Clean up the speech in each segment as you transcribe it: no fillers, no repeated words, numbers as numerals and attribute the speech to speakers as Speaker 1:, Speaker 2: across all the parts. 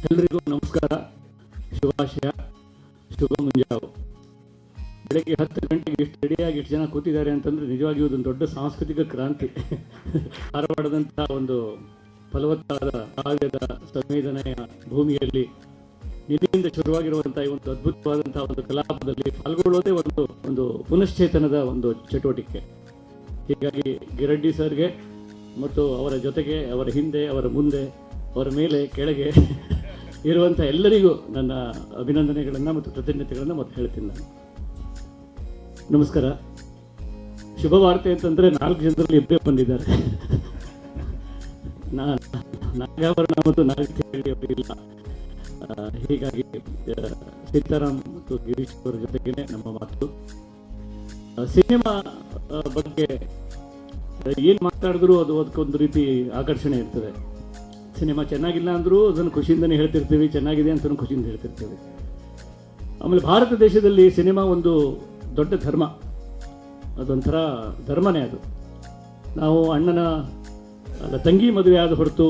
Speaker 1: ಎಲ್ರಿಗೂ ನಮಸ್ಕಾರ, ಶುಭಾಶಯ, ಶುಭ ಮುಂಜಾವು. ಬೆಳಗ್ಗೆ 10 ಗಂಟೆಗೆ ಇಷ್ಟು ರೆಡಿಯಾಗಿ ಇಷ್ಟು ಜನ ಕೂತಿದ್ದಾರೆ ಅಂತಂದರೆ ನಿಜವಾಗಿಯೂ ಒಂದು ದೊಡ್ಡ ಸಾಂಸ್ಕೃತಿಕ ಕ್ರಾಂತಿ. ಧಾರವಾಡದಂತಹ ಒಂದು ಫಲವತ್ತಾದ ಕಾವ್ಯದ ಸಂವೇದನೆಯ ಭೂಮಿಯಲ್ಲಿ ನಿನ್ನೆಯಿಂದ ಶುರುವಾಗಿರುವಂಥ ಈ ಒಂದು ಅದ್ಭುತವಾದಂತಹ ಒಂದು ಕಲಾಪದಲ್ಲಿ ಪಾಲ್ಗೊಳ್ಳೋದೇ ಒಂದು ಪುನಶ್ಚೇತನದ ಒಂದು ಚಟುವಟಿಕೆ. ಹೀಗಾಗಿ ಗಿರಡ್ಡಿ ಸರ್ಗೆ ಮತ್ತು ಅವರ ಜೊತೆಗೆ, ಅವರ ಹಿಂದೆ, ಅವರ ಮುಂದೆ, ಅವರ ಮೇಲೆ, ಕೆಳಗೆ ಇರುವಂಥ ಎಲ್ಲರಿಗೂ ನನ್ನ ಅಭಿನಂದನೆಗಳನ್ನು ಮತ್ತು ಕೃತಜ್ಞತೆಗಳನ್ನು ಮತ್ತೆ ಹೇಳ್ತೀನಿ. ನಾನು ನಮಸ್ಕಾರ. ಶುಭ ವಾರ್ತೆ ಅಂತಂದರೆ 4 ಜನರಲ್ಲಿ ಇಬ್ಬರೇ ಬಂದಿದ್ದಾರೆ. ನಾಗಾಭರಣ ಮತ್ತು ನಾಗತಿಹಳ್ಳಿ ಅವರು ಇಲ್ಲ. ಹೀಗಾಗಿ ಸೀತಾರಾಮ್ ಮತ್ತು ಗಿರೀಶ್ ಅವರ ಜೊತೆಗೇನೆ ನಮ್ಮ ಮಾತು. ಸಿನಿಮಾ ಬಗ್ಗೆ ಏನು ಮಾತಾಡಿದ್ರು ಅದಕ್ಕೊಂದು ರೀತಿ ಆಕರ್ಷಣೆ ಇರ್ತದೆ. ಸಿನಿಮಾ ಚೆನ್ನಾಗಿಲ್ಲ ಅಂದರೂ ಅದನ್ನು ಖುಷಿಯಿಂದನೇ ಹೇಳ್ತಿರ್ತೀವಿ, ಚೆನ್ನಾಗಿದೆ ಅಂತಲೂ ಖುಷಿಯಿಂದ ಹೇಳ್ತಿರ್ತೀವಿ. ಆಮೇಲೆ ಭಾರತ ದೇಶದಲ್ಲಿ ಸಿನಿಮಾ ಒಂದು ದೊಡ್ಡ ಧರ್ಮ, ಅದೊಂಥರ ಧರ್ಮನೇ ಅದು. ನಾವು ತಂಗಿ ಮದುವೆ ಆದ ಹೊರತು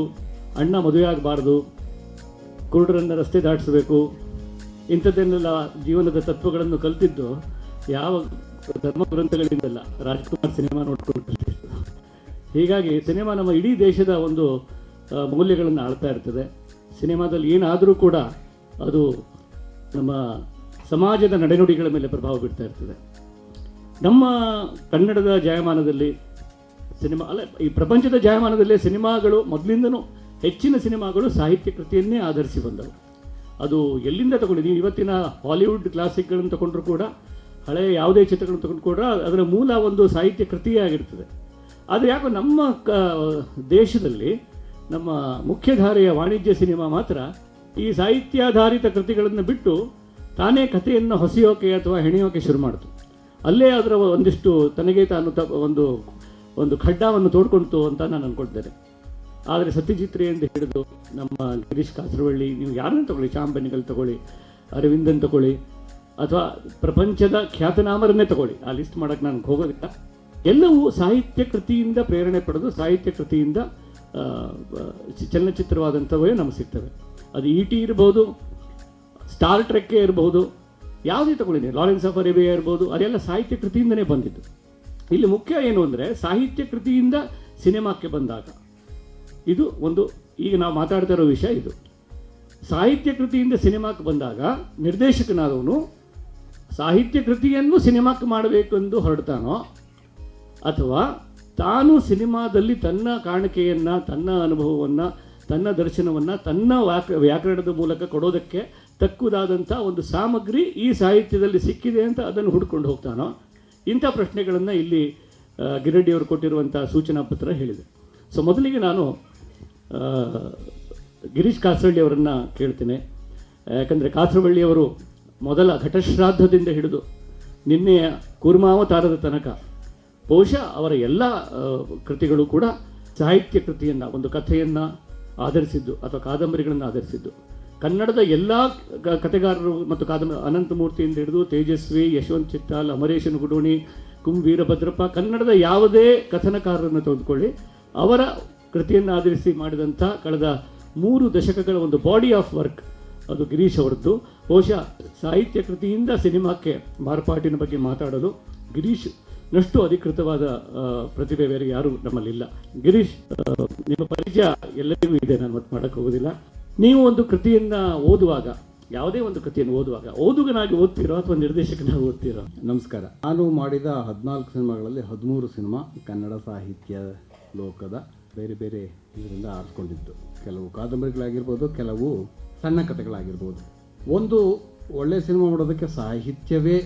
Speaker 1: ಅಣ್ಣ ಮದುವೆ ಆಗಬಾರ್ದು, ಕುರುಡರನ್ನು ರಸ್ತೆ ದಾಟಿಸಬೇಕು, ಇಂಥದ್ದನ್ನೆಲ್ಲ ಜೀವನದ ತತ್ವಗಳನ್ನು ಕಲಿತಿದ್ದು ಯಾವ ಧರ್ಮ ಗ್ರಂಥಗಳಿಂದಲ್ಲ, ರಾಜ್ಕುಮಾರ್ ಸಿನಿಮಾ ನೋಡ್ಕೊಂಡು ಕಲಿತಿದ್ದು. ಹೀಗಾಗಿ ಸಿನಿಮಾ ನಮ್ಮ ಇಡೀ ದೇಶದ ಒಂದು ಮೌಲ್ಯಗಳನ್ನು ಆಳ್ತಾ ಇರ್ತದೆ. ಸಿನಿಮಾದಲ್ಲಿ ಏನಾದರೂ ಕೂಡ ಅದು ನಮ್ಮ ಸಮಾಜದ ನಡೆನುಡಿಗಳ ಮೇಲೆ ಪ್ರಭಾವ ಬೀರ್ತಾ ಇರ್ತದೆ. ನಮ್ಮ ಕನ್ನಡದ ಜಾಯಮಾನದಲ್ಲಿ ಸಿನಿಮಾ ಅಲ್ಲ, ಈ ಪ್ರಪಂಚದ ಜಾಯಮಾನದಲ್ಲೇ ಸಿನಿಮಾಗಳು ಮೊದಲಿಂದನೂ ಹೆಚ್ಚಿನ ಸಿನಿಮಾಗಳು ಸಾಹಿತ್ಯ ಕೃತಿಯನ್ನೇ ಆಧರಿಸಿ ಬಂದವು. ಅದು ಎಲ್ಲಿಂದ ತಗೊಂಡಿದ್ದೀವಿ, ಇವತ್ತಿನ ಹಾಲಿವುಡ್ ಕ್ಲಾಸಿಕ್ಗಳನ್ನು ತಗೊಂಡ್ರು ಕೂಡ, ಹಳೆಯ ಯಾವುದೇ ಚಿತ್ರಗಳನ್ನು ತಗೊಂಡು ಕೂಡ ಅದರ ಮೂಲ ಒಂದು ಸಾಹಿತ್ಯ ಕೃತಿಯೇ ಆಗಿರ್ತದೆ. ಆದರೆ ಯಾಕೋ ನಮ್ಮ ದೇಶದಲ್ಲಿ ನಮ್ಮ ಮುಖ್ಯಧಾರೆಯ ವಾಣಿಜ್ಯ ಸಿನಿಮಾ ಮಾತ್ರ ಈ ಸಾಹಿತ್ಯಾಧಾರಿತ ಕೃತಿಗಳನ್ನು ಬಿಟ್ಟು ತಾನೇ ಕಥೆಯನ್ನು ಹೊಸೆಯೋಕೆ ಅಥವಾ ಹೆಣೆಯೋಕೆ ಶುರು ಮಾಡಿತು. ಅಲ್ಲೇ ಅದರ ಒಂದಿಷ್ಟು ತನಗೆ ತಾನು ಒಂದು ಖಡ್ಡವನ್ನು ತೋಡ್ಕೊಳ್ತು ಅಂತ ನಾನು ಅಂದ್ಕೊಳ್ತೇನೆ. ಆದರೆ ಸತ್ಯಜಿತ್ರೆಯಿಂದ ಹಿಡಿದು ನಮ್ಮ ಗಿರೀಶ್ ಕಾಸರವಳ್ಳಿ, ನೀವು ಯಾರನ್ನು ತಗೊಳ್ಳಿ, ಶ್ಯಾಮ್ ಬೆನಿಗಲ್ ತಗೊಳ್ಳಿ, ಅರವಿಂದನ್ ತಗೊಳ್ಳಿ, ಅಥವಾ ಪ್ರಪಂಚದ ಖ್ಯಾತನಾಮರನ್ನೇ ತಗೊಳ್ಳಿ, ಆ ಲಿಸ್ಟ್ ಮಾಡೋಕ್ಕೆ ನಾನು ಹೋಗೋದಿಲ್ಲ. ಎಲ್ಲವೂ ಸಾಹಿತ್ಯ ಕೃತಿಯಿಂದ ಪ್ರೇರಣೆ ಪಡೆದು ಸಾಹಿತ್ಯ ಕೃತಿಯಿಂದ ಚಲನಚಿತ್ರವಾದಂಥವೇ ನಮಗೆ ಸಿಗ್ತವೆ. ಅದು E.T. ಇರ್ಬೋದು, ಸ್ಟಾರ್ ಟ್ರೆಕ್ಕೇ ಇರಬಹುದು, ಯಾವುದೇ ತಗೊಂಡಿದ್ದೀನಿ, ಲಾರೆನ್ಸ್ ಆಫ್ ಅರೇಬಿಯಾ ಇರ್ಬೋದು, ಅದೆಲ್ಲ ಸಾಹಿತ್ಯ ಕೃತಿಯಿಂದನೇ ಬಂದಿದ್ದು. ಇಲ್ಲಿ ಮುಖ್ಯ ಏನು ಅಂದರೆ ಸಾಹಿತ್ಯ ಕೃತಿಯಿಂದ ಸಿನಿಮಾಕ್ಕೆ ಬಂದಾಗ ಇದು ಒಂದು, ಈಗ ನಾವು ಮಾತಾಡ್ತಾ ಇರೋ ವಿಷಯ ಇದು. ಸಾಹಿತ್ಯ ಕೃತಿಯಿಂದ ಸಿನಿಮಾಕ್ಕೆ ಬಂದಾಗ ನಿರ್ದೇಶಕನಾದವನು ಸಾಹಿತ್ಯ ಕೃತಿಯನ್ನು ಸಿನಿಮಾಕ್ಕೆ ಮಾಡಬೇಕೆಂದು ಹೊರಡ್ತಾನೋ ಅಥವಾ ತಾನು ಸಿನಿಮಾದಲ್ಲಿ ತನ್ನ ಕಾಣಿಕೆಯನ್ನು, ತನ್ನ ಅನುಭವವನ್ನು, ತನ್ನ ದರ್ಶನವನ್ನು, ತನ್ನ ವ್ಯಾಕರಣದ ಮೂಲಕ ಕೊಡೋದಕ್ಕೆ ತಕ್ಕುದಾದಂಥ ಒಂದು ಸಾಮಗ್ರಿ ಈ ಸಾಹಿತ್ಯದಲ್ಲಿ ಸಿಕ್ಕಿದೆ ಅಂತ ಅದನ್ನು ಹುಡ್ಕೊಂಡು ಹೋಗ್ತಾನೋ, ಇಂಥ ಪ್ರಶ್ನೆಗಳನ್ನು ಇಲ್ಲಿ ಗಿರಡ್ಡಿಯವರು ಕೊಟ್ಟಿರುವಂಥ ಸೂಚನಾ ಪತ್ರ ಹೇಳಿದೆ. ಸೊ ಮೊದಲಿಗೆ ನಾನು ಗಿರೀಶ್ ಕಾಸರವಳ್ಳಿ ಅವರನ್ನು ಕೇಳ್ತೇನೆ. ಯಾಕಂದರೆ ಕಾಸರವಳ್ಳಿಯವರು ಮೊದಲ ಘಟಶ್ರಾದ್ದದಿಂದ ಹಿಡಿದು ನಿನ್ನೆಯ ಕೂರ್ಮಾವತಾರದ ತನಕ ಬಹುಶಃ ಅವರ ಎಲ್ಲ ಕೃತಿಗಳು ಕೂಡ ಸಾಹಿತ್ಯ ಕೃತಿಯನ್ನು, ಒಂದು ಕಥೆಯನ್ನು ಆಧರಿಸಿದ್ದು ಅಥವಾ ಕಾದಂಬರಿಗಳನ್ನು ಆಧರಿಸಿದ್ದು. ಕನ್ನಡದ ಎಲ್ಲ ಕಥೆಗಾರರು ಮತ್ತು ಅನಂತಮೂರ್ತಿಯಿಂದ ಹಿಡಿದು ತೇಜಸ್ವಿ, ಯಶವಂತ್ ಚಿತ್ತಾಲ್, ಅಮರೇಶನ್ ಗುಡೋಣಿ, ವೀರಭದ್ರಪ್ಪ, ಕನ್ನಡದ ಯಾವುದೇ ಕಥನಕಾರರನ್ನು ತೆಗೆದುಕೊಳ್ಳಿ, ಅವರ ಕೃತಿಯನ್ನು ಆಧರಿಸಿ ಮಾಡಿದಂಥ ಕಳೆದ 3 ದಶಕಗಳ ಒಂದು ಬಾಡಿ ಆಫ್ ವರ್ಕ್ ಅದು ಗಿರೀಶ್ ಅವರದ್ದು. ಬಹುಶಃ ಸಾಹಿತ್ಯ ಕೃತಿಯಿಂದ ಸಿನಿಮಾಕ್ಕೆ ಮಾರ್ಪಾಟಿನ ಬಗ್ಗೆ ಮಾತಾಡಲು ಗಿರೀಶ್ ನಷ್ಟು ಅಧಿಕೃತವಾದ ಪ್ರತಿಭೆ ಬೇರೆ ಯಾರೂ ನಮ್ಮಲ್ಲಿಲ್ಲ. ಗಿರೀಶ್, ನಿಮ್ಮ ಪರಿಚಯ ಎಲ್ಲರಿಗೂ ಇದೆ, ನಾನು ಮತ್ತೆ ಮಾಡೋಕ್ಕೆ ಹೋಗೋದಿಲ್ಲ. ನೀವು ಒಂದು ಕೃತಿಯನ್ನು ಓದುವಾಗ, ಯಾವುದೇ ಒಂದು ಕೃತಿಯನ್ನು ಓದುವಾಗ ಓದುಗನಾಗಿ ಓದ್ತಿರೋ ಅಥವಾ ನಿರ್ದೇಶಕನಾಗಿ ಓದ್ತಿರೋ?
Speaker 2: ನಮಸ್ಕಾರ. ನಾನು ಮಾಡಿದ 14 ಸಿನಿಮಾಗಳಲ್ಲಿ 13 ಸಿನಿಮಾ ಕನ್ನಡ ಸಾಹಿತ್ಯ ಲೋಕದ ಬೇರೆ ಬೇರೆ ಇದರಿಂದ ಆರಿಸ್ಕೊಂಡಿದ್ದು. ಕೆಲವು ಕಾದಂಬರಿಗಳಾಗಿರ್ಬೋದು, ಕೆಲವು ಸಣ್ಣ ಕಥೆಗಳಾಗಿರ್ಬೋದು. ಒಂದು ಒಳ್ಳೆಯ ಸಿನಿಮಾ ಮಾಡೋದಕ್ಕೆ ಸಾಹಿತ್ಯವೇ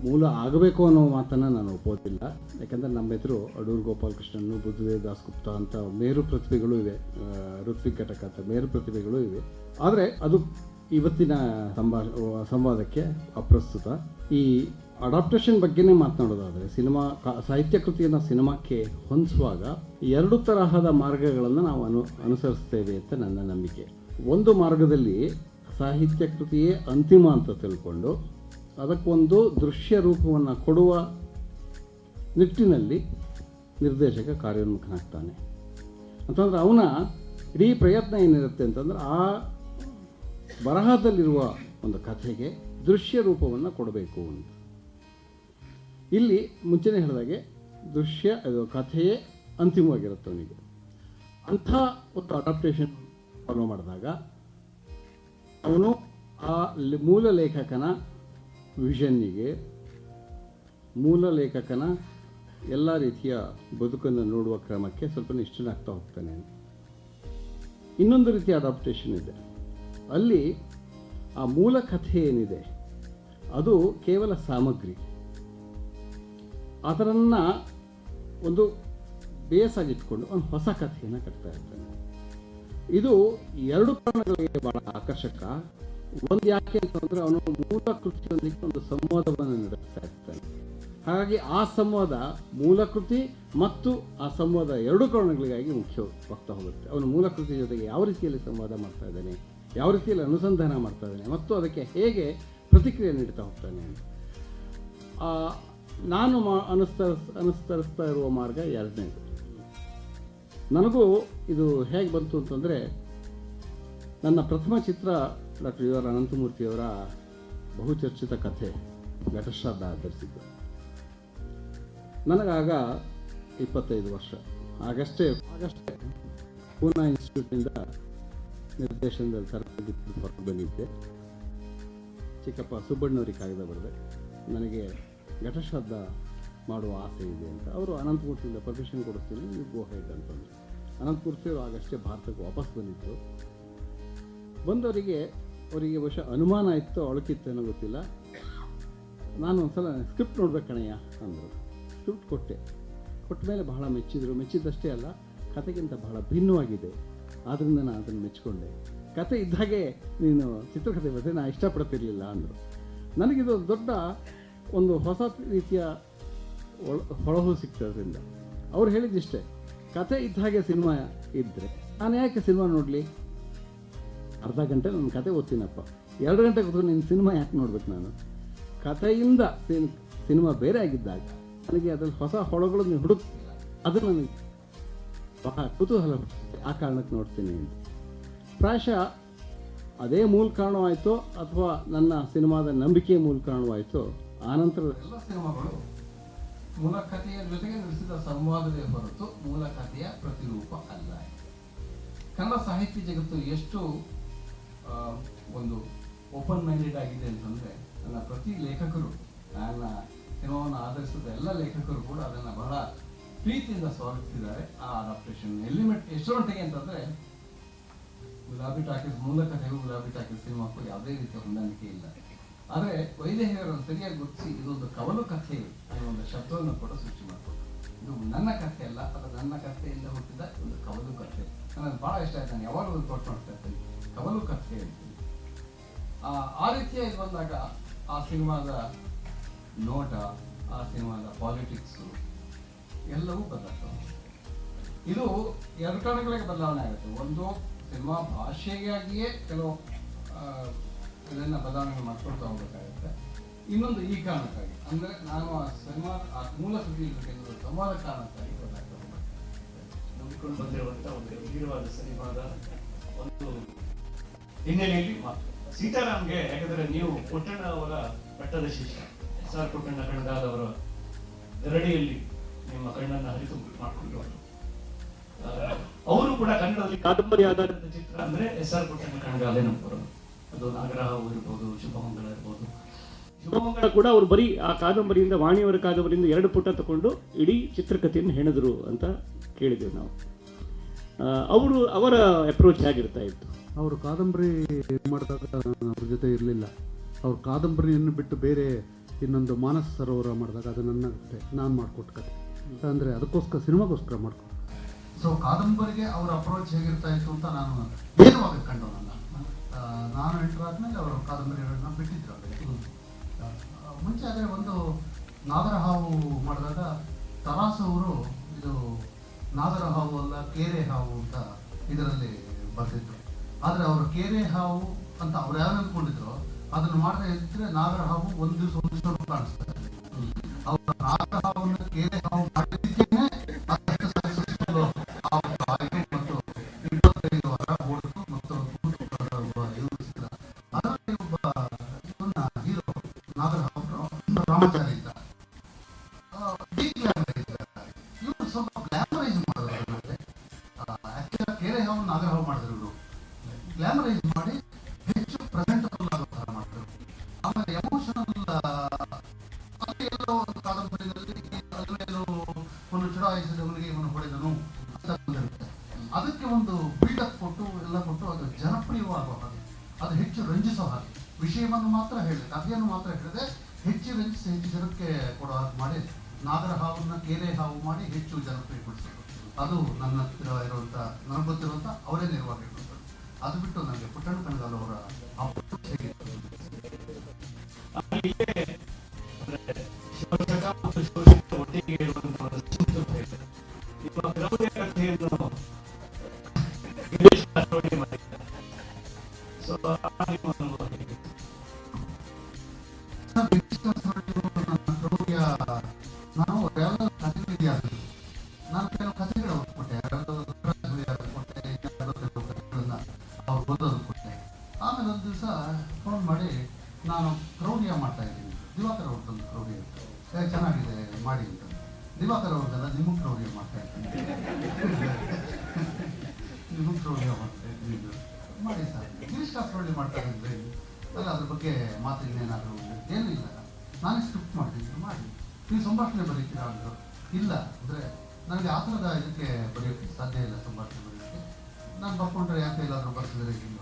Speaker 2: ಮೂಲ ಆಗಬೇಕು ಅನ್ನೋ ಮಾತನ್ನು ನಾನು ಒಪ್ಪೋದಿಲ್ಲ. ಯಾಕಂದರೆ ನಮ್ಮ ಹೆಸರು ಅಡೂರು ಗೋಪಾಲಕೃಷ್ಣನ್, ಬುದ್ಧದೇವ್ ದಾಸ್ ಗುಪ್ತಾ ಅಂತ ಮೇರು ಪ್ರತಿಭೆಗಳು ಇವೆ, ಋತ್ವಿಕ್ ಘಟಕ ಅಂತ ಮೇರು ಪ್ರತಿಭೆಗಳು ಇವೆ. ಆದರೆ ಅದು ಇವತ್ತಿನ ಸಂವಾದಕ್ಕೆ ಅಪ್ರಸ್ತುತ. ಈ ಅಡಾಪ್ಟೇಷನ್ ಬಗ್ಗೆನೇ ಮಾತನಾಡೋದಾದರೆ, ಸಾಹಿತ್ಯ ಕೃತಿಯನ್ನು ಸಿನಿಮಾಕ್ಕೆ ಹೊಂದಿಸುವಾಗ 2 ತರಹದ ಮಾರ್ಗಗಳನ್ನು ನಾವು ಅನುಸರಿಸ್ತೇವೆ ಅಂತ ನನ್ನ ನಂಬಿಕೆ. ಒಂದು ಮಾರ್ಗದಲ್ಲಿ ಸಾಹಿತ್ಯ ಕೃತಿಯೇ ಅಂತಿಮ ಅಂತ ತಿಳ್ಕೊಂಡು ಅದಕ್ಕೊಂದು ದೃಶ್ಯ ರೂಪವನ್ನು ಕೊಡುವ ನಿಟ್ಟಿನಲ್ಲಿ ನಿರ್ದೇಶಕ ಕಾರ್ಯೋನ್ಮುಖನಾಗ್ತಾನೆ. ಅಂತಂದರೆ ಅವನ ಇಡೀ ಪ್ರಯತ್ನ ಏನಿರುತ್ತೆ ಅಂತಂದ್ರೆ ಆ ಬರಹದಲ್ಲಿರುವ ಒಂದು ಕಥೆಗೆ ದೃಶ್ಯ ರೂಪವನ್ನು ಕೊಡಬೇಕು ಅಂತ. ಇಲ್ಲಿ ಮುಂಚೆನೇ ಹೇಳಿದಾಗೆ ಅದು ಕಥೆಯೇ ಅಂತಿಮವಾಗಿರುತ್ತೆ ಅವನಿಗೆ. ಅಂಥ ಒಂದು ಅಡಾಪ್ಟೇಷನ್ ಫಾಲೋ ಮಾಡಿದಾಗ ಅವನು ಆ ಮೂಲ ಲೇಖಕನ ವಿಷನ್ನಿಗೆ, ಮೂಲ ಲೇಖಕನ ಎಲ್ಲ ರೀತಿಯ ಬದುಕನ್ನು ನೋಡುವ ಕ್ರಮಕ್ಕೆ ಸ್ವಲ್ಪ ನಿಷ್ಠನಾಗ್ತಾ ಹೋಗ್ತಾನೆ. ಇನ್ನೊಂದು ರೀತಿಯ ಅಡಾಪ್ಟೇಷನ್ ಇದೆ. ಅಲ್ಲಿ ಆ ಮೂಲ ಕಥೆ ಏನಿದೆ ಅದು ಕೇವಲ ಸಾಮಗ್ರಿ, ಅದರನ್ನು ಒಂದು ಬೇಸಾಗಿಟ್ಕೊಂಡು ಒಂದು ಹೊಸ ಕಥೆಯನ್ನು ಕಟ್ತಾ ಇರ್ತಾನೆ. ಇದು ಎರಡು ಕಾರಣಗಳಿಗೆ ಬಹಳ ಆಕರ್ಷಕ. ಒಂದು ಯಾಕೆ ಅಂತಂದರೆ ಅವನು ಮೂಲ ಕೃತಿಯೊಂದಿಗೆ ಒಂದು ಸಂವಾದವನ್ನು ನಡೆಸ್ತಾ ಇರ್ತಾನೆ. ಹಾಗಾಗಿ ಆ ಸಂವಾದ, ಮೂಲ ಕೃತಿ ಮತ್ತು ಆ ಸಂವಾದ ಎರಡು ಕಾರಣಗಳಿಗಾಗಿ ಮುಖ್ಯವಾಗ್ತಾ ಹೋಗುತ್ತೆ. ಅವನು ಮೂಲ ಕೃತಿ ಜೊತೆಗೆ ಯಾವ ರೀತಿಯಲ್ಲಿ ಸಂವಾದ ಮಾಡ್ತಾ ಇದ್ದಾನೆ, ಯಾವ ರೀತಿಯಲ್ಲಿ ಅನುಸಂಧಾನ ಮಾಡ್ತಾ ಇದ್ದಾನೆ ಮತ್ತು ಅದಕ್ಕೆ ಹೇಗೆ ಪ್ರತಿಕ್ರಿಯೆ ನೀಡ್ತಾ ಹೋಗ್ತಾನೆ ಅಂತ. ನಾನು ಅನುಸರಿಸ್ತಾ ಇರುವ ಮಾರ್ಗ ಎರಡನೇದು. ನನಗೂ ಇದು ಹೇಗೆ ಬಂತು ಅಂತಂದರೆ, ನನ್ನ ಪ್ರಥಮ ಚಿತ್ರ ಡಾಕ್ಟರ್ ಯು ಆರ್ ಅನಂತಮೂರ್ತಿಯವರ ಬಹುಚರ್ಚಿತ ಕಥೆ ಘಟಶ್ರಾದ್ದ ಆಧರಿಸಿದ್ದು. ನನಗಾಗ 25 ವರ್ಷ. ಆಗಷ್ಟೇ ಪೂನಾ ಇನ್ಸ್ಟಿಟ್ಯೂಟ್ನಿಂದ ನಿರ್ದೇಶನದಲ್ಲಿ ತರಬೇತಿ ಹೊರಗೆ ಬಂದಿದ್ದೆ. ಚಿಕ್ಕಪ್ಪ ಸುಬ್ಬಣ್ಣವ್ರಿಗೆ ಕಾಗದ ಬರೆದೆ, ನನಗೆ ಘಟಶ್ರಾದ್ದ ಮಾಡುವ ಆಸೆ ಇದೆ ಅಂತ. ಅವರು ಅನಂತಮೂರ್ತಿಯಿಂದ ಪರ್ಮಿಷನ್ ಕೊಡಿಸ್ತೀನಿ, ನೀವು ಗೋ ಹೆಡ್ ಅಂತಂದರು. ಅನಂತಮೂರ್ತಿಯವರು ಆಗಷ್ಟೇ ಭಾರತಕ್ಕೆ ವಾಪಸ್ ಬಂದಿದ್ದರು. ಬಂದವರಿಗೆ ಬಹುಶಃ ಅನುಮಾನ ಇತ್ತು, ಅಳುಕಿತ್ತು ಏನೋ ಗೊತ್ತಿಲ್ಲ. ನಾನು ಒಂದ್ಸಲ ಸ್ಕ್ರಿಪ್ಟ್ ನೋಡ್ಬೇಕು ಕಣಯ್ಯ ಅಂದರು. ಸ್ಕ್ರಿಪ್ಟ್ ಕೊಟ್ಟ ಮೇಲೆ ಬಹಳ ಮೆಚ್ಚಿದರು. ಮೆಚ್ಚಿದ್ದಷ್ಟೇ ಅಲ್ಲ, ಕತೆಗಿಂತ ಬಹಳ ಭಿನ್ನವಾಗಿದೆ, ಆದ್ದರಿಂದ ನಾನು ಅದನ್ನು ಮೆಚ್ಚಿಕೊಂಡೆ. ಕತೆ ಇದ್ದಾಗೆ ನೀನು ಚಿತ್ರಕಥೆ ಬರೆದ್ರೆ ನಾನು ಇಷ್ಟಪಡ್ತಿರ್ಲಿಲ್ಲ ಅಂದರು. ನನಗಿದು ದೊಡ್ಡ ಒಂದು ಹೊಸ ರೀತಿಯ ಹೊಳಹು ಸಿಗ್ತದ್ರಿಂದ. ಅವ್ರು ಹೇಳಿದ್ದಿಷ್ಟೇ, ಕತೆ ಇದ್ದ ಹಾಗೆ ಸಿನಿಮಾ ಇದ್ದರೆ ನಾನು ಯಾಕೆ ಸಿನಿಮಾ ನೋಡಲಿ? ಅರ್ಧ ಗಂಟೆ ನನ್ನ ಕತೆ ಓದ್ತೀನಪ್ಪ, 2 ಗಂಟೆ ಕೂತ್ಕೊಂಡು ನಿನ್ನ ಸಿನಿಮಾ ಯಾಕೆ ನೋಡ್ಬೇಕು? ನಾನು ಕಥೆಯಿಂದ ಸಿನಿಮಾ ಬೇರೆ ಆಗಿದ್ದಾಗ ನನಗೆ ಅದರಲ್ಲಿ ಹೊಸ ಹೊಳಗಳನ್ನು ಅದು ನನಗೆ ಬಹಳ ಕುತೂಹಲ, ಆ ಕಾರಣಕ್ಕೆ ನೋಡ್ತೀನಿ ಅಂತ. ಪ್ರಾಯಶಃ ಅದೇ ಮೂಲ ಕಾರಣವಾಯಿತು ಅಥವಾ ನನ್ನ ಸಿನಿಮಾದ ನಂಬಿಕೆ ಮೂಲ ಕಾರಣವಾಯಿತು. ಆನಂತರ ಎಲ್ಲ ಸಿನಿಮಾಗಳು ಮೂಲ ಕಥೆಯ ಜೊತೆಗೆ ನಡೆಸಿದ ಸಂವಾದವೇ ಹೊರತು ಮೂಲ ಕಥೆಯ ಪ್ರತಿರೂಪ ಅಲ್ಲ. ಕನ್ನಡ ಸಾಹಿತ್ಯ ಜಗತ್ತು ಎಷ್ಟು ಒಂದು ಓಪನ್ ಮೈಂಡೆಡ್ ಆಗಿದೆ ಅಂತಂದರೆ, ನನ್ನ ಪ್ರತಿ ಲೇಖಕರು, ನನ್ನ ಸಿನಿಮಾವನ್ನು ಆಧರಿಸಿದ ಎಲ್ಲ ಲೇಖಕರು ಕೂಡ ಅದನ್ನು ಬಹಳ ಪ್ರೀತಿಯಿಂದ ಸ್ವಾಗತಿಸಿದ್ದಾರೆ. ಆ ಅಡಾಪ್ಟೇಷನ್ ಎಲಿಮೆಂಟ್ ಎಷ್ಟರ ಮಟ್ಟಿಗೆ ಅಂತಂದರೆ, ಗುಲಾಬಿ ಟಾಕೀಸ್ ಮೂಲ ಕಥೆಗೂ ಗುಲಾಬಿ ಟಾಕೀಸ್ ಸಿನಿಮಾಕ್ಕೂ ಯಾವುದೇ ರೀತಿಯ ಹೊಂದಾಣಿಕೆ ಇಲ್ಲ. ಆದರೆ ವೈದೇಹಿಯವರನ್ನು ಸರಿಯಾಗಿ ಗುರುತಿಸಿ ಇದೊಂದು ಕವಲು ಕಥೆ ಅನ್ನೋ ಒಂದು ಶಬ್ದವನ್ನು ಕೂಡ ಸೃಷ್ಟಿ ಮಾಡಿಕೊಟ್ಟು, ಇದು ನನ್ನ ಕಥೆ ಅಲ್ಲ, ಅದು ನನ್ನ ಕಥೆಯಿಂದ ಹುಟ್ಟಿದ ಒಂದು ಕವಲು ಕಥೆ. ನನಗೆ ಭಾಳ ಇಷ್ಟ ಆಯ್ತು. ನಾನು ಯಾವಾಗಲೂ ಒಂದು ಕೋಟ್ ಮಾಡ್ತಾ ಇರ್ತೀನಿ, ಕವಲು ಕಥೆ ಹೇಳ್ತೀನಿ. ಆ ರೀತಿಯಾಗಿ ಬಂದಾಗ ಆ ಸಿನಿಮಾದ ನೋಟ, ಆ ಸಿನಿಮಾದ ಪಾಲಿಟಿಕ್ಸು ಎಲ್ಲವೂ ಬದಲಾಗ್ತವೆ. ಇದು 2 ಕಾರಣಗಳಿಗೆ ಬದಲಾವಣೆ ಆಗುತ್ತೆ. ಒಂದು, ಸಿನಿಮಾ ಭಾಷೆಗಾಗಿಯೇ ಕೆಲವು ಇದನ್ನು ಬದಲಾವಣೆ ಮಾಡ್ಕೊಳ್ತಾ ಹೋಗಬೇಕಾಗುತ್ತೆ. ಇನ್ನೊಂದು ಈ ಕಾರಣಕ್ಕಾಗಿ, ಅಂದರೆ ನಾನು ಆ ಸಿನಿಮಾ ಆ ಮೂಲ ಕೃತಿ ಜೊತೆ ಸಂವಾದ ಕಾರಣಕ್ಕಾಗಿ ಬದಲಾಗ್ತಾ ಹೋಗಬೇಕಾಗುತ್ತೆ.
Speaker 3: ನಂಬಿಕೊಂಡು ಬಂದಿರುವಂಥ ಒಂದು ಗಂಭೀರವಾದ ಸಿನಿಮಾದ ಒಂದು ಹಿನ್ನೆಲೆಯಲ್ಲಿ ಮಾತು ಸೀತಾರಾಮ್ಗೆ, ಯಾಕಂದರೆ ನೀವು ಪುಟ್ಟಣ್ಣ ಅವರ ಪಟ್ಟದ ಶಿಷ್ಯ, SR ಪುಟ್ಟಣ್ಣ ಕಣಗಾಲವರ ಗರಡಿಯಲ್ಲಿ ನಿಮ್ಮ ಕಣ್ಣನ್ನು ಹರಿತು ಮಾಡಿಕೊಂಡು ಅವರು ಕೂಡ ಕನ್ನಡದಲ್ಲಿ ಕಾದಂಬರಿ ಆಧಾರಿತ ಚಿತ್ರ ಅಂದರೆ SR ಪುಟ್ಟಣ್ಣ ಕಣಗಾಲೆ ನಮ್ಮವರು. ಅದು ನಾಗರಹಾವು ಇರ್ಬೋದು, ಶುಭಮಂಗಳ ಇರ್ಬೋದು.
Speaker 1: ಶುಭಮಂಗಳ ಕೂಡ ಅವರು ಬರೀ ಆ ಕಾದಂಬರಿಯಿಂದ, ವಾಣಿಯವರ ಕಾದಂಬರಿಯಿಂದ 2 ಪುಟ ತಗೊಂಡು ಇಡೀ ಚಿತ್ರಕಥೆಯನ್ನು ಹೆಣೆದರು ಅಂತ ಕೇಳಿದ್ದೇವೆ ನಾವು. ಅವರ ಅಪ್ರೋಚ್ ಹೇಗಿರ್ತಾ ಇತ್ತು?
Speaker 4: ಅವರು ಕಾದಂಬರಿ ಮಾಡಿದಾಗ ಅವ್ರ ಜೊತೆ ಇರಲಿಲ್ಲ. ಅವ್ರು ಕಾದಂಬರಿಯನ್ನು ಬಿಟ್ಟು ಬೇರೆ ಇನ್ನೊಂದು ಮಾನಸ ಸರೋವರ ಮಾಡಿದಾಗ ಅದು ನನ್ನ ಕತೆ, ನಾನು ಮಾಡಿಕೊಟ್ಟು ಕತೆ ಅಂದರೆ ಅದಕ್ಕೋಸ್ಕರ ಸಿನಿಮಾಗೋಸ್ಕರ ಮಾಡ್ಕೊಂಡು.
Speaker 5: ಸೊ ಕಾದಂಬರಿಗೆ ಅವ್ರ ಅಪ್ರೋಚ್ ಹೇಗಿರ್ತಾ ಇತ್ತು ಅಂತ ನಾನು ನೇರವಾಗಿ ಕಂಡವನಲ್ಲ. ನಾನು ಎಂಟರ್ ಆದಮೇಲೆ ಅವರು ಕಾದಂಬರಿಗಳನ್ನ ಬಿಟ್ಟಿದ್ರು. ಮುಂಚೆ ಆದರೆ ಒಂದು ನಾಗರಹಾವು ಮಾಡಿದಾಗ ತರಾಸು ಅವರು ಇದು ನಾಗರಹಾವು ಅಲ್ಲ ಕೇರೆ ಹಾವು ಅಂತ ಇದರಲ್ಲಿ ಬರ್ತಿದ್ರು. ಆದರೆ ಅವರು ಕೇರೆ ಹಾವು ಅಂತ ಅವ್ರು ಯಾರು ಅಂದ್ಕೊಂಡಿದ್ರು, ಅದನ್ನು ಮಾಡದೆ ಇದ್ದರೆ ನಾಗರಹಾವು ಒಂದು ದಿವಸ ಕಾಣಿಸ್ತಾರೆ. ಅವ್ರ ನಾಗರಹಾವನ್ನು ಕೇರೆ ಹಾವು ಮಾಡಿದ್ದಕ್ಕೇನೆ ಅದಕ್ಕೆ ಸಕ್ಸಸ್ಫುಲ್ ಆಯಿತು ಮತ್ತು 25 ವಾರ ಓಡಿತು ಮತ್ತು ರಾಮಾಚಾರಿ ಇದ್ದ, ಇವರು ಸ್ವಲ್ಪ ಗ್ಲಾಮರೈಸ್ ಮಾಡಿದ್ರು. ಆಕ್ಚುಲಿ ಕೇರೆ ಹಾವು ನಾಗರ ಹಾವು ಮಾಡಿದ್ರು ಇವರು, ಗ್ಲಾಮರೈಸ್ ಮಾಡಿ ಹೆಚ್ಚು ಪ್ರೆಸೆಂಟಬಲ್ ಆಗೋ ಥರ ಮಾಡಿದ್ರು. ಆಮೇಲೆ ಎಮೋಷನಲ್ ಅಲ್ಲಿ ಎಲ್ಲೋ ಒಂದು ಕಾದಂಬರಿಯಲ್ಲಿ ಅಲ್ಲೇನೋ ಒಂದು ಚುಡಾಯಿಸಿದವನಿಗೆ ಇವನು ಹೊಡೆದನು ಅಂತ ಬಂದಿರುತ್ತೆ. ಅದಕ್ಕೆ ಒಂದು ಬಿಲ್ಡಪ್ ಕೊಟ್ಟು ಎಲ್ಲ ಕೊಟ್ಟು ಅದು ಜನಪ್ರಿಯವಾಗುವ ಹಾಗೆ, ಅದು ಹೆಚ್ಚು ರಂಜಿಸೋ ಹಾಗೆ, ವಿಷಯವನ್ನು ಮಾತ್ರ ಹೇಳಿದೆ, ಕಥೆಯನ್ನು ಮಾತ್ರ ಹೇಳಿದೆ, ಹೆಚ್ಚು ರಂಜಿಸಿ ಹೆಚ್ಚು ಜನಕ್ಕೆ ಕೊಡೋ ಹಾಗೆ ಮಾಡಿ ನಾಗರ ಹಾವನ್ನ ಕೇರೆ ಹಾವು ಮಾಡಿ ಹೆಚ್ಚು ಜನಪ್ರಿಯಗೊಳಿಸಿದ್ರು. ಅದು ನನ್ನ ಹತ್ತಿರ ಇರುವಂಥ, ನನಗೆ ಗೊತ್ತಿರುವಂಥ ಅವರೇ ನಿರ್ವಹಿಸಿದ್ರು. ಅದು ಬಿಟ್ಟು ನನಗೆ ಪುಟ್ಟಣ್ಣ ಕಣಗಾಲ್ ಅವರ
Speaker 3: ಒಟ್ಟಿಗೆ ಇರುವಂತಹ ಕಥೆಯನ್ನು ಮಾಡಿದ್ದಾರೆ. ಸೊ
Speaker 5: ನಾನು ಎಲ್ಲ ಕಥೆಗಳಿದೆಯಾ, ನಾನು ಕೆಲವು ಕಥೆಗಳು ಕೊಟ್ಟೆ, ಕೊಟ್ಟೆ, ಕಥೆಗಳನ್ನ ಅವ್ರು ಓದೋದು ಕೊಟ್ಟೆ. ಆಮೇಲೆ ಒಂದು ದಿವಸ ಫೋನ್ ಮಾಡಿ ನಾನು ಕ್ರೌರ್ಯ ಮಾಡ್ತಾ ಇದ್ದೀನಿ, ದಿವಾಕರ್ ಅವ್ರದ್ದೊಂದು ಕ್ರೌರ್ಯ ಚೆನ್ನಾಗಿದೆ ಮಾಡಿ ಅಂತ. ದಿವಾಕರ್ ಅವ್ರದ್ದೆಲ್ಲ ನಿಮಗೆ ಕ್ರೌರ್ಯ ಮಾಡ್ತಾ ಇದ್ದೀನಿ, ನಿಮಗೆ ಕ್ರೌರ್ಯ ಮಾಡ್ತಾ ಇದ್ದೀನಿ ಮಾಡಿ ಸರ್. ಗಿರೀಶ್ ಕಾಸರವಳ್ಳಿ ಮಾಡ್ತಾರೆ ಅಂದರೆ ಅಲ್ಲ, ಅದ್ರ ಬಗ್ಗೆ ಮಾತಿನೇನಾದರೂ ಏನಿಲ್ಲ, ನಾನೇ ಸ್ಕ್ರಿಪ್ಟ್ ಮಾಡ್ತೀನಿ ಮಾಡಿ, ನೀವು ಸಂಭಾಷಣೆ ಬರೀತೀರಾ ಅಂದರು. ಇಲ್ಲ ಅಂದರೆ ನನಗೆ ಆ ಥರದ ಇದಕ್ಕೆ ಬರೆಯೋಕ್ಕೆ ಸಾಧ್ಯ ಇಲ್ಲ, ಸಂಭಾಷಣೆ ಬರೆಯೋಕ್ಕೆ. ನಾನು ಬರ್ಕೊಂಡ್ರೆ ಯಾಕೆ ಎಲ್ಲಾದರೂ ಬರ್ಸಿದ್ರೆ ಇಲ್ಲ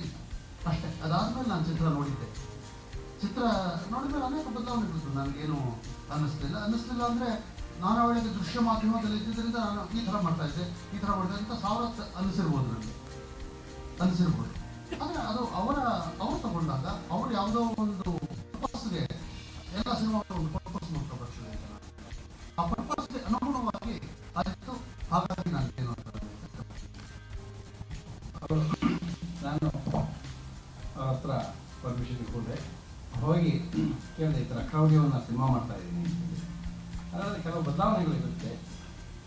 Speaker 5: ಇಲ್ಲ ಅಷ್ಟೇ. ಅದಾದಮೇಲೆ ನಾನು ಚಿತ್ರ ನೋಡಿದ್ದೆ. ಚಿತ್ರ ನೋಡಿದ್ಮೇಲೆ ಅನೇಕ ಬದಲಾವಣೆಗಳಿತ್ತು, ನನಗೇನು ಅನ್ನಿಸ್ಲಿಲ್ಲ ಅಂದರೆ ನಾನು ಅವಳಿಗೆ ದೃಶ್ಯ ಮಾಧ್ಯಮದಲ್ಲಿ ಇದ್ದಿದ್ದರಿಂದ ನಾನು ಈ ಥರ ಮಾಡ್ತಾ ಇದ್ದೆ, ಈ ಥರ ಮಾಡ್ತಾ ಅಂತ ಸಾವಿರ ಅನಿಸಿರ್ಬೋದು, ನನಗೆ ಅನಿಸಿರ್ಬೋದು. ಆದರೆ ಅದು ಅವರು ತಗೊಂಡಾಗ ಅವರು ಯಾವುದೋ ಒಂದು ಪರ್ಪಸ್ಗೆ, ಎಲ್ಲ ಸಿನಿಮಾಗಳು ಒಂದು ಪರ್ಪಸ್ ನೋಡ್ತಾ ಬರ್ತದೆ ಅಂತ, ಆ ಪರ್ಪಸ್ಗೆ ಅನುಗುಣವಾಗಿ ಆಯಿತು. ಹಾಗಾಗಿ ನನಗೇನು ಅಂತ
Speaker 2: ನಾನು ಅವ್ರ ಹತ್ರ ಪರ್ಮಿಷನ್ಗೆ ಹೋಗಿ ಕೇಳಿದೆ, ಈ ಥರ ಕ್ರೌರ್ಯವನ್ನು ಸಿನಿಮಾ ಮಾಡ್ತಾ ಇದ್ದೀನಿ, ಅದರಲ್ಲಿ ಕೆಲವು ಬದಲಾವಣೆಗಳಿರುತ್ತೆ,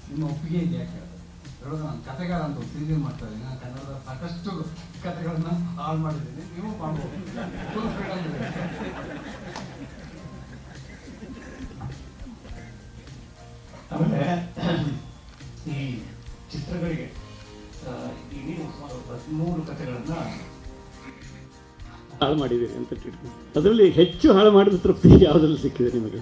Speaker 2: ನಿಮ್ಮ ಒಪ್ಪಿಗೆ ಇದೆಯಾ ಕೇಳಿದೆ. ಹೇಳೋದು ನಾನು ಕತೆಗಾರ ಅಂತ ಒಂದು ಸೀರಿಯಲ್ ಮಾಡ್ತಾ ಇದ್ದೀನಿ, ನಾನು ಕನ್ನಡದ ಸಾಕಷ್ಟು ಕತೆಗಳನ್ನು ಹಾಳು ಮಾಡಿದ್ದೀನಿ, ನೀವು ಮಾಡ್ಬೋದು, ಫುಲ್ ಫ್ರೀಡಮ್ ಇದೆ.
Speaker 3: ಆಮೇಲೆ ಈ ಚಿತ್ರಗಳಿಗೆ ಈ ನೀವು 13 ಕಥೆಗಳನ್ನ
Speaker 1: ಹಾಳು ಮಾಡಿದ್ದೀರಿ ಅಂತ ತಿಳ್ಕೊಂಡು, ಅದರಲ್ಲಿ ಹೆಚ್ಚು ಹಾಳು ಮಾಡಿದ ತೃಪ್ತಿ ಯಾವುದ್ರಲ್ಲಿ ಸಿಕ್ಕಿದೆ ನಿಮಗೆ?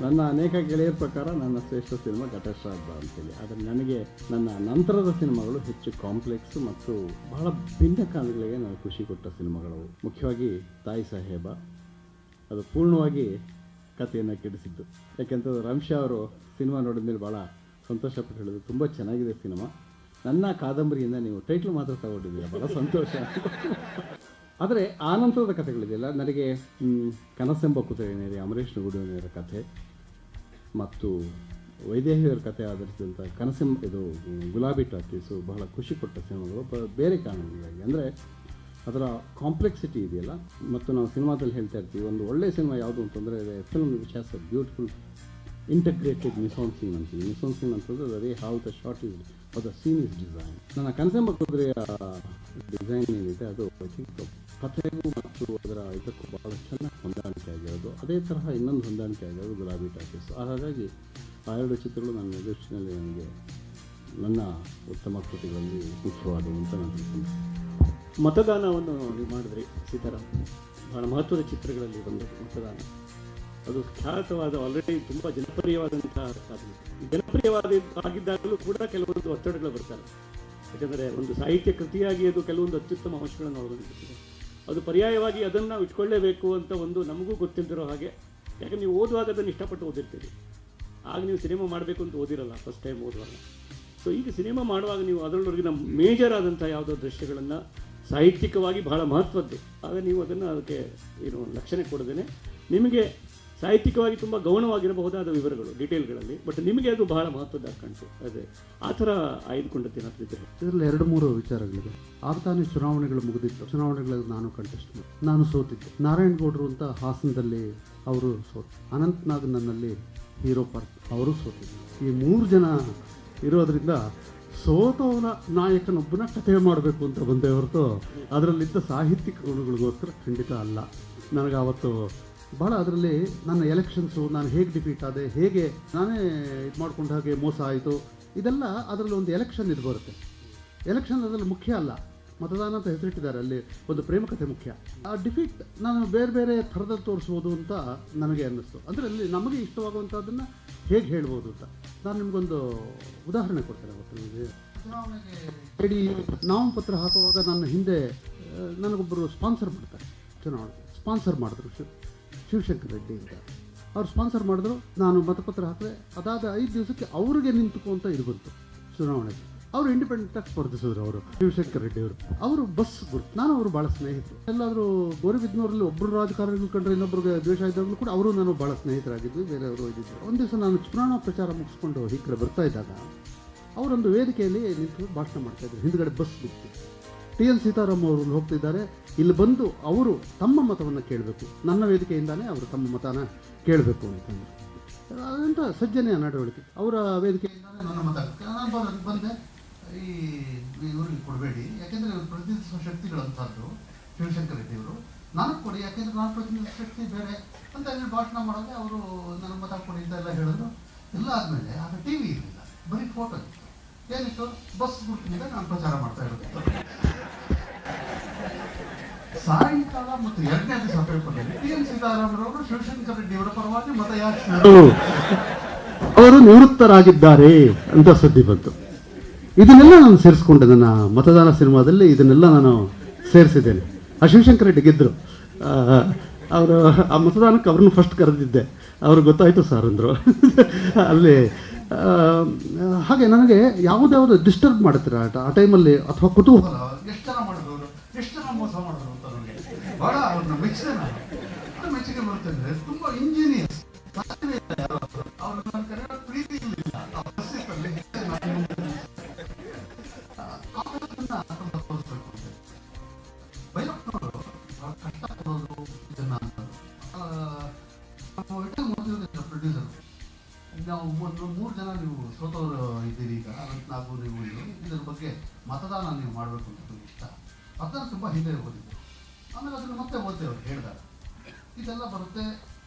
Speaker 2: ನನ್ನ ಅನೇಕ ಗೆಳೆಯರ ಪ್ರಕಾರ ನನ್ನ ಶ್ರೇಷ್ಠ ಸಿನಿಮಾ ಘಟಶ್ರಾದ್ದ ಅಂತೇಳಿ. ಆದರೆ ನನಗೆ ನನ್ನ ನಂತರದ ಸಿನಿಮಾಗಳು ಹೆಚ್ಚು ಕಾಂಪ್ಲೆಕ್ಸ್ ಮತ್ತು ಬಹಳ ಭಿನ್ನ ಕಾಲಗಳಿಗೆ ನನಗೆ ಖುಷಿ ಕೊಟ್ಟ ಸಿನಿಮಾಗಳು. ಮುಖ್ಯವಾಗಿ ತಾಯಿ ಸಾಹೇಬ, ಅದು ಪೂರ್ಣವಾಗಿ ಕಥೆಯನ್ನು ಕೆಡಿಸಿದ್ದು. ಯಾಕೆಂತಂದ್ರೆ ರಂಶಾ ಅವರು ಸಿನಿಮಾ ನೋಡಿದ ಮೇಲೆ ಭಾಳ ಸಂತೋಷಪಟ್ಟು ಹೇಳಿದ್ರು, ತುಂಬ ಚೆನ್ನಾಗಿದೆ ಸಿನಿಮಾ, ನನ್ನ ಕಾದಂಬರಿಯಿಂದ ನೀವು ಟೈಟ್ಲ್ ಮಾತ್ರ ತಗೊಂಡಿದ್ದೀರ, ಭಾಳ ಸಂತೋಷ. ಆದರೆ ಆ ನಂತರದ ಕಥೆಗಳಿದೆಯಲ್ಲ, ನನಗೆ ಕನಸೆಂಬ ಕುದುರೆನೇರಿ, ಅಮರೇಶ್ ನುಗುಡಿಯವರ ಕಥೆ ಮತ್ತು ವೈದೇಹಿಯವರ ಕಥೆ ಆಧರಿಸಿದಂಥ ಕನಸೆಂಬ ಇದು ಗುಲಾಬಿ ಟಾಕೀಸು ಬಹಳ ಖುಷಿ ಕೊಟ್ಟ ಸಿನಿಮಾಗಳು, ಬೇರೆ ಕಾರಣಗಳಿಗಾಗಿ. ಅಂದರೆ ಅದರ ಕಾಂಪ್ಲೆಕ್ಸಿಟಿ ಇದೆಯಲ್ಲ, ಮತ್ತು ನಾವು ಸಿನಿಮಾದಲ್ಲಿ ಹೇಳ್ತಾ ಇರ್ತೀವಿ, ಒಂದು ಒಳ್ಳೆಯ ಸಿನಿಮಾ ಯಾವುದು ಅಂತಂದರೆ film which has a beautiful integrated mise en scene ಅಂತೀವಿ. ಮಿಸೋನ್ ಸೀನ್ ಅಂತಂದರೆ ಅದೇ how the shot is or the scene is design. ನನ್ನ ಕನಸೆಂಬ ಕುದುರೆಯ ಡಿಸೈನ್ ಏನಿದೆ ಅದು ಐ ಥಿಂಕ್ ಕಥೆಗೂ ಮತ್ತು ಅದರ ಇದಕ್ಕೂ ಭಾಳ ಚೆನ್ನಾಗಿ ಹೊಂದಾಣಿಕೆ ಆಗಿರೋದು. ಅದೇ ತರಹ ಇನ್ನೊಂದು ಹೊಂದಾಣಿಕೆ ಆಗಿರೋದು ಗುಲಾಬಿ ಟಾಕೀಸ್. ಹಾಗಾಗಿ ಆ ಎರಡು ಚಿತ್ರಗಳು ನನ್ನ ದೃಷ್ಟಿನಲ್ಲಿ ನನಗೆ ನನ್ನ ಉತ್ತಮ ಕೃತಿಗಳಲ್ಲಿ ಮುಖ್ಯವಾದವು ಅಂತ ನಾನು ತಿಳ್ಕೊಂಡು.
Speaker 1: ಮತದಾನವನ್ನು ನೀವು ಮಾಡಿದ್ರಿ ಸೀತಾರಾಮ್, ಬಹಳ ಮಹತ್ವದ ಚಿತ್ರಗಳಲ್ಲಿ ಒಂದು ಮತದಾನ. ಅದು ಖ್ಯಾತವಾದ, ಆಲ್ರೆಡಿ ತುಂಬ ಜನಪ್ರಿಯವಾದಂತಹ ಸಾಧನೆ. ಆಗಿದ್ದಾಗಲೂ ಕೂಡ ಕೆಲವೊಂದು ಒತ್ತಡಗಳು ಬರ್ತಾರೆ. ಯಾಕಂದರೆ ಒಂದು ಸಾಹಿತ್ಯ ಕೃತಿಯಾಗಿ ಅದು ಕೆಲವೊಂದು ಅತ್ಯುತ್ತಮ ಅಂಶಗಳನ್ನು ಒಳಗೊಂಡಿರ್ತದೆ. ಅದು ಪರ್ಯಾಯವಾಗಿ ಅದನ್ನು ನಾವು ಇಟ್ಕೊಳ್ಳೇಬೇಕು ಅಂತ ಒಂದು ನಮಗೂ ಗೊತ್ತಿದ್ದಿರೋ ಹಾಗೆ. ಯಾಕಂದ್ರೆ ನೀವು ಓದುವಾಗ ಅದನ್ನು ಇಷ್ಟಪಟ್ಟು ಓದಿರ್ತೀರಿ, ಆಗ ನೀವು ಸಿನಿಮಾ ಮಾಡಬೇಕು ಅಂತ ಓದಿರಲ್ಲ ಫಸ್ಟ್ ಟೈಮ್ ಓದುವಾಗ. ಸೊ ಈಗ ಸಿನಿಮಾ ಮಾಡುವಾಗ ನೀವು ಅದರೊಳಗಿನ ಮೇಜರ್ ಆದಂಥ ಯಾವುದೋ ದೃಶ್ಯಗಳನ್ನು ಸಾಹಿತ್ಯಿಕವಾಗಿ ಬಹಳ ಮಹತ್ವದ್ದು, ಆಗ ನೀವು ಅದಕ್ಕೆ ಲಕ್ಷಣೆ ಕೊಡದೇನೆ ನಿಮಗೆ ಸಾಹಿತ್ಯಿಕವಾಗಿ ತುಂಬ ಗೌಣವಾಗಿರಬಹುದಾದ ವಿವರಗಳು ಡೀಟೇಲ್ಗಳಲ್ಲಿ, ಬಟ್ ನಿಮಗೆ ಅದು ಬಹಳ ಮಹತ್ವದ ಕಾಣಿಸು. ಅದೇ ಆ ಥರ ಆಯ್ದುಕೊಂಡದ್ದೇನಾದ್ರೂ ಇದ್ದರೆ
Speaker 4: ಇದರಲ್ಲಿ 2-3 ವಿಚಾರಗಳಿದೆ. ಆಗ ತಾನೇ ಚುನಾವಣೆಗಳು ಮುಗಿದಿತ್ತು. ಚುನಾವಣೆಗಳಲ್ಲಿ ನಾನು ಕಂಟೆಸ್ಟ್ ಮಾಡಿ ನಾನು ಸೋತಿದ್ದೆ. ನಾರಾಯಣಗೌಡರು ಅಂತ ಹಾಸನದಲ್ಲಿ ಅವರು ಸೋತು, ಅನಂತನಾಗ್ ನನ್ನಲ್ಲಿ ಹೀರೋ ಪಾರ್ಕ್ ಅವರು ಸೋತಿದ್ದರು. ಈ 3 ಜನ ಇರೋದರಿಂದ ಸೋತವನ ನಾಯಕನೊಬ್ಬನ ಕಥೆ ಮಾಡಬೇಕು ಅಂತ ಬಂದೇ ಹೊರತು ಅದರಲ್ಲಿದ್ದ ಸಾಹಿತ್ಯಿಕ ಗುಣಗಳಿಗೋಸ್ಕರ ಖಂಡಿತ ಅಲ್ಲ. ನನಗೆ ಆವತ್ತು ಭಾಳ ಅದರಲ್ಲಿ ನನ್ನ ಎಲೆಕ್ಷನ್ಸು, ನಾನು ಹೇಗೆ ಡಿಫೀಟ್ ಆದೆ, ಹೇಗೆ ನಾನೇ ಇದು ಮಾಡ್ಕೊಂಡು ಹಾಗೆ ಮೋಸ ಆಯಿತು, ಇದೆಲ್ಲ ಅದರಲ್ಲಿ ಒಂದು ಎಲೆಕ್ಷನ್ ಇದು ಬರುತ್ತೆ. ಎಲೆಕ್ಷನ್ ಅದರಲ್ಲಿ ಮುಖ್ಯ ಅಲ್ಲ, ಮತದಾನ ಅಂತ ಹೆಸರಿಟ್ಟಿದ್ದಾರೆ, ಅಲ್ಲಿ ಒಂದು ಪ್ರೇಮಕತೆ ಮುಖ್ಯ. ಆ ಡಿಫೀಟ್ ನಾನು ಬೇರೆ ಬೇರೆ ಥರದಲ್ಲಿ ತೋರಿಸ್ಬೋದು ಅಂತ ನನಗೆ ಅನ್ನಿಸ್ತು. ಅಂದರೆ ಅಲ್ಲಿ ನಮಗೆ ಇಷ್ಟವಾಗುವಂಥದ್ದನ್ನು ಹೇಗೆ ಹೇಳ್ಬೋದು ಅಂತ ನಾನು ನಿಮಗೊಂದು ಉದಾಹರಣೆ ಕೊಡ್ತೇನೆ. ಗೊತ್ತು ನಿಮಗೆ, ಇಡೀ ನಾಮಪತ್ರ ಹಾಕುವಾಗ ನನ್ನ ಹಿಂದೆ ನನಗೊಬ್ಬರು ಸ್ಪಾನ್ಸರ್ ಮಾಡ್ತಾರೆ, ಸ್ಪಾನ್ಸರ್ ಮಾಡಿದ್ರು ಶಿವಶಂಕರ್ ರೆಡ್ಡಿ ಅಂತ. ಅವ್ರು ಸ್ಪಾನ್ಸರ್ ಮಾಡಿದ್ರು, ನಾನು ಮತಪತ್ರ ಹಾಕಿದೆ. ಅದಾದ 5 ದಿವಸಕ್ಕೆ ಅವ್ರಿಗೆ ನಿಂತುಕೊಂತ ಇದು ಬಂತು ಚುನಾವಣೆಗೆ. ಅವರು ಇಂಡಿಪೆಂಡೆಂಟಾಗಿ ಸ್ಪರ್ಧಿಸಿದ್ರು. ಅವರು ಶಿವಶಂಕರ್ ರೆಡ್ಡಿ ಅವರು ಬಸ್ ಗುರುತು. ನಾನು ಅವರು ಭಾಳ ಸ್ನೇಹಿತರು. ಎಲ್ಲಾದರೂ ಗೋರಿಬಿದ್ನೂರಲ್ಲಿ ಒಬ್ಬರು ರಾಜಕಾರಣಿಗಳು ಕಂಡ್ರೆ ಇನ್ನೊಬ್ಬರಿಗೆ ದ್ವೇಷ ಇದ್ದಾಗಲೂ ಕೂಡ ಅವರು ನಾನು ಭಾಳ ಸ್ನೇಹಿತರಾಗಿದ್ವಿ, ಬೇರೆಯವರು ಇದ್ದಿದ್ರು. ಒಂದು ದಿವಸ ನಾನು ಚುನಾವಣಾ ಪ್ರಚಾರ ಮುಗಿಸ್ಕೊಂಡು ಈ ಕಡೆ ಬರ್ತಾ ಇದ್ದಾಗ ಅವರೊಂದು ವೇದಿಕೆಯಲ್ಲಿ ನಿಂತು ಭಾಷಣ ಮಾಡ್ತಾಯಿದ್ರು. ಹಿಂದ್ಗಡೆ ಬಸ್ ಬಿಟ್ಟು TN ಸೀತಾರಾಮ್ ಅವರು ಹೋಗ್ತಿದ್ದಾರೆ. ಇಲ್ಲಿ ಬಂದು ಅವರು ತಮ್ಮ ಮತವನ್ನು ಕೇಳಬೇಕು, ನನ್ನ ವೇದಿಕೆಯಿಂದಾನೇ ಅವರು ತಮ್ಮ ಮತನ ಕೇಳಬೇಕು ಅಂತಂದರು. ಅದಂತ ಸಜ್ಜನೆಯ ನಡವಳಿಕೆ. ಅವರ ವೇದಿಕೆಯಿಂದಾನೇ
Speaker 5: ನನ್ನ ಮತ ನಾನು ಬಂದೆ. ಈ ಇವ್ರಿಗೆ ಕೊಡಬೇಡಿ, ಯಾಕೆಂದರೆ ಇವರು ಪ್ರತಿನಿಧಿಸುವ ಶಕ್ತಿಗಳಂಥದ್ದು ಶಿವಶಂಕರ್ ರೆಡ್ಡಿ ಅವರು. ನನಗೆ ಕೊಡಿ, ಯಾಕೆಂದರೆ ನಾನು ಪ್ರತಿನಿಧಿಸುವ ಶಕ್ತಿ ಬೇರೆ ಅಂತ ಹೇಳಿ ಭಾಷಣ ಮಾಡೋದೇ. ಅವರು ನನ್ನ ಮತ ಕೊಡಿ ಅಂತ ಎಲ್ಲ ಹೇಳಿದ್ರು. ಎಲ್ಲ ಆದಮೇಲೆ ಆಗ TV ಇರಲಿಲ್ಲ, ಬರೀ ಫೋಟೋ ಇತ್ತು. ಏನಿತ್ತು, ಬಸ್ ಗುರುತಿನಿಂದ ನಾನು ಪ್ರಚಾರ ಮಾಡ್ತಾ ಇರೋದು. ಸಾಯಂಕಾಲ ಮತ್ತು 2ನೇ ದಿವಸ ಪೇಪರ್ನಲ್ಲಿ TN ಸೀತಾರಾಮರವರು ಶಿವಶಂಕರ್ ರೆಡ್ಡಿ ಅವರ ಪರವಾಗಿ ಮತಯಾಚನೆ
Speaker 4: ಅವರು ನಿವೃತ್ತರಾಗಿದ್ದಾರೆ ಅಂತ ಸುದ್ದಿ ಬಂತು. ಇದನ್ನೆಲ್ಲ ನಾನು ಸೇರಿಸ್ಕೊಂಡೆ ನನ್ನ ಮತದಾನ ಸಿನಿಮಾದಲ್ಲಿ. ಇದನ್ನೆಲ್ಲ ನಾನು ಸೇರಿಸಿದ್ದೇನೆ. ಆ ಶಿವಶಂಕರ್ ರೆಡ್ಡಿ ಗೆದ್ದರು. ಅವರು ಆ ಮತದಾನಕ್ಕೆ ಅವ್ರನ್ನ ಫಸ್ಟ್ ಕರೆದಿದ್ದೆ. ಅವ್ರಿಗೆ ಗೊತ್ತಾಯಿತು ಸರ್ ಅಂದರು. ಅಲ್ಲಿ ಹಾಗೆ ನನಗೆ ಯಾವುದ್ಯಾವುದು ಡಿಸ್ಟರ್ಬ್ ಮಾಡ್ತಾರೆ ಆ ಟೈಮಲ್ಲಿ, ಅಥವಾ ಕುತೂಹಲ.
Speaker 5: ಎಷ್ಟು ಜನ ಮಾಡಿದವರು, ಎಷ್ಟು ಜನ ಮೋಸ ಮಾಡಿದ್ರು ಅಂತ ನನಗೆ ಭಾಳ ಅವ್ರನ್ನ ಮೆಚ್ಚಿದೆ. ನಾನು ಮೆಚ್ಚುಗೆ ಬರ್ತೇನೆ. ತುಂಬ ಇಂಜಿನಿಯರ್ಸ್ ಅವ್ರು ನನ್ನ ಕರೆ ಪ್ರೀತಿ ಇರಲಿಲ್ಲ. ಭೈರಪ್ಪನವರು ಕಷ್ಟ ಕೊಡೋದು ಇದನ್ನ ಪ್ರೊಡ್ಯೂಸರ್. ನಾವು 3 ಜನ ನೀವು ಸೋತವರು ಇದ್ದೀರಿ ಈಗ, ನಾವು ನೀವು ಇದ್ರ ಬಗ್ಗೆ ಮತದಾನ ನೀವು ಮಾಡಬೇಕು ಅಂತ ನನಗೆ ಇಷ್ಟ. ಅದನ್ನು ತುಂಬ ಹಿಂದೆ ಓದಿದ್ದೆ. ಆಮೇಲೆ ಅದನ್ನು ಮತ್ತೆ ಓದ್ದೆ. ಅವ್ರು ಹೇಳಿದಾಗ ಇದೆಲ್ಲ ಬರುತ್ತೆ,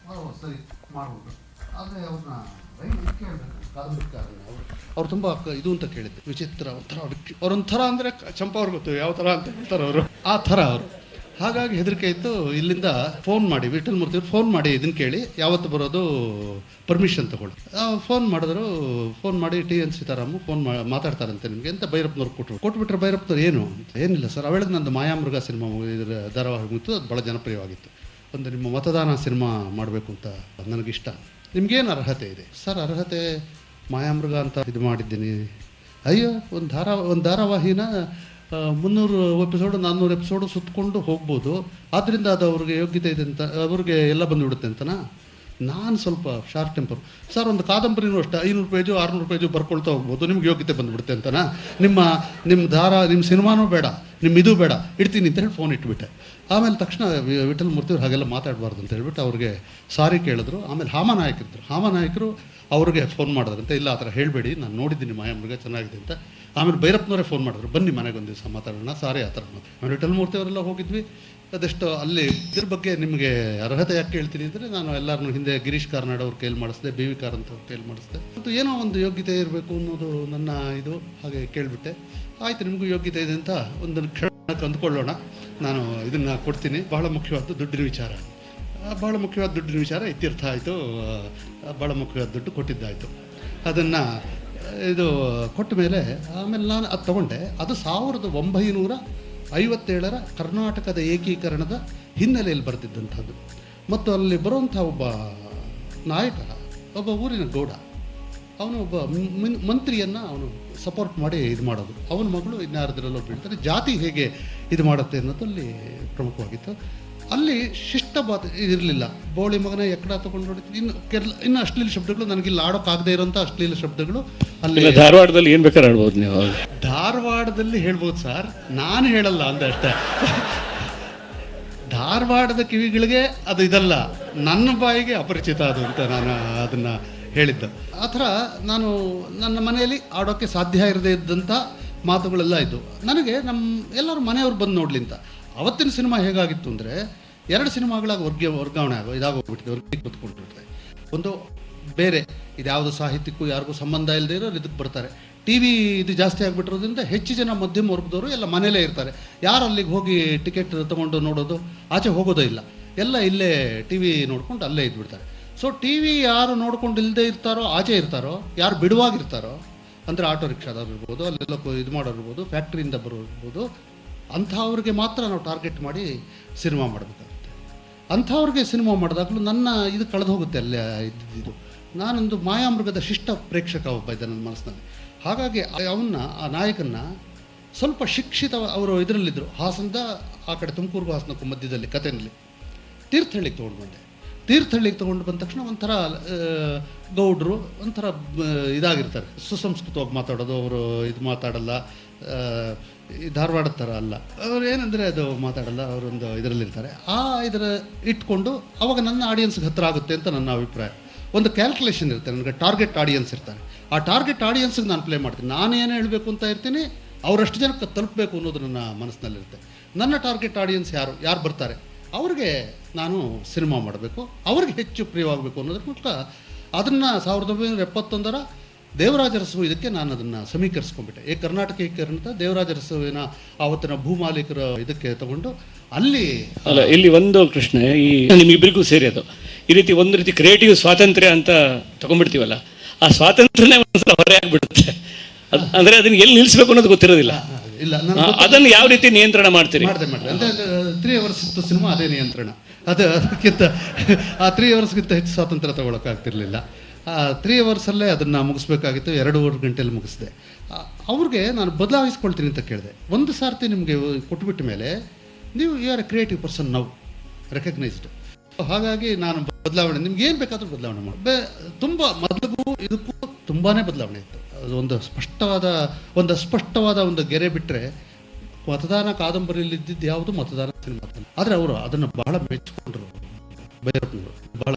Speaker 5: ಸರಿ ಮಾಡ್ಬೋದು. ಆದರೆ ಅವ್ರನ್ನ ಕೇಳಬೇಕು, ಕಾದಂಬರಿಕಾರನ ಅವ್ರು ತುಂಬ ಇದು ಅಂತ ಕೇಳಿದ್ದೆ. ವಿಚಿತ್ರ ಒಂಥರ ಅವ್ರೊಂಥರ ಅಂದರೆ ಚಂಪ ಅವ್ರಿಗೆ ಗೊತ್ತು ಯಾವ ಥರ ಅಂತ ಹೇಳ್ತಾರೆ ಅವರು, ಆ ಥರ ಅವರು. ಹಾಗಾಗಿ ಹೆದರಿಕೆ ಇತ್ತು. ಇಲ್ಲಿಂದ ಫೋನ್ ಮಾಡಿ, ವಿಠಲ್ ಮೂರ್ತಿ ಅವ್ರು ಫೋನ್ ಮಾಡಿ ಇದನ್ನು ಕೇಳಿ ಯಾವತ್ತು ಬರೋದು ಪರ್ಮಿಷನ್ ತಗೊಳ್ಳಿ. ಫೋನ್ ಮಾಡಿದ್ರು. ಫೋನ್ ಮಾಡಿ TN ಸೀತಾರಾಮು ಫೋನ್ ಮಾತಾಡ್ತಾರಂತೆ ನಿಮಗೆ ಅಂತ ಭೈರಪ್ಪನವ್ರು ಕೊಟ್ಬಿಟ್ರೆ ಭೈರಪ್ಪನವ್ರು ಏನಿಲ್ಲ ಸರ್, ಅವಳಿಗೆ ನಂದು ಮಾಯಾಮೃಗ ಸಿನಿಮಾ ಇದರ ಧಾರಾವಾಹಿ ಮುಗಿತು, ಅದು ಭಾಳ ಜನಪ್ರಿಯವಾಗಿತ್ತು. ಒಂದು ನಿಮ್ಮ ಮತದಾನ ಸಿನಿಮಾ ಮಾಡಬೇಕು ಅಂತ ನನಗಿಷ್ಟ, ನಿಮಗೇನು ಅರ್ಹತೆ ಇದೆ ಸರ್? ಅರ್ಹತೆ ಮಾಯಾಮೃಗ ಅಂತ ಇದು ಮಾಡಿದ್ದೀನಿ. ಅಯ್ಯೋ, ಒಂದು ಧಾರಾವಾಹಿನ 300 ಎಪಿಸೋಡು 400 ಎಪಿಸೋಡು ಸುತ್ತಕೊಂಡು ಹೋಗ್ಬೋದು, ಆದ್ದರಿಂದ ಅದು ಅವ್ರಿಗೆ ಯೋಗ್ಯತೆ ಇದೆ ಅಂತ, ಅವ್ರಿಗೆ ಎಲ್ಲ ಬಂದುಬಿಡುತ್ತೆ ಅಂತನಾ? ನಾನು ಸ್ವಲ್ಪ ಶಾರ್ಪ್ ಟೆಂಪರ್ ಸರ್. ಒಂದು ಕಾದಂಬರಿನೂ ಅಷ್ಟೇ 500 ಪೇಜು 600 ಪೇಜು ಬರ್ಕೊಳ್ತಾ ಹೋಗ್ಬೋದು, ನಿಮ್ಗೆ ಯೋಗ್ಯತೆ ಬಂದುಬಿಡುತ್ತೆ ಅಂತನಾ? ನಿಮ್ಮ ಸಿನಿಮಾನೂ ಬೇಡ, ನಿಮ್ಮ ಇದು ಬೇಡ, ಇಡ್ತೀನಿ ಅಂತ ಹೇಳಿ ಫೋನ್ ಇಟ್ಬಿಟ್ಟೆ. ಆಮೇಲೆ ತಕ್ಷಣ ವಿಠಲ್ ಮೂರ್ತಿಯವ್ರು ಹಾಗೆಲ್ಲ ಮಾತಾಡಬಾರ್ದು ಅಂತ ಹೇಳ್ಬಿಟ್ಟು ಅವ್ರಿಗೆ ಸಾರಿ ಕೇಳಿದ್ರು. ಆಮೇಲೆ ಹಾಮನಾಯಕರು ಅವ್ರಿಗೆ ಫೋನ್ ಮಾಡಿದ್ರಂತೆ, ಇಲ್ಲ ಆ ಥರ ಹೇಳಬೇಡಿ, ನಾನು ನೋಡಿದ್ದೀನಿ ಮಾಯಾಮೃಗ ಚೆನ್ನಾಗಿದೆ ಅಂತ. ಆಮೇಲೆ ಭೈರಪ್ಪನವರೇ ಫೋನ್ ಮಾಡಿದ್ರು, ಬನ್ನಿ ಮನೆಗೆ ಒಂದು ದಿವಸ ಮಾತಾಡೋಣ, ಸಾರಿ ಆ ಥರ. ಆಮೇಲೆ ವಿಠಲ್ ಮೂರ್ತಿ ಅವರೆಲ್ಲ ಹೋಗಿದ್ವಿ. ಅದೆಷ್ಟು ಅಲ್ಲಿ ಇದ್ರ ಬಗ್ಗೆ ನಿಮಗೆ ಅರ್ಹತೆ ಯಾಕೆ ಹೇಳ್ತೀನಿ ಅಂದರೆ, ನಾನು ಎಲ್ಲರನ್ನೂ ಹಿಂದೆ ಗಿರೀಶ್ ಕಾರ್ನಾಡ್ ಅವ್ರ ಕೈಲಿ ಮಾಡಿಸಿದೆ, BV ಕಾರಂತ್ ಅವ್ರ ಕೈಲಿ ಮಾಡಿಸಿದೆ. ಮತ್ತು ಏನೋ ಒಂದು ಯೋಗ್ಯತೆ ಇರಬೇಕು ಅನ್ನೋದು ನನ್ನ ಇದು. ಹಾಗೆ ಕೇಳಿಬಿಟ್ಟೆ. ಆಯಿತು, ನಿಮಗೂ ಯೋಗ್ಯತೆ ಇದೆ ಅಂತ ಒಂದು ಕ್ಷಣಕ್ಕೆ ಅಂದ್ಕೊಳ್ಳೋಣ, ನಾನು ಇದನ್ನು ಕೊಡ್ತೀನಿ. ಬಹಳ ಮುಖ್ಯವಾದ ದುಡ್ಡಿನ ವಿಚಾರ ಇತ್ಯರ್ಥ ಆಯಿತು. ಭಾಳ ಮುಖ್ಯವಾದ ದುಡ್ಡು ಕೊಟ್ಟಿದ್ದಾಯಿತು. ಅದನ್ನು ಇದು ಕೊಟ್ಟ ಮೇಲೆ ಆಮೇಲೆ ನಾನು ಅದು ತೊಗೊಂಡೆ. ಅದು 1957 ಕರ್ನಾಟಕದ ಏಕೀಕರಣದ ಹಿನ್ನೆಲೆಯಲ್ಲಿ ಬರ್ತಿದ್ದಂಥದ್ದು. ಮತ್ತು ಅಲ್ಲಿ ಬರುವಂಥ ಒಬ್ಬ ನಾಯಕ, ಒಬ್ಬ ಊರಿನ ಗೌಡ, ಅವನು ಒಬ್ಬ ಮಂತ್ರಿಯನ್ನು ಅವನು ಸಪೋರ್ಟ್ ಮಾಡಿ ಇದು ಮಾಡೋದು. ಅವನ ಮಗಳು ಇನ್ಯಾರದ್ರಲ್ಲೋ ಬೀಳ್ತಾರೆ. ಜಾತಿ ಹೇಗೆ ಇದು ಮಾಡುತ್ತೆ ಅನ್ನೋದು ಅಲ್ಲಿ ಪ್ರಮುಖವಾಗಿತ್ತು. ಅಲ್ಲಿ ಶಿಷ್ಟಬಾತ ಇರಲಿಲ್ಲ. ಬೋಳಿ ಮಗನ ಎಕ್ಕಡ ತೊಗೊಂಡು ನೋಡಿದ್ವಿ. ಇನ್ನು ಅಶ್ಲೀಲ ಶಬ್ದಗಳು, ನನಗಿಲ್ಲಿ ಆಡೋಕ್ಕಾಗದೇ ಇರೋಂಥ ಅಶ್ಲೀಲ ಶಬ್ದಗಳು ಅಲ್ಲಿ.
Speaker 1: ಧಾರವಾಡದಲ್ಲಿ ಏನು ಬೇಕಾದ್ರೆ ಆಡ್ಬೋದು ನೀವು?
Speaker 4: ಧಾರವಾಡದಲ್ಲಿ ಹೇಳ್ಬೋದು ಸರ್, ನಾನು ಹೇಳಲ್ಲ ಅಂದೆ ಅಷ್ಟೇ. ಧಾರವಾಡದ ಕಿವಿಗಳಿಗೆ ಅದು ಇದಲ್ಲ, ನನ್ನ ಬಾಯಿಗೆ ಅಪರಿಚಿತ ಅದು ಅಂತ ನಾನು ಅದನ್ನು ಹೇಳಿದ್ದು. ಆ ಥರ ನಾನು ನನ್ನ ಮನೆಯಲ್ಲಿ ಆಡೋಕ್ಕೆ ಸಾಧ್ಯ ಇರದೇ ಇದ್ದಂಥ ಮಾತುಗಳೆಲ್ಲ ಇದ್ದು. ನನಗೆ ಎಲ್ಲರೂ ಮನೆಯವ್ರು ಬಂದು ನೋಡಲಿ ಅಂತ. ಅವತ್ತಿನ ಸಿನಿಮಾ ಹೇಗಾಗಿತ್ತು ಅಂದರೆ,
Speaker 5: 2 ಸಿನಿಮಾಗಳಾಗಿ ವರ್ಗಾವಣೆ ಇದಾಗೋಗ್ಬಿಟ್ಟಿದೆ, ಹೊರಗೆ ಕೂತ್ಕೊಂಡಿರ್ತದೆ. ಒಂದು ಬೇರೆ ಇದ್ಯಾವುದು ಸಾಹಿತ್ಯಕ್ಕೂ ಯಾರಿಗೂ ಸಂಬಂಧ ಇಲ್ಲದೆ ಇರೋರು ಇದಕ್ಕೆ ಬರ್ತಾರೆ. ಟಿ ವಿ ಇದು ಜಾಸ್ತಿ ಆಗಿಬಿಟ್ಟಿರೋದ್ರಿಂದ ಹೆಚ್ಚು ಜನ ಮಧ್ಯಮ ವರ್ಗದವರು ಎಲ್ಲ ಮನೇಲೇ ಇರ್ತಾರೆ. ಯಾರು ಅಲ್ಲಿಗೆ ಹೋಗಿ ಟಿಕೆಟ್ ತೊಗೊಂಡು ನೋಡೋದು, ಆಚೆ ಹೋಗೋದೇ ಇಲ್ಲ, ಎಲ್ಲ ಇಲ್ಲೇ ಟಿ ವಿ ನೋಡ್ಕೊಂಡು ಅಲ್ಲೇ ಇದ್ಬಿಡ್ತಾರೆ. ಸೊ ಟಿ ವಿ ಯಾರು ನೋಡ್ಕೊಂಡು ಇಲ್ಲದೆ ಇರ್ತಾರೋ, ಆಚೆ ಇರ್ತಾರೋ, ಯಾರು ಬಿಡುವಾಗಿರ್ತಾರೋ, ಅಂದರೆ ಆಟೋ ರಿಕ್ಷಾದವ್ರು ಇರ್ಬೋದು, ಅಲ್ಲೆಲ್ಲ ಇದು ಮಾಡೋರು ಇರ್ಬೋದು, ಫ್ಯಾಕ್ಟ್ರಿಯಿಂದ ಬರೋರು ಇರ್ಬೋದು, ಅಂಥವ್ರಿಗೆ ಮಾತ್ರ ನಾವು ಟಾರ್ಗೆಟ್ ಮಾಡಿ ಸಿನಿಮಾ ಮಾಡಬೇಕಾಗುತ್ತೆ. ಅಂಥವ್ರಿಗೆ ಸಿನಿಮಾ ಮಾಡಿದಾಗಲೂ ನನ್ನ ಇದು ಕಳೆದು ಹೋಗುತ್ತೆ ಅಲ್ಲೇ ಇದ್ದಿದ್ದು. ನಾನೊಂದು ಮಾಯಾಮೃಗದ ಶಿಷ್ಟ ಪ್ರೇಕ್ಷಕ ಒಬ್ಬ ಇದ್ದೆ ನನ್ನ ಮನಸ್ಸಿನಲ್ಲಿ. ಹಾಗಾಗಿ ಆ ನಾಯಕನ್ನ ಸ್ವಲ್ಪ ಶಿಕ್ಷಿತ ಅವರು ಇದರಲ್ಲಿದ್ದರು, ಹಾಸನದ ಆ ಕಡೆ ತುಮಕೂರು ಹಾಸನಕ್ಕೂ ಮಧ್ಯದಲ್ಲಿ ಕಥೆಯಲ್ಲಿ ತೀರ್ಥಹಳ್ಳಿಗೆ ತೊಗೊಂಡು ಬಂದೆ. ತೀರ್ಥಹಳ್ಳಿಗೆ ತೊಗೊಂಡು ಬಂದ ತಕ್ಷಣ ಒಂಥರ ಗೌಡ್ರು ಒಂಥರ ಇದಾಗಿರ್ತಾರೆ, ಸುಸಂಸ್ಕೃತವಾಗಿ ಮಾತಾಡೋದು, ಅವರು ಇದು ಮಾತಾಡಲ್ಲ, ಈ ಧಾರವಾಡದ ಥರ ಅಲ್ಲ, ಅವ್ರು ಏನಂದರೆ ಅದು ಮಾತಾಡಲ್ಲ, ಅವರೊಂದು ಇದರಲ್ಲಿರ್ತಾರೆ. ಇದರ ಇಟ್ಕೊಂಡು ಅವಾಗ ನನ್ನ ಆಡಿಯನ್ಸ್ಗೆ ಹತ್ತಿರ ಆಗುತ್ತೆ ಅಂತ ನನ್ನ ಅಭಿಪ್ರಾಯ. ಒಂದು ಕ್ಯಾಲ್ಕುಲೇಷನ್ ಇರುತ್ತೆ, ನನಗೆ ಟಾರ್ಗೆಟ್ ಆಡಿಯನ್ಸ್ ಇರ್ತಾರೆ. ಆ ಟಾರ್ಗೆಟ್ ಆಡಿಯನ್ಸ್ಗೆ ನಾನು ಪ್ಲೇ ಮಾಡ್ತೀನಿ. ನಾನು ಏನು ಹೇಳಬೇಕು ಅಂತ ಇರ್ತೀನಿ, ಅವರಷ್ಟು ಜನಕ್ಕೆ ತಲುಪಬೇಕು ಅನ್ನೋದು ನನ್ನ ಮನಸ್ಸಿನಲ್ಲಿರುತ್ತೆ. ನನ್ನ ಟಾರ್ಗೆಟ್ ಆಡಿಯನ್ಸ್ ಯಾರು ಬರ್ತಾರೆ ಅವ್ರಿಗೆ ನಾನು ಸಿನಿಮಾ ಮಾಡಬೇಕು, ಅವ್ರಿಗೆ ಹೆಚ್ಚು ಪ್ರಿಯವಾಗಬೇಕು ಅನ್ನೋದ್ರ ಮೂಲಕ ಅದನ್ನು 1971 ದೇವರಾಜ ಅರಸು ಇದಕ್ಕೆ ನಾನು ಅದನ್ನು ಸಮೀಕರಿಸ್ಕೊಂಡ್ಬಿಟ್ಟೆ. ಕರ್ನಾಟಕೀಕರಣದ ದೇವರಾಜ ಅರಸುವಿನ ಆವತ್ತಿನ ಭೂಮಾಲೀಕರ ಇದಕ್ಕೆ ತಗೊಂಡು ಅಲ್ಲಿ
Speaker 6: ಅಲ್ಲ, ಇಲ್ಲಿ ಒಂದು ಪ್ರಶ್ನೆ, ಈ ನಿಮ್ಮಿಬ್ಬರಿಗೂ ಸೇರಿ ಅದು ಈ ರೀತಿ ಒಂದು ರೀತಿ ಕ್ರಿಯೇಟಿವ್ ಸ್ವಾತಂತ್ರ್ಯ ಅಂತ ತಗೊಂಡ್ಬಿಡ್ತೀವಲ್ಲ, ಆ ಸ್ವಾತಂತ್ರ್ಯನೇ ಒಂದ್ಸಲ ಹೊರೆ ಆಗ್ಬಿಡುತ್ತೆ. ಅಂದರೆ ಅದನ್ನು ಎಲ್ಲಿ ನಿಲ್ಲಿಸ್ಬೇಕು ಅನ್ನೋದು ಗೊತ್ತಿರೋದಿಲ್ಲ.
Speaker 5: ಇಲ್ಲ,
Speaker 6: ಅದನ್ನು ಯಾವ ರೀತಿ ನಿಯಂತ್ರಣ ಮಾಡ್ತೀರಿ?
Speaker 5: ಮಾಡಿದೆ ಅಂದರೆ 3 hours ಇತ್ತು ಸಿನಿಮಾ, ಅದೇ ನಿಯಂತ್ರಣ. ಅದಕ್ಕಿಂತ ಆ 3 hours ಹೆಚ್ಚು ಸ್ವಾತಂತ್ರ್ಯ ತಗೊಳಕ್ಕಾಗ್ತಿರ್ಲಿಲ್ಲ. 3 hours ಅದನ್ನು ಮುಗಿಸ್ಬೇಕಾಗಿತ್ತು, 2.5 ಗಂಟೆಯಲ್ಲಿ ಮುಗಿಸಿದೆ. ಅವ್ರಿಗೆ ನಾನು ಬದಲಾಯಿಸ್ಕೊಳ್ತೀನಿ ಅಂತ ಕೇಳಿದೆ. ಒಂದು ಸಾರ್ತಿ ನಿಮಗೆ ಕೊಟ್ಬಿಟ್ಟ ಮೇಲೆ ನೀವು you are a creative person, ನಾವು ರೆಕಗ್ನೈಸ್ಡ್. ಹಾಗಾಗಿ ನಾನು ಬದಲಾವಣೆ, ನಿಮ್ಗೆ ಏನು ಬೇಕಾದರೂ ಬದಲಾವಣೆ ಮಾಡಿ. ತುಂಬ ಮೊದಲಿಗೂ ಇದಕ್ಕೂ ತುಂಬಾ ಬದಲಾವಣೆ ಇತ್ತು. ಅದು ಒಂದು ಸ್ಪಷ್ಟವಾದ ಒಂದು ಗೆರೆ ಬಿಟ್ಟರೆ ಮತದಾನ ಕಾದಂಬರಿಯಲ್ಲಿ ಇದ್ದಿದ್ದು ಯಾವುದು ಮತದಾನ ಸಿನಿಮಾ. ಆದರೆ ಅವರು ಅದನ್ನು ಬಹಳ ಮೆಚ್ಚಿಕೊಂಡ್ರು ಭೈರಪ್ಪನವರು. ಬಹಳ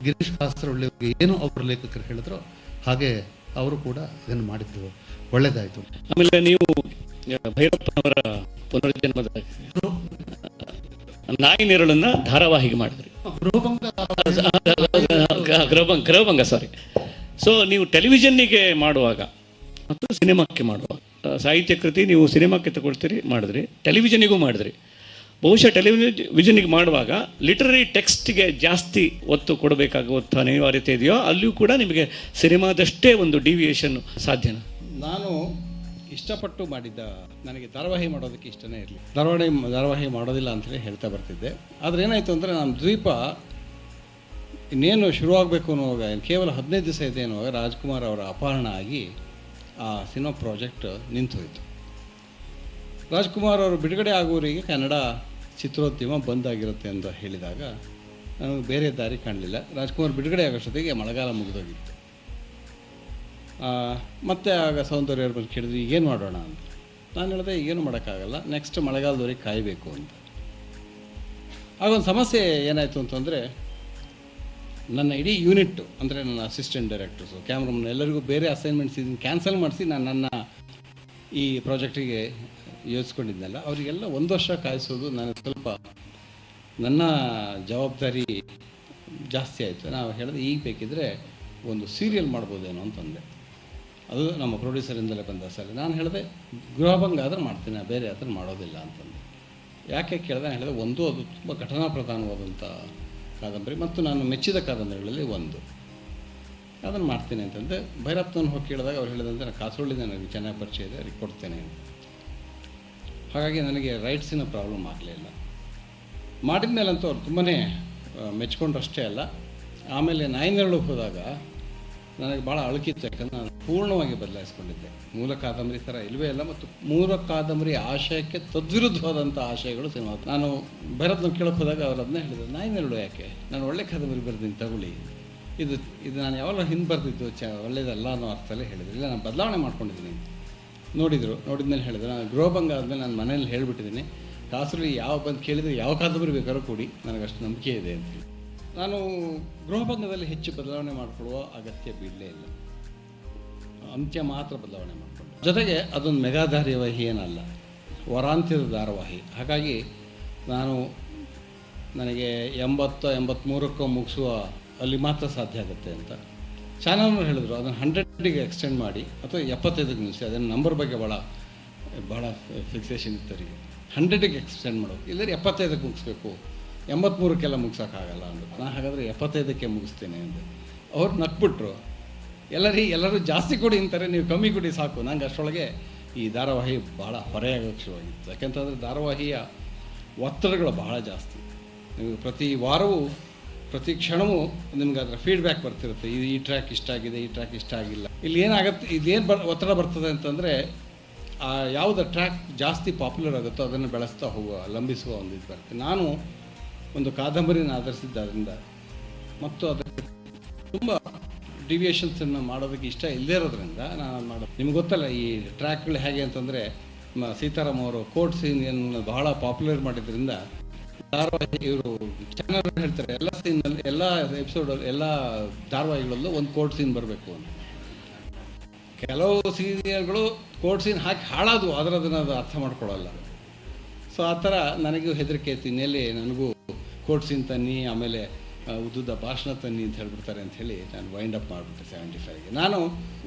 Speaker 5: ಗಿರೀಶ್ ಕಾಸರವಳ್ಳಿಯವರಿಗೆ ಏನು ಅವರ ಲೇಖಕರು ಹೇಳಿದ್ರು ಹಾಗೆ ಅವರು ಕೂಡ ಇದನ್ನು ಮಾಡಿದ್ದು ಒಳ್ಳೆಯದಾಯಿತು.
Speaker 6: ಆಮೇಲೆ ನೀವು ಭೈರಪ್ಪನವರ ಪುನರ್ಜನ್ಮದ ನಾಯಿ ನೆರಳನ್ನ ಧಾರಾವಾಹಿಗೆ ಮಾಡಿದ್ರಿ, ಗೃಹಭಂಗ ಸಾರಿ. ಸೊ ನೀವು ಟೆಲಿವಿಷನ್ನಿಗೆ ಮಾಡುವಾಗ ಮತ್ತು ಸಿನಿಮಾಕ್ಕೆ ಮಾಡುವಾಗ ಸಾಹಿತ್ಯ ಕೃತಿ ನೀವು ಸಿನಿಮಾಕ್ಕೆ ತಗೊಳ್ತೀರಿ, ಮಾಡಿದ್ರಿ, ಟೆಲಿವಿಷನಿಗೂ ಮಾಡಿದ್ರಿ. ಬಹುಶಃ ಟೆಲಿವಿಷನ್ಗೆ ಮಾಡುವಾಗ ಲಿಟರರಿ ಟೆಕ್ಸ್ಟ್ಗೆ ಜಾಸ್ತಿ ಒತ್ತು ಕೊಡಬೇಕಾಗುವಂಥ ಅನಿವಾರ್ಯತೆ ಇದೆಯೋ, ಅಲ್ಲಿಯೂ ಕೂಡ ನಿಮಗೆ ಸಿನಿಮಾದಷ್ಟೇ ಒಂದು ಡಿವಿಯೇಷನ್ ಸಾಧ್ಯನಾ?
Speaker 2: ನಾನು ಇಷ್ಟಪಟ್ಟು ಮಾಡಿದ್ದ, ನನಗೆ ಧಾರಾವಾಹಿ ಮಾಡೋದಕ್ಕೆ ಇಷ್ಟನೇ ಇರಲಿ, ಧಾರಾವಾಹಿ ಮಾಡೋದಿಲ್ಲ ಅಂತಲೇ ಹೇಳ್ತಾ ಬರ್ತಿದ್ದೆ. ಆದರೆ ಏನಾಯಿತು ಅಂದರೆ ನಮ್ಮ ದ್ವೀಪ ಇನ್ನೇನು ಶುರುವಾಗಬೇಕು ಅನ್ನುವಾಗ, ಕೇವಲ 15 ದಿವಸ ಇದೆ ಅನ್ನುವಾಗ ರಾಜ್ಕುಮಾರ್ ಅವರ ಅಪಹರಣ ಆಗಿ ಆ ಸಿನಿಮಾ ಪ್ರಾಜೆಕ್ಟ್ ನಿಂತೋಯಿತು. ರಾಜ್ಕುಮಾರ್ ಅವರು ಬಿಡುಗಡೆ ಆಗುವವರಿಗೆ ಕನ್ನಡ ಚಿತ್ರೋದ್ಯಮ ಬಂದಾಗಿರುತ್ತೆ ಅಂತ ಹೇಳಿದಾಗ ನನಗೆ ಬೇರೆ ದಾರಿ ಕಾಣಲಿಲ್ಲ. ರಾಜ್ಕುಮಾರ್ ಬಿಡುಗಡೆ ಆಗೋಷ್ಟೊತ್ತಿಗೆ ಮಳೆಗಾಲ ಮುಗಿದೋಗಿತ್ತು. ಮತ್ತು ಆಗ ಸೌಂದರ್ಯವ್ರು ಬಂದು ಕೇಳಿದ್ರು, ಈಗೇನು ಮಾಡೋಣ ಅಂತ. ನಾನು ಹೇಳಿದೆ, ಈಗೇನು ಮಾಡೋಕ್ಕಾಗಲ್ಲ, ನೆಕ್ಸ್ಟ್ ಮಳೆಗಾಲದವರೆಗೆ ಕಾಯಬೇಕು ಅಂತ. ಆಗೊಂದು ಸಮಸ್ಯೆ ಏನಾಯಿತು ಅಂತಂದರೆ, ನನ್ನ ಇಡೀ ಯೂನಿಟ್ಟು ಅಂದರೆ ನನ್ನ ಅಸಿಸ್ಟೆಂಟ್ ಡೈರೆಕ್ಟರ್ಸು, ಕ್ಯಾಮ್ರಾಮನ್ ಎಲ್ಲರಿಗೂ ಬೇರೆ ಅಸೈನ್ಮೆಂಟ್ಸ್ ಇದನ್ನು ಕ್ಯಾನ್ಸಲ್ ಮಾಡಿಸಿ ನನ್ನ ಈ ಪ್ರಾಜೆಕ್ಟಿಗೆ ಯೋಚಿಸ್ಕೊಂಡಿದ್ನಲ್ಲ, ಅವರಿಗೆಲ್ಲ 1 ವರ್ಷ ಕಾಯಿಸೋದು ನನಗೆ ಸ್ವಲ್ಪ ನನ್ನ ಜವಾಬ್ದಾರಿ ಜಾಸ್ತಿ ಆಯಿತು. ನಾವು ಹೇಳಿದೆ, ಈಗ ಬೇಕಿದ್ದರೆ ಒಂದು ಸೀರಿಯಲ್ ಮಾಡ್ಬೋದೇನೋ ಅಂತಂದೆ. ಅದು ನಮ್ಮ ಪ್ರೊಡ್ಯೂಸರಿಂದಲೇ ಬಂದ ಸರಿ. ನಾನು ಹೇಳಿದೆ, ಗೃಹಭಂಗ ಆದ್ರೆ ಮಾಡ್ತೀನಿ, ಬೇರೆ ಆದ್ರೆ ಮಾಡೋದಿಲ್ಲ ಅಂತಂದೆ. ಯಾಕೆ ಕೇಳಿದೆ? ನಾನು ಹೇಳಿದೆ, ಒಂದು ಅದು ತುಂಬ ಘಟನಾ ಪ್ರಧಾನವಾದಂಥ ಕಾದಂಬರಿ ಮತ್ತು ನಾನು ಮೆಚ್ಚಿದ ಕಾದಂಬರಿಗಳಲ್ಲಿ ಒಂದು, ಅದನ್ನು ಮಾಡ್ತೀನಿ ಅಂತಂದೆ. ಭೈರಪ್ಪನವ್ರು ಹೋಗಿ ಕೇಳಿದಾಗ ಅವ್ರು ಹೇಳಿದಂತೆ, ನಾನು ಕಾಸರಳ್ಳಿಯಿಂದ ನನಗೆ ಚೆನ್ನಾಗಿ ಪರಿಚಯ ಇದೆ, ಅವ್ರಿಗೆ ಕೊಡ್ತೇನೆ ಅಂತ. ಹಾಗಾಗಿ ನನಗೆ ರೈಟ್ಸಿನ ಪ್ರಾಬ್ಲಮ್ ಆಗಲಿಲ್ಲ. ಮಾಡಿದ ಮೇಲಂತೂ ಅವ್ರು ತುಂಬಾ ಮೆಚ್ಕೊಂಡ್ರಷ್ಟೇ ಅಲ್ಲ, ಆಮೇಲೆ ನಾಯಿನೆರಳಿಗೆ ಹೋದಾಗ ನನಗೆ ಭಾಳ ಅಳುಕಿತ್ತು. ಯಾಕಂದರೆ ನಾನು ಪೂರ್ಣವಾಗಿ ಬದಲಾಯಿಸ್ಕೊಂಡಿದ್ದೆ. ಮೂಲ ಕಾದಂಬರಿ ಥರ ಇಲ್ಲವೇ ಇಲ್ಲ, ಮತ್ತು ಮೂಲ ಕಾದಂಬರಿ ಆಶಯಕ್ಕೆ ತದ್ವಿರುದ್ಧವಾದಂಥ ಆಶಯಗಳು ಸಿನಿಮಾ. ನಾನು ಭೈರಪ್ಪನ ಕೇಳಕ್ಕೆ ಹೋದಾಗ ಅವ್ರು ಅದನ್ನೇ ಹೇಳಿದ್ರು, ನಾಯಿನೆರಳು ಯಾಕೆ, ನಾನು ಒಳ್ಳೆ ಕಾದಂಬರಿ ಬರ್ತೀನಿ ತಗೊಳ್ಳಿ, ಇದು ನಾನು ಯಾವಾಗ ಹಿಂದೆ ಬರ್ತಿದ್ದು ಒಳ್ಳೇದಲ್ಲ ಅನ್ನೋ ಅರ್ಥಲ್ಲೇ ಹೇಳಿದ್ರು. ಇಲ್ಲ, ನಾನು ಬದಲಾವಣೆ ಮಾಡ್ಕೊಂಡಿದ್ದೀನಿ. ನೋಡಿದ್ಮೇಲೆ ಹೇಳಿದ್ರು, ನಾನು ಗೃಹಭಂಗ ಆದಮೇಲೆ ನಾನು ಮನೇಲಿ ಹೇಳಿಬಿಟ್ಟಿದ್ದೀನಿ, ಕಾಸರಲ್ಲಿ ಯಾವ ಬಂದು ಕೇಳಿದರೆ ಯಾವ ಕಾದಂಬರಿ ಬೇಕಾದ್ರೂ ಕೊಡಿ, ನನಗಷ್ಟು ನಂಬಿಕೆ ಇದೆ ಅಂತೇಳಿ. ನಾನು ಗೃಹಭಂಗದಲ್ಲಿ ಹೆಚ್ಚು ಬದಲಾವಣೆ ಮಾಡಿಕೊಳ್ಳುವ ಅಗತ್ಯ ಬೀಳಲೇ ಇಲ್ಲ, ಅಂತ್ಯ ಮಾತ್ರ ಬದಲಾವಣೆ ಮಾಡಿಕೊಂಡು. ಜೊತೆಗೆ ಅದೊಂದು ಮೆಗಾ ಧಾರಾವಾಹಿ ಏನಲ್ಲ, ವಾರಾಂತ್ಯದ ಧಾರಾವಾಹಿ. ಹಾಗಾಗಿ ನಾನು ನನಗೆ 80-83ಕ್ಕೂ ಮುಗಿಸುವ ಅಲ್ಲಿ ಮಾತ್ರ ಸಾಧ್ಯ ಆಗುತ್ತೆ ಅಂತ. ಚಾನಲ್ನವ್ರು ಹೇಳಿದ್ರು ಅದನ್ನು 100ಗೆ ಎಕ್ಸ್ಟೆಂಡ್ ಮಾಡಿ ಅಥವಾ 75ಗೆ ನಿಲ್ಲಿಸಿ. ಅದನ್ನು ನಂಬರ್ ಬಗ್ಗೆ ಭಾಳ ಫಿಕ್ಸೇಷನ್ ಇತ್ತು ಅವರಿಗೆ. 100ಗೆ ಎಕ್ಸ್ಟೆಂಡ್ ಮಾಡೋದು, ಇಲ್ಲದ್ರೆ 75ಕ್ಕೆ ಮುಗಿಸ್ಬೇಕು, 83ಕ್ಕೆಲ್ಲ ಮುಗ್ಸೋಕ್ಕಾಗಲ್ಲ ಅಂದರು. ನಾನು ಹಾಗಾದರೆ 75ಕ್ಕೆ ಮುಗಿಸ್ತೇನೆ ಅಂದೆ. ಅವ್ರು ನಕ್ಬಿಟ್ರು. ಎಲ್ಲರೂ ಜಾಸ್ತಿ ಕೊಡಿ ಅಂತಾರೆ, ನೀವು ಕಮ್ಮಿ ಕೊಡಿ ಸಾಕು. ನಂಗೆ ಅಷ್ಟರೊಳಗೆ ಈ ಧಾರಾವಾಹಿ ಭಾಳ ಹೊರೆಯಾಗೋಕ್ಕೆ ಶುರುವಾಗಿತ್ತು. ಯಾಕೆಂತಂದರೆ ಧಾರಾವಾಹಿಯ ಒತ್ತಡಗಳು ಬಹಳ ಜಾಸ್ತಿ. ನೀವು ಪ್ರತಿ ವಾರವೂ ಪ್ರತಿ ಕ್ಷಣವೂ ನಿಮ್ಗೆ ಅದರ ಫೀಡ್ಬ್ಯಾಕ್ ಬರ್ತಿರುತ್ತೆ. ಈ ಟ್ರ್ಯಾಕ್ ಇಷ್ಟ ಆಗಿದೆ, ಈ ಟ್ರ್ಯಾಕ್ ಇಷ್ಟ ಆಗಿಲ್ಲ. ಇಲ್ಲಿ ಏನಾಗುತ್ತೆ, ಇದೇನು ಒತ್ತಡ ಬರ್ತದೆ ಅಂತಂದರೆ ಯಾವುದೇ ಟ್ರ್ಯಾಕ್ ಜಾಸ್ತಿ ಪಾಪ್ಯುಲರ್ ಆಗುತ್ತೋ ಅದನ್ನು ಬೆಳೆಸ್ತಾ ಲಂಬಿಸುವ ಒಂದು ಇದು ಬರುತ್ತೆ. ನಾನು ಒಂದು ಕಾದಂಬರಿನ ಆಧರಿಸಿದ್ದರಿಂದ ಮತ್ತು ಅದಕ್ಕೆ ತುಂಬ ಡಿವಿಯೇಷನ್ಸನ್ನು ಮಾಡೋದಕ್ಕೆ ಇಷ್ಟ ಇಲ್ಲದೇ ಇರೋದ್ರಿಂದ ನಾನು ಮಾಡೋದು. ನಿಮ್ಗೆ ಗೊತ್ತಲ್ಲ ಈ ಟ್ರ್ಯಾಕ್ಗಳು ಹೇಗೆ ಅಂತಂದರೆ, ಸೀತಾರಾಮ್ ಅವರು ಕೋರ್ಟ್ ಸೀನ್ ಬಹಳ ಪಾಪ್ಯುಲರ್ ಮಾಡಿದ್ರಿಂದ ಧಾರಾವಾಹಿ ಇವರು ಚಾನಲ್ ಹೇಳ್ತಾರೆ ಎಲ್ಲ ಸೀನಲ್ಲಿ, ಎಲ್ಲ ಎಪಿಸೋಡಲ್ಲಿ, ಎಲ್ಲ ಧಾರಾವಾಹಿಗಳಲ್ಲೂ ಒಂದು ಕೋರ್ಟ್ ಸೀನ್ ಬರಬೇಕು ಅಂತ. ಕೆಲವು ಸೀರಿಯಲ್ಗಳು ಕೋರ್ಟ್ ಸೀನ್ ಹಾಕಿ ಹಾಳಾದವು, ಅದನ್ನು ಅರ್ಥ ಮಾಡ್ಕೊಳ್ಳಲ್ಲ. ಸೊ ಆ ಥರ ನನಗೂ ಹೆದರಿಕೆ ಇತ್ತು, ಇನ್ನೆಲ್ಲಿ ನನಗೂ ಕೋರ್ಟ್ ಸೀನ್ ತನ್ನಿ, ಆಮೇಲೆ ಉದ್ದುದ ಭಾಷಣ ತನ್ನಿ ಅಂತ ಹೇಳ್ಬಿಡ್ತಾರೆ ಅಂಥೇಳಿ ನಾನು ವೈಂಡ್ ಅಪ್ ಮಾಡಿಬಿಟ್ಟೆ 75ಗೆ. ನಾನು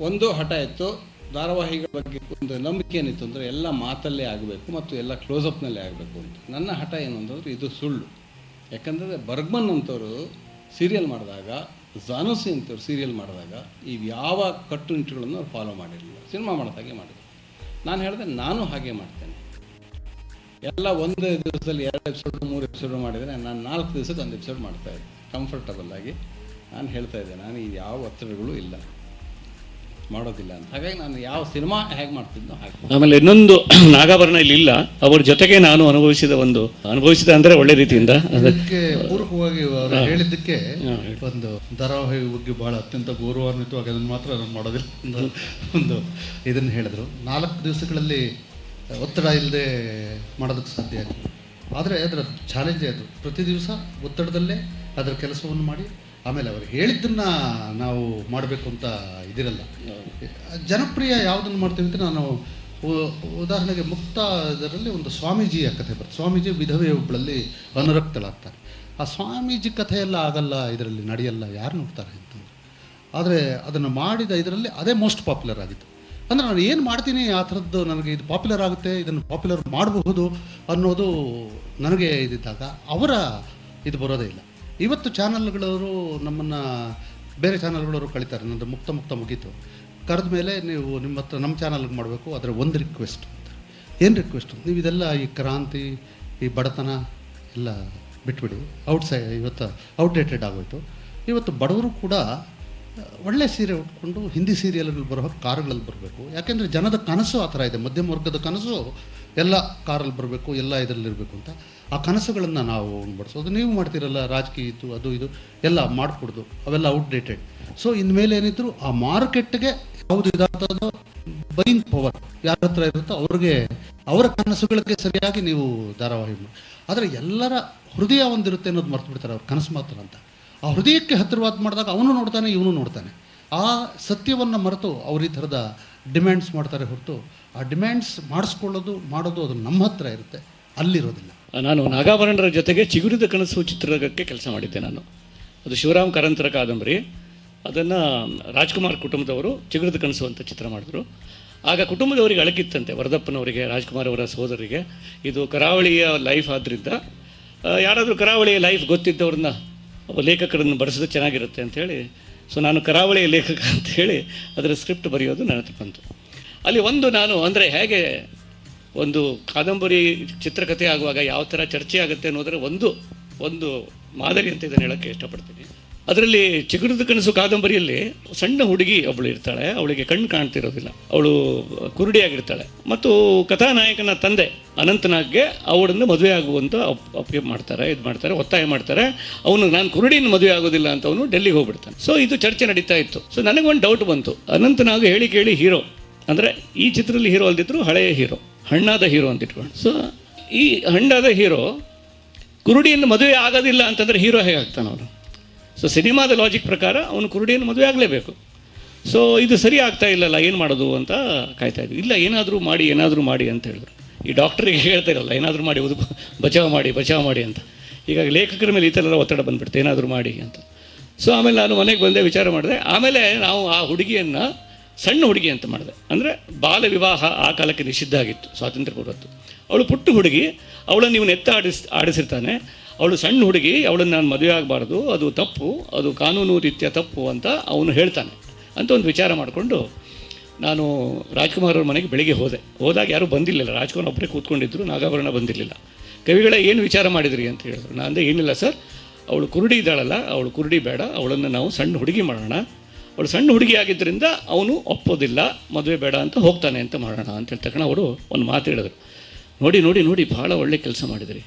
Speaker 2: ಒಂದು ಹಠ ಇತ್ತು, ಧಾರಾವಾಹಿಗಳ ಬಗ್ಗೆ ಒಂದು ನಂಬಿಕೆ ಏನಿತ್ತು ಅಂದರೆ ಎಲ್ಲ ಮಾತಲ್ಲೇ ಆಗಬೇಕು ಮತ್ತು ಎಲ್ಲ ಕ್ಲೋಸಪ್ನಲ್ಲೇ ಆಗಬೇಕು ಅಂತ. ನನ್ನ ಹಠ ಏನು ಅಂತಂದ್ರೆ ಇದು ಸುಳ್ಳು. ಯಾಕಂದರೆ ಬರ್ಗ್ಮನ್ ಅಂತವರು ಸೀರಿಯಲ್ ಮಾಡಿದಾಗ, ಜಾನೋಸಿ ಅಂತವ್ರು ಸೀರಿಯಲ್ ಮಾಡಿದಾಗ ಈ ಯಾವ ಕಟ್ಟುನಿಟ್ಟುಗಳನ್ನು ಅವ್ರು ಫಾಲೋ ಮಾಡಿರಲಿಲ್ಲ, ಸಿನಿಮಾ ಮಾಡೋದಾಗೆ ಮಾಡಿದ್ರು. ನಾನು ಹೇಳಿದೆ ನಾನು ಹಾಗೆ ಮಾಡ್ತೇನೆ. ಎಲ್ಲ ಒಂದು ದಿವಸದಲ್ಲಿ 2 ಎಪಿಸೋಡು 3 ಎಪಿಸೋಡು ಮಾಡಿದರೆ ನಾನು 4 ದಿವಸಕ್ಕೆ ಒಂದು ಎಪಿಸೋಡ್ ಮಾಡ್ತಾಯಿದ್ದೆ ಕಂಫರ್ಟಬಲ್ ಆಗಿ. ನಾನು ಹೇಳ್ತಾ ಇದ್ದೆ ನಾನು ಇದು ಯಾವ ಒತ್ತಡಗಳು ಇಲ್ಲ, ಮಾಡೋದಿಲ್ಲ ಅಂತ. ಹಾಗಾಗಿ ನಾನು ಯಾವ ಸಿನಿಮಾ ಹೇಗೆ ಮಾಡ್ತಿದ್ದೋ ಹಾಗೆ.
Speaker 6: ಆಮೇಲೆ ಇನ್ನೊಂದು ನಾಗಾಭರಣ ಇಲ್ಲಿ ಇಲ್ಲ, ಅವ್ರ ಜೊತೆಗೆ ನಾನು ಅನುಭವಿಸಿದ ಅಂದರೆ ಒಳ್ಳೆ ರೀತಿಯಿಂದ
Speaker 5: ಅದಕ್ಕೆ ಪೂರಕವಾಗಿ ಅವರು ಹೇಳಿದ್ದಕ್ಕೆ ಒಂದು ಧಾರಾವಾಹಿ ಬಗ್ಗೆ ಬಹಳ ಅತ್ಯಂತ ಗೌರವಾನ್ವಿತವಾಗಿ ಅದನ್ನು ಮಾತ್ರ ನಾನು ಮಾಡೋದಿಲ್ಲ ಒಂದು ಇದನ್ನು ಹೇಳಿದ್ರು. 4 ದಿವಸಗಳಲ್ಲಿ ಒತ್ತಡ ಇಲ್ಲದೆ ಮಾಡೋದಕ್ಕೆ ಸಾಧ್ಯ ಆಯಿತು. ಆದರೆ ಅದರ ಚಾಲೆಂಜೇ ಅದು. ಪ್ರತಿ ದಿವಸ ಒತ್ತಡದಲ್ಲೇ ಅದರ ಕೆಲಸವನ್ನು ಮಾಡಿ ಆಮೇಲೆ ಅವರು ಹೇಳಿದ್ದನ್ನು ನಾವು ಮಾಡಬೇಕು ಅಂತ ಇದಿರಲ್ಲ. ಜನಪ್ರಿಯ ಯಾವುದನ್ನು ಮಾಡ್ತೀವಿ ಅಂತ ನಾನು ಉದಾಹರಣೆಗೆ ಮುಕ್ತ ಇದರಲ್ಲಿ ಒಂದು ಸ್ವಾಮೀಜಿಯ ಕಥೆ ಬರ್ತದೆ. ಸ್ವಾಮೀಜಿ ವಿಧವೆ ಒಬ್ಬಳಲ್ಲಿ ಅನುರಕ್ತಳಾಗ್ತಾರೆ. ಆ ಸ್ವಾಮೀಜಿ ಕಥೆಯೆಲ್ಲ ಆಗಲ್ಲ, ಇದರಲ್ಲಿ ನಡೆಯಲ್ಲ, ಯಾರು ನೋಡ್ತಾರೆ ಅಂತಂದ್ರೆ. ಆದರೆ ಅದನ್ನು ಮಾಡಿದ ಇದರಲ್ಲಿ ಅದೇ ಮೋಸ್ಟ್ ಪಾಪ್ಯುಲರ್ ಆಗಿತ್ತು. ಅಂದರೆ ನಾನು ಏನು ಮಾಡ್ತೀನಿ ಆ ಥರದ್ದು ನನಗೆ ಇದು ಪಾಪ್ಯುಲರ್ ಆಗುತ್ತೆ, ಇದನ್ನು ಪಾಪ್ಯುಲರ್ ಮಾಡಬಹುದು ಅನ್ನೋದು ನನಗೆ ಇದ್ದಾಗ ಅವರ ಇದು ಬರೋದೇ ಇಲ್ಲ. ಇವತ್ತು ಚಾನಲ್ಗಳವರು ನಮ್ಮನ್ನು ಬೇರೆ ಚಾನಲ್ಗಳವರು ಕಳಿತಾರೆ. ನನ್ನದು ಮುಕ್ತ ಮುಗೀತು, ಕರೆದ ಮೇಲೆ ನೀವು ನಿಮ್ಮ ಹತ್ರ ನಮ್ಮ ಚಾನಲ್ಗೆ ಮಾಡಬೇಕು, ಅದರ ಒಂದು ರಿಕ್ವೆಸ್ಟ್ ಅಂತ. ಏನು ರಿಕ್ವೆಸ್ಟು? ನೀವು ಇದೆಲ್ಲ ಈ ಕ್ರಾಂತಿ, ಈ ಬಡತನ ಎಲ್ಲ ಬಿಟ್ಬಿಡಿ. ಇವತ್ತು ಔಟ್ಡೇಟೆಡ್ ಆಗೋಯ್ತು. ಇವತ್ತು ಬಡವರು ಕೂಡ ಒಳ್ಳೆ ಸೀರೆ ಉಟ್ಕೊಂಡು ಹಿಂದಿ ಸೀರಿಯಲ್ಗಳು ಬರೋ ಕಾರುಗಳಲ್ಲಿ ಬರಬೇಕು. ಯಾಕೆಂದರೆ ಜನದ ಕನಸು ಆ ಥರ ಇದೆ, ಮಧ್ಯಮ ವರ್ಗದ ಕನಸು ಎಲ್ಲ ಕಾರಲ್ಲಿ ಬರಬೇಕು, ಎಲ್ಲ ಇದರಲ್ಲಿರಬೇಕು ಅಂತ. ಆ ಕನಸುಗಳನ್ನು ನಾವು ಬಡಿಸೋದು. ನೀವು ಮಾಡ್ತಿರಲ್ಲ ರಾಜಕೀಯ ಇತ್ತು, ಅದು ಇದು ಎಲ್ಲ ಮಾಡಿಕೊಡೋದು, ಅವೆಲ್ಲ ಔಟ್ಡೇಟೆಡ್. ಸೊ ಇನ್ಮೇಲೆ ಏನಿದ್ರು ಆ ಮಾರ್ಕೆಟ್ಗೆ ಯಾವುದು ಇದಾಗ್ತದೋ ಬೈಯಿಂಗ್ ಪವರ್ ಯಾರ ಹತ್ರ ಇರುತ್ತೋ ಅವ್ರಿಗೆ, ಅವರ ಕನಸುಗಳಿಗೆ ಸರಿಯಾಗಿ ನೀವು ಧಾರಾವಾಹಿ ಮಾಡಿ. ಆದರೆ ಎಲ್ಲರ ಹೃದಯ ಒಂದಿರುತ್ತೆ ಅನ್ನೋದು ಮರ್ತು ಬಿಡ್ತಾರೆ, ಅವ್ರ ಕನಸು ಮಾತ್ರ ಅಂತ. ಆ ಹೃದಯಕ್ಕೆ ಹತ್ತಿರವಾದ ಮಾಡಿದಾಗ ಅವನು ನೋಡ್ತಾನೆ, ಇವನು ನೋಡ್ತಾನೆ. ಆ ಸತ್ಯವನ್ನು ಮರೆತು ಅವ್ರು ಈ ಥರದ ಡಿಮ್ಯಾಂಡ್ಸ್ ಮಾಡ್ತಾರೆ ಹೊರತು ಆ ಡಿಮ್ಯಾಂಡ್ಸ್ ಮಾಡೋದು ಅದು ನಮ್ಮ ಹತ್ರ ಇರುತ್ತೆ, ಅಲ್ಲಿರೋದಿಲ್ಲ.
Speaker 6: ನಾನು ನಾಗಾಭರಣರ ಜೊತೆಗೆ ಚಿಗುರಿದ ಕನಸು ಚಿತ್ರಕ್ಕೆ ಕೆಲಸ ಮಾಡಿದ್ದೆ ನಾನು. ಅದು ಶಿವರಾಮ್ ಕಾರಂತರ ಕಾದಂಬರಿ. ಅದನ್ನು ರಾಜ್ಕುಮಾರ್ ಕುಟುಂಬದವರು ಚಿಗುರಿದ ಕನಸು ಅಂತ ಚಿತ್ರ ಮಾಡಿದ್ರು. ಆಗ ಕುಟುಂಬದವರಿಗೆ ಅಳಕಿತ್ತಂತೆ, ವರದಪ್ಪನವರಿಗೆ, ರಾಜ್ಕುಮಾರ್ ಅವರ ಸಹೋದರಿಗೆ. ಇದು ಕರಾವಳಿಯ ಲೈಫ್ ಆದ್ದರಿಂದ ಯಾರಾದರೂ ಕರಾವಳಿಯ ಲೈಫ್ ಗೊತ್ತಿದ್ದವ್ರನ್ನ ಲೇಖಕರನ್ನು ಬರೆಸೋದು ಚೆನ್ನಾಗಿರುತ್ತೆ ಅಂಥೇಳಿ. ಸೊ ನಾನು ಕರಾವಳಿಯ ಲೇಖಕ ಅಂಥೇಳಿ ಅದರ ಸ್ಕ್ರಿಪ್ಟ್ ಬರೆಯೋದು ನನ್ನ ಹತ್ರ ಬಂತು. ಅಲ್ಲಿ ನಾನು ಅಂದರೆ ಹೇಗೆ ಒಂದು ಕಾದಂಬರಿ ಚಿತ್ರಕಥೆ ಆಗುವಾಗ ಯಾವ ಥರ ಚರ್ಚೆ ಆಗುತ್ತೆ ಅನ್ನೋದರ ಒಂದು ಮಾದರಿ ಅಂತ ಇದನ್ನು ಹೇಳೋಕ್ಕೆ ಇಷ್ಟಪಡ್ತೀನಿ. ಅದರಲ್ಲಿ ಚಿಗುರಿದ ಕನಸು ಕಾದಂಬರಿಯಲ್ಲಿ ಸಣ್ಣ ಹುಡುಗಿ ಒಬ್ಬಳು ಇರ್ತಾಳೆ, ಅವಳಿಗೆ ಕಣ್ಣು ಕಾಣ್ತಿರೋದಿಲ್ಲ, ಅವಳು ಕುರುಡಿಯಾಗಿರ್ತಾಳೆ. ಮತ್ತು ಕಥಾನಾಯಕನ ತಂದೆ ಅನಂತನಾಗ್ಗೆ ಅವಳನ್ನು ಮದುವೆ ಆಗುವಂತ ಒಪ್ಪಿಗೆ ಮಾಡ್ತಾರೆ, ಒತ್ತಾಯ ಮಾಡ್ತಾರೆ. ಅವನು ನಾನು ಕುರುಡಿನ ಮದುವೆ ಆಗೋದಿಲ್ಲ ಅಂತ ಅವನು ಡೆಲ್ಲಿಗೆ ಹೋಗ್ಬಿಡ್ತಾನೆ. ಸೊ ಇದು ಚರ್ಚೆ ನಡೀತಾ ಇತ್ತು. ಸೊ ನನಗೊಂದು ಡೌಟ್ ಬಂತು, ಅನಂತನಾಗ್ ಹೇಳಿ ಕೇಳಿ ಹೀರೋ ಅಂದರೆ ಈ ಚಿತ್ರದಲ್ಲಿ ಹೀರೋ ಅಲ್ದಿದ್ರು ಹಳೆಯ ಹೀರೋ, ಹಣ್ಣಾದ ಹೀರೋ ಅಂತ ಇಟ್ಕೊಂಡು. ಸೊ ಈ ಹಣ್ಣಾದ ಹೀರೋ ಕುರುಡಿಯನ್ನು ಮದುವೆ ಆಗೋದಿಲ್ಲ ಅಂತಂದರೆ ಹೀರೋ ಹೇಗಾಗ್ತಾನೆ ಅವನು? ಸೊ ಸಿನಿಮಾದ ಲಾಜಿಕ್ ಪ್ರಕಾರ ಅವನು ಕುರುಡಿಯನ್ನು ಮದುವೆ ಆಗಲೇಬೇಕು. ಸೊ ಇದು ಸರಿ ಆಗ್ತಾ ಇಲ್ಲಲ್ಲ, ಏನು ಮಾಡೋದು ಅಂತ ಕಾಯ್ತಾ ಇದ್ವಿ. ಇಲ್ಲ, ಏನಾದರೂ ಮಾಡಿ ಅಂತ ಹೇಳಿದ್ರು. ಈ ಡಾಕ್ಟ್ರಿಗೆ ಹೇಳ್ತಾ ಇರಲ್ಲ, ಏನಾದರೂ ಮಾಡಿ ಬಚಾವ್ ಮಾಡಿ ಅಂತ. ಹೀಗಾಗಿ ಲೇಖಕರ ಮೇಲೆ ಈ ಥರ ಎಲ್ಲ ಒತ್ತಡ ಬಂದುಬಿಡ್ತು ಏನಾದರೂ ಮಾಡಿ ಅಂತ. ಸೊ ಆಮೇಲೆ ನಾನು ಮನೆಗೆ ಬಂದೆ, ವಿಚಾರ ಮಾಡಿದೆ. ಆಮೇಲೆ ನಾವು ಆ ಹುಡುಗಿಯನ್ನು ಸಣ್ಣ ಹುಡುಗಿ ಅಂತ ಮಾಡಿದೆ. ಅಂದರೆ ಬಾಲ ವಿವಾಹ ಆ ಕಾಲಕ್ಕೆ ನಿಷಿದ್ಧ ಆಗಿತ್ತು, ಸ್ವಾತಂತ್ರ್ಯ ಪೂರ್ವತ್ತು. ಅವಳು ಪುಟ್ಟ ಹುಡುಗಿ, ಅವಳನ್ನು ಇವನು ಆಡಿಸಿರ್ತಾನೆ. ಅವಳು ಸಣ್ಣ ಹುಡುಗಿ, ಅವಳನ್ನು ನಾನು ಮದುವೆ ಆಗಬಾರ್ದು, ಅದು ತಪ್ಪು, ಅದು ಕಾನೂನು ರೀತಿಯ ತಪ್ಪು ಅಂತ ಅವನು ಹೇಳ್ತಾನೆ ಅಂತ ಒಂದು ವಿಚಾರ ಮಾಡಿಕೊಂಡು ನಾನು ರಾಜ್ಕುಮಾರ್ ಅವ್ರ ಮನೆಗೆ ಬೆಳಿಗ್ಗೆ ಹೋದಾಗ ಯಾರೂ ಬಂದಿರಲಿಲ್ಲ. ರಾಜ್ಕುಮಾರ್ ಒಬ್ಬರೇ ಕೂತ್ಕೊಂಡಿದ್ದರು, ನಾಗಾಭರಣ ಬಂದಿರಲಿಲ್ಲ. ಕವಿಗಳ ಏನು ವಿಚಾರ ಮಾಡಿದ್ರಿ ಅಂತ ಹೇಳಿದ್ರು. ನಾನು ಅಂದೆ ಏನಿಲ್ಲ ಸರ್, ಅವಳು ಕುರುಡಿ ಇದ್ದಾಳಲ್ಲ, ಅವಳು ಕುರುಡಿ ಬೇಡ, ಅವಳನ್ನು ನಾವು ಸಣ್ಣ ಹುಡುಗಿ ಮಾಡೋಣ. ಅವಳು ಸಣ್ಣ ಹುಡುಗಿ ಆಗಿದ್ದರಿಂದ ಅವನು ಒಪ್ಪೋದಿಲ್ಲ, ಮದುವೆ ಬೇಡ ಅಂತ ಹೋಗ್ತಾನೆ ಅಂತ ಮಾಡೋಣ ಅಂತ ಹೇಳಿ ತಕ್ಷಣ ಅವರು ಒಂದು ಮಾತು ಹೇಳಿದ್ರು. ನೋಡಿ ಭಾಳ ಒಳ್ಳೆ ಕೆಲಸ ಮಾಡಿದ್ರಿ,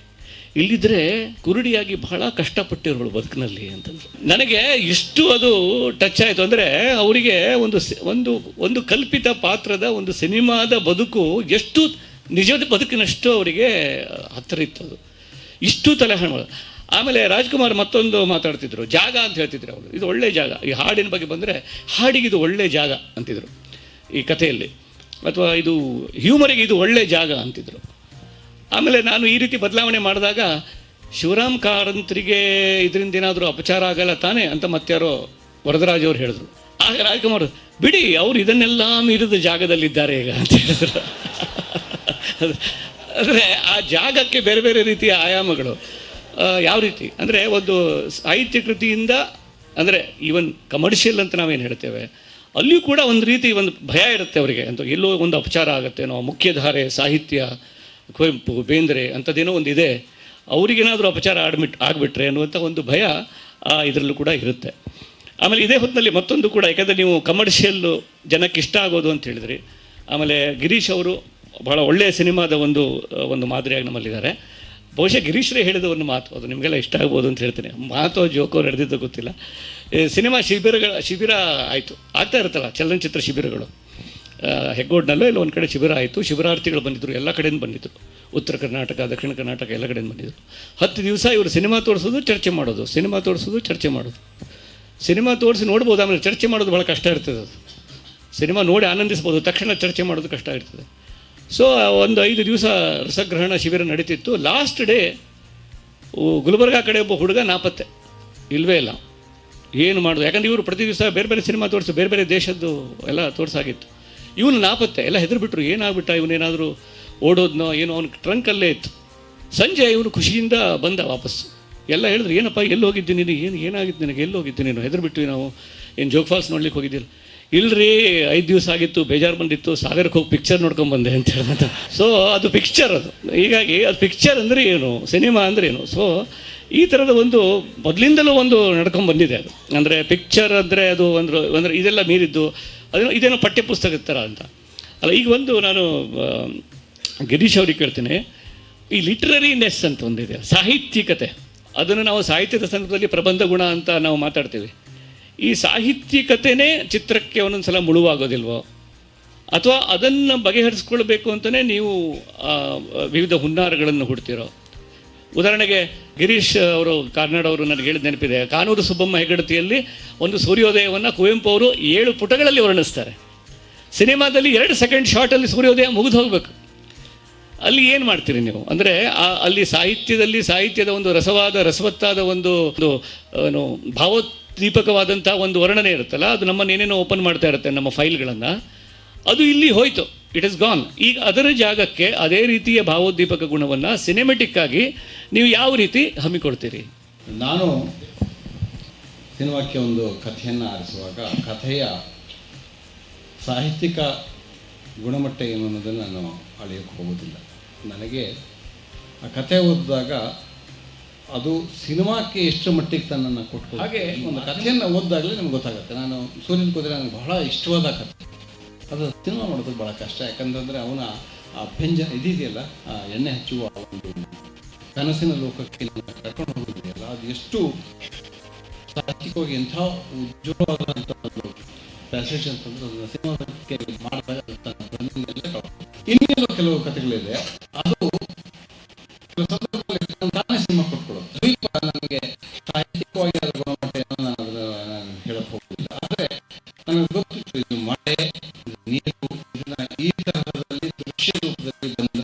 Speaker 6: ಇಲ್ಲಿದ್ದರೆ ಕುರುಡಿಯಾಗಿ ಬಹಳ ಕಷ್ಟಪಟ್ಟಿರೋಳು ಬದುಕಿನಲ್ಲಿ ಅಂತಂದ್ರು. ನನಗೆ ಇಷ್ಟು ಅದು ಟಚ್ ಆಯಿತು. ಅಂದರೆ ಅವರಿಗೆ ಒಂದು ಕಲ್ಪಿತ ಪಾತ್ರದ ಒಂದು ಸಿನಿಮಾದ ಬದುಕು ಎಷ್ಟು ನಿಜದ ಬದುಕಿನಷ್ಟು ಅವರಿಗೆ ಹತ್ತಿರ ಇತ್ತು. ಅದು ಇಷ್ಟು ತಲೆಹಣ್ಣು. ಆಮೇಲೆ ರಾಜ್ಕುಮಾರ್ ಮತ್ತೊಂದು ಮಾತಾಡ್ತಿದ್ರು, ಜಾಗ ಅಂತ ಹೇಳ್ತಿದ್ರು ಅವರು. ಇದು ಒಳ್ಳೆಯ ಜಾಗ, ಈ ಹಾಡಿನ ಬಗ್ಗೆ ಬಂದರೆ ಹಾಡಿಗೆ ಇದು ಒಳ್ಳೆಯ ಜಾಗ ಅಂತಿದ್ರು ಈ ಕಥೆಯಲ್ಲಿ, ಅಥವಾ ಇದು ಹ್ಯೂಮರಿಗೆ ಇದು ಒಳ್ಳೆಯ ಜಾಗ ಅಂತಿದ್ರು. ಆಮೇಲೆ ನಾನು ಈ ರೀತಿ ಬದಲಾವಣೆ ಮಾಡಿದಾಗ ಶಿವರಾಮ್ ಕಾರಂತರಿಗೆ ಇದರಿಂದ ಏನಾದರೂ ಅಪಚಾರ ಆಗಲ್ಲ ತಾನೇ ಅಂತ ಮತ್ತಾರೋ ವರದರಾಜ್ ಅವರು ಹೇಳಿದ್ರು. ಆಗ ರಾಜ್ಕುಮಾರ್ ಬಿಡಿ, ಅವರು ಇದನ್ನೆಲ್ಲ ಮೀರಿದ ಜಾಗದಲ್ಲಿದ್ದಾರೆ ಈಗ ಅಂತ ಹೇಳಿದ್ರು. ಅಂದರೆ ಆ ಜಾಗಕ್ಕೆ ಬೇರೆ ಬೇರೆ ರೀತಿಯ ಆಯಾಮಗಳು. ಯಾವ ರೀತಿ ಅಂದರೆ ಒಂದು ಸಾಹಿತ್ಯ ಕೃತಿಯಿಂದ, ಅಂದರೆ ಈವನ್ ಕಮರ್ಷಿಯಲ್ ಅಂತ ನಾವೇನು ಹೇಳ್ತೇವೆ, ಅಲ್ಲಿಯೂ ಕೂಡ ಒಂದು ರೀತಿ ಒಂದು ಭಯ ಇರುತ್ತೆ ಅವರಿಗೆ, ಅಂತ ಎಲ್ಲೋ ಒಂದು ಅಪಚಾರ ಆಗುತ್ತೇನೋ, ಮುಖ್ಯಧಾರೆ ಸಾಹಿತ್ಯ ಕುವೆಂಪು ಬೇಂದ್ರೆ ಅಂಥದ್ದೇನೋ ಒಂದು ಇದೆ, ಅವರಿಗೇನಾದರೂ ಅಪಚಾರ ಆಗಿಬಿಟ್ರೆ ಅನ್ನುವಂಥ ಒಂದು ಭಯ ಇದರಲ್ಲೂ ಕೂಡ ಇರುತ್ತೆ. ಆಮೇಲೆ ಇದೇ ಹೊತ್ತಿನಲ್ಲಿ ಮತ್ತೊಂದು ಕೂಡ, ಯಾಕಂದರೆ ನೀವು ಕಮರ್ಷಿಯಲ್ಲು ಜನಕ್ಕೆ ಇಷ್ಟ ಆಗೋದು ಅಂತ ಹೇಳಿದ್ರಿ. ಆಮೇಲೆ ಗಿರೀಶ್ ಅವರು ಭಾಳ ಒಳ್ಳೆಯ ಸಿನಿಮಾದ ಒಂದು ಮಾದರಿಯಾಗಿ ನಮ್ಮಲ್ಲಿದ್ದಾರೆ. ಬಹುಶಃ ಗಿರೀಶ್ರೇ ಹೇಳಿದ ಒಂದು ಮಾತು, ಅದು ನಿಮಗೆಲ್ಲ ಇಷ್ಟ ಆಗ್ಬೋದು ಅಂತ ಹೇಳ್ತೀನಿ. ಮಾತು ಜೋಕೋ ನಡೆದಿದ್ದು ಗೊತ್ತಿಲ್ಲ. ಸಿನಿಮಾ ಶಿಬಿರ ಆಗ್ತಾ ಇರುತ್ತಲ್ಲ, ಚಲನಚಿತ್ರ ಶಿಬಿರಗಳು. ಹೆಗ್ಗೋಡ್ನಲ್ಲೂ ಇಲ್ಲ ಒಂದು ಕಡೆ ಶಿಬಿರ ಆಯಿತು. ಶಿಬಿರಾರ್ಥಿಗಳು ಬಂದಿದ್ದರು, ಎಲ್ಲ ಕಡೆಯಿಂದ ಬಂದಿದ್ದರು, ಉತ್ತರ ಕರ್ನಾಟಕ, ದಕ್ಷಿಣ ಕರ್ನಾಟಕ ಎಲ್ಲ ಕಡೆಯಿಂದ ಬಂದಿದ್ದರು. 10 ದಿವಸ ಇವರು ಸಿನಿಮಾ ತೋರಿಸೋದು, ಚರ್ಚೆ ಮಾಡೋದು, ಸಿನಿಮಾ ತೋರಿಸೋದು, ಚರ್ಚೆ ಮಾಡೋದು. ಸಿನಿಮಾ ತೋರಿಸಿ ನೋಡ್ಬೋದು, ಆಮೇಲೆ ಚರ್ಚೆ ಮಾಡೋದು ಭಾಳ ಕಷ್ಟ ಇರ್ತದೆ. ಅದು ಸಿನಿಮಾ ನೋಡಿ ಆನಂದಿಸ್ಬೋದು, ತಕ್ಷಣ ಚರ್ಚೆ ಮಾಡೋದು ಕಷ್ಟ ಇರ್ತದೆ. ಸೊ ಒಂದು 5 ದಿವಸ ರಸಗ್ರಹಣ ಶಿಬಿರ ನಡೀತಿತ್ತು. ಲಾಸ್ಟ್ ಡೇ ಗುಲ್ಬರ್ಗಾ ಕಡೆ ಒಬ್ಬ ಹುಡುಗ ನಾಪತ್ತೆ, ಇಲ್ಲವೇ ಇಲ್ಲ. ಏನು ಮಾಡೋದು? ಯಾಕಂದರೆ ಇವರು ಪ್ರತಿ ದಿವಸ ಬೇರೆ ಬೇರೆ ಸಿನಿಮಾ ತೋರಿಸಿ ಬೇರೆ ಬೇರೆ ದೇಶದ್ದು ಎಲ್ಲ ತೋರಿಸಾಗಿತ್ತು. ಇವನು ನಾಪತ್ತೆ, ಎಲ್ಲ ಹೆದರ್ಬಿಟ್ರು, ಏನಾಗ್ಬಿಟ್ಟ ಇವನೇನಾದರೂ ಓಡೋದ್ನೋ ಏನೋ. ಅವ್ನ ಟ್ರಂಕಲ್ಲೇ ಇತ್ತು. ಸಂಜೆ ಇವನು ಖುಷಿಯಿಂದ ಬಂದ ವಾಪಸ್. ಎಲ್ಲ ಹೇಳಿದ್ರು, ಏನಪ್ಪ ಎಲ್ಲಿ ಹೋಗಿದ್ದೀನಿ ನೀನು, ಏನಾಗಿತ್ತು ನಿನಗೆ, ಎಲ್ಲಿ ಹೋಗಿದ್ದೀನಿ ನೀನು, ಹೆದರ್ಬಿಟ್ವಿ ನಾವು, ಏನು ಜೋಗ್ ಫಾಲ್ಸ್ ನೋಡ್ಲಿಕ್ಕೆ ಹೋಗಿದ್ದಿಲ್ಲ. ಇಲ್ಲರಿ 5 ದಿವಸ ಆಗಿತ್ತು, ಬೇಜಾರು ಬಂದಿತ್ತು, ಸಾಗರಕ್ಕೆ ಹೋಗಿ ಪಿಕ್ಚರ್ ನೋಡ್ಕೊಂಬಂದೆ ಅಂತ ಹೇಳಿದ. ಸೊ ಅದು ಪಿಕ್ಚರ್, ಅದು ಹೀಗಾಗಿ ಅದು ಪಿಕ್ಚರ್ ಅಂದರೆ ಏನು, ಸಿನಿಮಾ ಅಂದರೆ ಏನು. ಸೊ ಈ ಥರದ ಒಂದು ಮೊದಲಿಂದಲೂ ಒಂದು ನಡ್ಕೊಂಡು ಬಂದಿದೆ ಅದು. ಅಂದರೆ ಪಿಕ್ಚರ್ ಅಂದರೆ ಅದು ಅಂದರೆ ಇದೆಲ್ಲ ಮೀರಿದ್ದು, ಇದೇನೋ ಪಠ್ಯಪುಸ್ತಕದ ಥರ ಅಂತ ಅಲ್ಲ. ಈಗ ನಾನು ಗಿರೀಶ್ ಅವ್ರಿಗೆ ಕೇಳ್ತೀನಿ, ಈ ಲಿಟ್ರರಿನೆಸ್ ಅಂತ ಒಂದಿದೆ, ಸಾಹಿತ್ಯಿಕತೆ. ಅದನ್ನು ನಾವು ಸಾಹಿತ್ಯದ ಸಂದರ್ಭದಲ್ಲಿ ಪ್ರಬಂಧ ಗುಣ ಅಂತ ನಾವು ಮಾತಾಡ್ತೀವಿ. ಈ ಸಾಹಿತ್ಯಿಕತೆಯೇ ಚಿತ್ರಕ್ಕೆ ಒಂದೊಂದು ಸಲ ಮುಳುವಾಗೋದಿಲ್ವೋ, ಅಥವಾ ಅದನ್ನು ಬಗೆಹರಿಸ್ಕೊಳ್ಬೇಕು ಅಂತಲೇ ನೀವು ವಿವಿಧ ಹುನ್ನಾರಗಳನ್ನು ಹುಡ್ತಿರೋ? ಉದಾಹರಣೆಗೆ ಗಿರೀಶ್ ಅವರು, ಕಾರ್ನಾಡ್ ಅವರು ನನಗೆ ಹೇಳಿದ ನೆನಪಿದೆ, ಕಾನೂರು ಸುಬ್ಬಮ್ಮ ಹೆಗ್ಗಡತಿಯಲ್ಲಿ ಒಂದು ಸೂರ್ಯೋದಯವನ್ನು ಕುವೆಂಪು ಅವರು 7 ಪುಟಗಳಲ್ಲಿ ವರ್ಣಿಸ್ತಾರೆ. ಸಿನಿಮಾದಲ್ಲಿ 2 ಸೆಕೆಂಡ್ ಶಾರ್ಟಲ್ಲಿ ಸೂರ್ಯೋದಯ ಮುಗಿದು ಹೋಗಬೇಕು. ಅಲ್ಲಿ ಏನು ಮಾಡ್ತೀರಿ ನೀವು? ಅಂದರೆ ಅಲ್ಲಿ ಸಾಹಿತ್ಯದ ಒಂದು ರಸವತ್ತಾದ ಒಂದು ಏನು ಭಾವೋದ್ದೀಪಕವಾದಂಥ ಒಂದು ವರ್ಣನೆ ಇರುತ್ತಲ್ಲ, ಅದು ನಮ್ಮನ್ನು ಏನೇನೋ ಓಪನ್ ಮಾಡ್ತಾ ಇರುತ್ತೆ, ನಮ್ಮ ಫೈಲ್ಗಳನ್ನು. ಅದು ಇಲ್ಲಿ ಹೋಯಿತು, ಇಟ್ ಇಸ್ ಗಾನ್. ಈಗ ಅದರ ಜಾಗಕ್ಕೆ ಅದೇ ರೀತಿಯ ಭಾವೋದ್ದೀಪಕ ಗುಣವನ್ನು ಸಿನಿಮೆಟಿಕ್ ಆಗಿ ನೀವು ಯಾವ ರೀತಿ ಹಮ್ಮಿಕೊಡ್ತೀರಿ?
Speaker 2: ನಾನು ಸಿನಿಮಾಕ್ಕೆ ಒಂದು ಕಥೆಯನ್ನು ಆರಿಸುವಾಗ ಕಥೆಯ ಸಾಹಿತ್ಯಿಕ ಗುಣಮಟ್ಟ ಏನು ಅನ್ನೋದನ್ನು ನಾನು ಅಳೆಯೋಕ್ಕೆ ಹೋಗೋದಿಲ್ಲ. ನನಗೆ ಆ ಕಥೆ ಓದಿದಾಗ ಅದು ಸಿನಿಮಾಕ್ಕೆ ಎಷ್ಟು ಮಟ್ಟಿಗೆ ತನ್ನನ್ನು ಕೊಟ್ಟು, ಹಾಗೆ ಒಂದು ಕಥೆಯನ್ನು ಓದಿದಾಗಲೇ ನಮ್ಗೆ ಗೊತ್ತಾಗುತ್ತೆ. ನಾನು ಸೂರ್ಯನ ಕುದುರೆ ನನಗೆ ಬಹಳ ಇಷ್ಟವಾದ ಕಥೆ, ಅದು ಸಿನಿಮಾ ಮಾಡೋದು ಭಾಳ ಕಷ್ಟ. ಯಾಕಂತಂದರೆ ಅವನ ಆ ಇದೆಯಲ್ಲ, ಆ ಎಣ್ಣೆ ಹಚ್ಚುವ ಒಂದು ಕನಸಿನ ಲೋಕಕ್ಕೆ ಕರ್ಕೊಂಡು ಹೋಗೋದಿದೆಯಲ್ಲ, ಅದು ಎಷ್ಟು ಸಾಹಿತ್ಯಿಕವಾಗಿ ಎಂಥ ಉಜ್ವಲವಾದಂಥ ಒಂದು ಪ್ಯಾಸೇಜ್ ಅಂತಂದ್ರೆ ಅದನ್ನು ಸಿನಿಮಾಕ್ಕೆ ಮಾಡಿದಾಗ ಇನ್ನೇನು ಕೆಲವು ಕಥೆಗಳಿದೆ, ಅದು ಕೆಲವು ಸಂದರ್ಭದಲ್ಲಿ ತಾನೇ ಸಿನಿಮಾ ಕೊಟ್ಕೊಡೋದು. ಸ್ವಲ್ಪ ನನಗೆ ಸಾಹಿತ್ಯಿಕವಾಗಿ ಅದರ ಗುಣಮಟ್ಟ ಏನೋ ನಾನು ಹೇಳಕ್ಕೆ ಹೋಗೋದಿಲ್ಲ. ಆದರೆ ನನಗೆ ಗೊತ್ತಿತ್ತು, ಇದು ಮಳೆ, ನೀರು, ಇದನ್ನ ಈ ತರಹದಲ್ಲಿ ದೃಶ್ಯ ರೂಪದಲ್ಲಿ ಬಂದ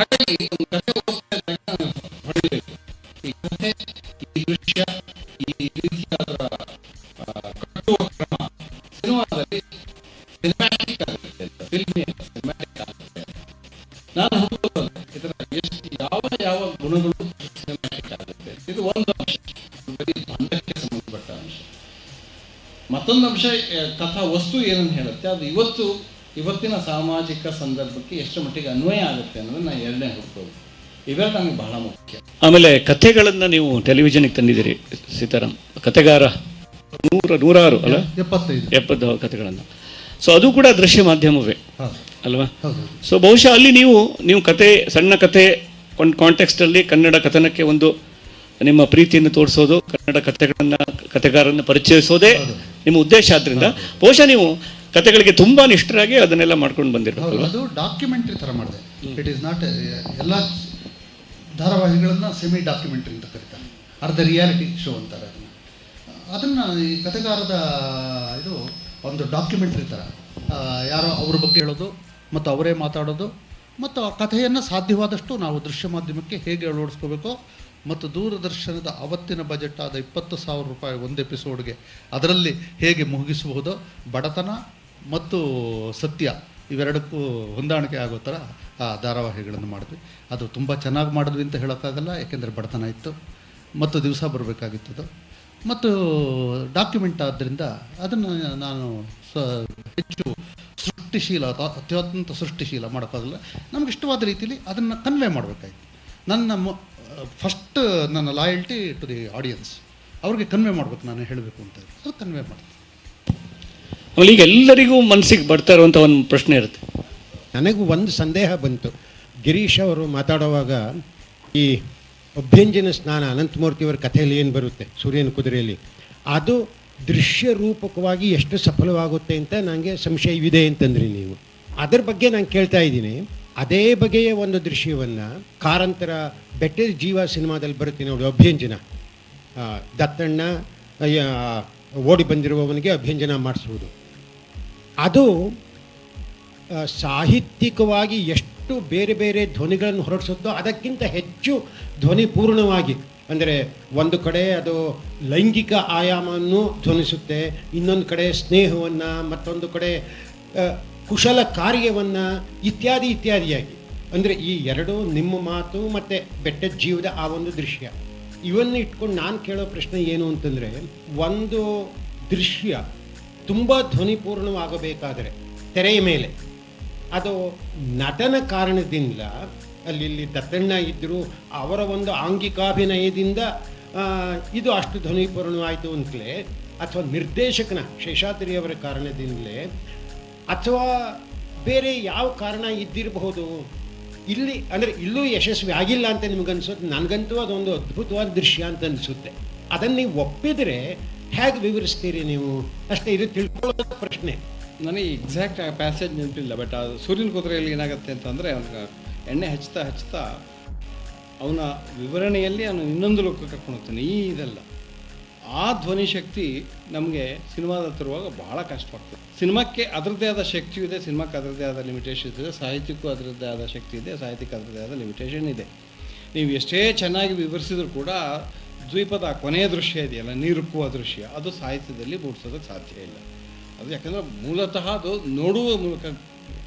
Speaker 2: ಹಾಗಾಗಿ ಒಂದು ಕಥೆ ಓದ್ತಾ ಇದ್ದಾಗ ಹೊಡಿಬೇಕು.
Speaker 7: ಸಿನಿಮಾದಲ್ಲಿ ಸಿನಿಮ್ಯಾಟಿಕ್ ಆಗುತ್ತೆ, ಸಿನಿಮ್ಯಾಟಿಕ್ ಆಗುತ್ತೆ. ನಾನು ಇದರ ಎಷ್ಟು ಯಾವ ಗುಣಗಳು ಸಿನಿಮ್ಯಾಟಿಕ್ ಆಗುತ್ತೆ, ಇದು ಒಂದು ಅಂಶ, ಬರೀ ಬಂಧಕ್ಕೆ ಸಂಬಂಧಪಟ್ಟ ಅಂಶ. ಮತ್ತೊಂದು ಅಂಶ ಕಥಾ ವಸ್ತು ಏನನ್ನು ಹೇಳುತ್ತೆ, ಅದು ಇವತ್ತಿನ ಸಾಮಾಜಿಕ ಸಂದರ್ಭಕ್ಕೆ ಎಷ್ಟು ಮಟ್ಟಿಗೆ ಅನ್ವಯ ಆಗುತ್ತೆ ಅನ್ನೋದು ನಾನು ಎರಡನೇ ಹುಡ್ಕೋದು. ಇವೆರಡು ನಮಗೆ ಬಹಳ ಮುಖ್ಯ.
Speaker 6: ಆಮೇಲೆ ಕಥೆಗಳನ್ನು ನೀವು ಟೆಲಿವಿಷನ್ಗೆ ತಂದಿದ್ದೀರಿ ಸೀತಾರಾಮ್, ಕಥೆಗಾರ ನೂರಾರು ಅಲ್ಲ 70 ಕಥೆಗಳನ್ನು. ಸೊ ಅದು ಕೂಡ ದೃಶ್ಯ ಮಾಧ್ಯಮವೇ ಅಲ್ವಾ? ಸೊ ಬಹುಶಃ ಅಲ್ಲಿ ನೀವು ಕತೆ, ಸಣ್ಣ ಕತೆ ಕಾಂಟೆಕ್ಸ್ಟಲ್ಲಿ ಕನ್ನಡ ಕಥನಕ್ಕೆ ಒಂದು ನಿಮ್ಮ ಪ್ರೀತಿಯನ್ನು ತೋರಿಸೋದು, ಕನ್ನಡ ಕಥೆಗಾರನ್ನು ಪರಿಚಯಿಸೋದೇ ನಿಮ್ಮ ಉದ್ದೇಶ. ಆದ್ರಿಂದ ಬಹುಶಃ ನೀವು ಕಥೆಗಳಿಗೆ ತುಂಬಾ ನಿಷ್ಠರಾಗಿ ಅದನ್ನೆಲ್ಲ ಮಾಡ್ಕೊಂಡು ಬಂದಿರಬೇಕು.
Speaker 5: ಅದು ಡಾಕ್ಯುಮೆಂಟ್ರಿ ಥರ ಮಾಡಿದೆ. ಇಟ್ ಈಸ್ ನಾಟ್ ಎಲ್ಲ ಧಾರಾವಾಹಿಗಳನ್ನ ಸೆಮಿ ಡಾಕ್ಯುಮೆಂಟ್ರಿ ಅಂತ ಕರೀತಾರೆ, ಅರ್ಧ ರಿಯಾಲಿಟಿ ಶೋ ಅಂತಾರೆ ಅದನ್ನು. ಈ ಕಥೆಗಾರದ ಇದು ಒಂದು ಡಾಕ್ಯುಮೆಂಟ್ರಿ ಥರ, ಯಾರೋ ಅವ್ರ ಬಗ್ಗೆ ಹೇಳೋದು ಮತ್ತು ಅವರೇ ಮಾತಾಡೋದು, ಮತ್ತು ಆ ಕಥೆಯನ್ನು ಸಾಧ್ಯವಾದಷ್ಟು ನಾವು ದೃಶ್ಯ ಮಾಧ್ಯಮಕ್ಕೆ ಹೇಗೆ ಅಳವಡಿಸ್ಕೋಬೇಕೋ, ಮತ್ತು ದೂರದರ್ಶನದ ಅವತ್ತಿನ ಬಜೆಟ್ ಆದ 20,000 ರೂಪಾಯಿ ಒಂದು ಎಪಿಸೋಡ್ಗೆ ಅದರಲ್ಲಿ ಹೇಗೆ ಮುಗಿಸಬಹುದು, ಬಡತನ ಮತ್ತು ಸತ್ಯ ಇವೆರಡಕ್ಕೂ ಹೊಂದಾಣಿಕೆ ಆಗೋ ಥರ ಆ ಧಾರಾವಾಹಿಗಳನ್ನು ಮಾಡಿದ್ವಿ. ಅದು ತುಂಬ ಚೆನ್ನಾಗಿ ಮಾಡಿದ್ವಿ ಅಂತ ಹೇಳೋಕ್ಕಾಗಲ್ಲ, ಯಾಕೆಂದರೆ ಬಡತನ ಇತ್ತು ಮತ್ತು ದಿವಸ ಬರಬೇಕಾಗಿತ್ತದು, ಮತ್ತು ಡಾಕ್ಯುಮೆಂಟ್ ಆದ್ದರಿಂದ ಅದನ್ನು ನಾನು ಹೆಚ್ಚು ಸೃಷ್ಟಿಶೀಲ ಅಥವಾ ಅತ್ಯಂತ ಸೃಷ್ಟಿಶೀಲ ಮಾಡೋಕ್ಕಾಗಲ್ಲ. ನಮ್ಗೆ ಇಷ್ಟವಾದ ರೀತಿಯಲ್ಲಿ ಅದನ್ನು ಕನ್ವೆ ಮಾಡಬೇಕಾಗಿತ್ತು. ನನ್ನ ಲಾಯಲ್ಟಿ ಟು ದಿ ಆಡಿಯನ್ಸ್, ಅವ್ರಿಗೆ ಕನ್ವೆ ಮಾಡಬೇಕು, ನಾನು ಹೇಳಬೇಕು ಅಂತ ಅದು ಕನ್ವೆ ಮಾಡ್ತೀನಿ.
Speaker 6: ಆಮೇಲೆ ಈಗ ಎಲ್ಲರಿಗೂ ಮನಸ್ಸಿಗೆ ಬರ್ತಾ ಇರುವಂಥ ಒಂದು ಪ್ರಶ್ನೆ ಇರುತ್ತೆ.
Speaker 8: ನನಗೂ ಒಂದು ಸಂದೇಹ ಬಂತು. ಗಿರೀಶ್ ಅವರು ಮಾತಾಡುವಾಗ ಈ ಅಭ್ಯಂಜನ ಸ್ನಾನ ಅನಂತಮೂರ್ತಿಯವರ ಕಥೆಯಲ್ಲಿ ಏನು ಬರುತ್ತೆ ಸೂರ್ಯನ ಕುದುರೆಯಲ್ಲಿ, ಅದು ದೃಶ್ಯ ರೂಪಕವಾಗಿ ಎಷ್ಟು ಸಫಲವಾಗುತ್ತೆ ಅಂತ ನನಗೆ ಸಂಶಯವಿದೆ ಅಂತಂದ್ರಿ ನೀವು. ಅದರ ಬಗ್ಗೆ ನಾನು ಕೇಳ್ತಾ ಇದ್ದೀನಿ. ಅದೇ ಬಗೆಯ ಒಂದು ದೃಶ್ಯವನ್ನು ಕಾರಂತರ ಬೆಟ್ಟದ ಜೀವ ಸಿನಿಮಾದಲ್ಲಿ ಬರುತ್ತೆ ನೋಡಿ, ಅಭ್ಯಂಜನ. ದತ್ತಣ್ಣ ಓಡಿ ಬಂದಿರುವವನಿಗೆ ಅಭ್ಯಂಜನ ಮಾಡಿಸುವುದು, ಅದು ಸಾಹಿತ್ಯಿಕವಾಗಿ ಎಷ್ಟು ಬೇರೆ ಬೇರೆ ಧ್ವನಿಗಳನ್ನು ಹೊರಡಿಸುತ್ತೋ ಅದಕ್ಕಿಂತ ಹೆಚ್ಚು ಧ್ವನಿಪೂರ್ಣವಾಗಿ, ಅಂದರೆ ಒಂದು ಕಡೆ ಅದು ಲೈಂಗಿಕ ಆಯಾಮವನ್ನು ಧ್ವನಿಸುತ್ತೆ, ಇನ್ನೊಂದು ಕಡೆ ಸ್ನೇಹವನ್ನು, ಮತ್ತೊಂದು ಕಡೆ ಕುಶಲ ಕಾರ್ಯವನ್ನು, ಇತ್ಯಾದಿಯಾಗಿ. ಅಂದರೆ ಈ ಎರಡು, ನಿಮ್ಮ ಮಾತು ಮತ್ತು ಬೆಟ್ಟದ ಜೀವದ ಆ ಒಂದು ದೃಶ್ಯ, ಇವನ್ನು ಇಟ್ಕೊಂಡು ನಾನು ಕೇಳೋ ಪ್ರಶ್ನೆ ಏನು ಅಂತಂದರೆ, ಒಂದು ದೃಶ್ಯ ತುಂಬ ಧ್ವನಿಪೂರ್ಣವಾಗಬೇಕಾದರೆ ತೆರೆಯ ಮೇಲೆ ಅದು ನಟನ ಕಾರಣದಿಂದ, ಅಲ್ಲಿ ದತ್ತಣ್ಣ ಇದ್ದರು, ಅವರ ಒಂದು ಆಂಗಿಕಾಭಿನಯದಿಂದ ಇದು ಅಷ್ಟು ಧ್ವನಿಪೂರ್ಣವಾಯಿತು ಅಂತಲೇ, ಅಥವಾ ನಿರ್ದೇಶಕನ ಶೇಷಾದ್ರಿಯವರ ಕಾರಣದಿಂದಲೇ, ಅಥವಾ ಬೇರೆ ಯಾವ ಕಾರಣ ಇದ್ದಿರಬಹುದು ಇಲ್ಲಿ, ಅಂದರೆ ಇಲ್ಲೂ ಯಶಸ್ವಿ ಆಗಿಲ್ಲ ಅಂತ ನಿಮಗನ್ಸುತ್ತೆ. ನನಗಂತೂ ಅದೊಂದು ಅದ್ಭುತವಾದ ದೃಶ್ಯ ಅಂತ ಅನಿಸುತ್ತೆ. ಅದನ್ನು ನೀವು ಒಪ್ಪಿದರೆ ಹೇಗೆ ವಿವರಿಸ್ತೀರಿ ನೀವು? ಅಷ್ಟೇ, ಇದು ತಿಳ್ಕೊಳ್ಳೋ ಪ್ರಶ್ನೆ.
Speaker 7: ನನಗೆ ಎಕ್ಸಾಕ್ಟ್ ಪ್ಯಾಸೇಜ್ ನೆನಪಿಲ್ಲ, ಬಟ್ ಅದು ಸೂರ್ಯನ ಕುದುರೆಯಲ್ಲಿ ಏನಾಗುತ್ತೆ ಅಂತಂದರೆ, ಅವನಿಗೆ ಎಣ್ಣೆ ಹಚ್ತಾ ಅವನ ವಿವರಣೆಯಲ್ಲಿ ಅವನು ಇನ್ನೊಂದು ಲೋಕ ಕರ್ಕೊಂಡು ಹೋಗ್ತಾನೆ. ಇದೆಲ್ಲ ಆ ಧ್ವನಿ ಶಕ್ತಿ ನಮಗೆ ಸಿನಿಮಾದ ತರುವಾಗ ಬಹಳ ಕಷ್ಟವಾಗ್ತದೆ. ಸಿನಿಮಾಕ್ಕೆ ಅದರದ್ದೇ ಆದ ಶಕ್ತಿ ಇದೆ, ಸಿನಿಮಾಕ್ಕೆ ಅದರದ್ದೇ ಆದ ಲಿಮಿಟೇಷನ್ಸ್ ಇದೆ, ಸಾಹಿತ್ಯಕ್ಕೂ ಅದರದ್ದೇ ಆದ ಶಕ್ತಿ ಇದೆ, ಸಾಹಿತ್ಯಕ್ಕೆ ಅದರದ್ದೇ ಆದ ಲಿಮಿಟೇಷನ್ ಇದೆ. ನೀವು ಎಷ್ಟೇ ಚೆನ್ನಾಗಿ ವಿವರಿಸಿದ್ರು ಕೂಡ ದ್ವೀಪದ ಕೊನೆಯ ದೃಶ್ಯ ಇದೆಯಲ್ಲ, ನೀರುಕ್ಕುವ ದೃಶ್ಯ, ಅದು ಸಾಹಿತ್ಯದಲ್ಲಿ ಮೂಡಿಸೋದಕ್ಕೆ ಸಾಧ್ಯ ಇಲ್ಲ. ಅದು ಯಾಕಂದರೆ ಮೂಲತಃ ಅದು ನೋಡುವ ಮೂಲಕ.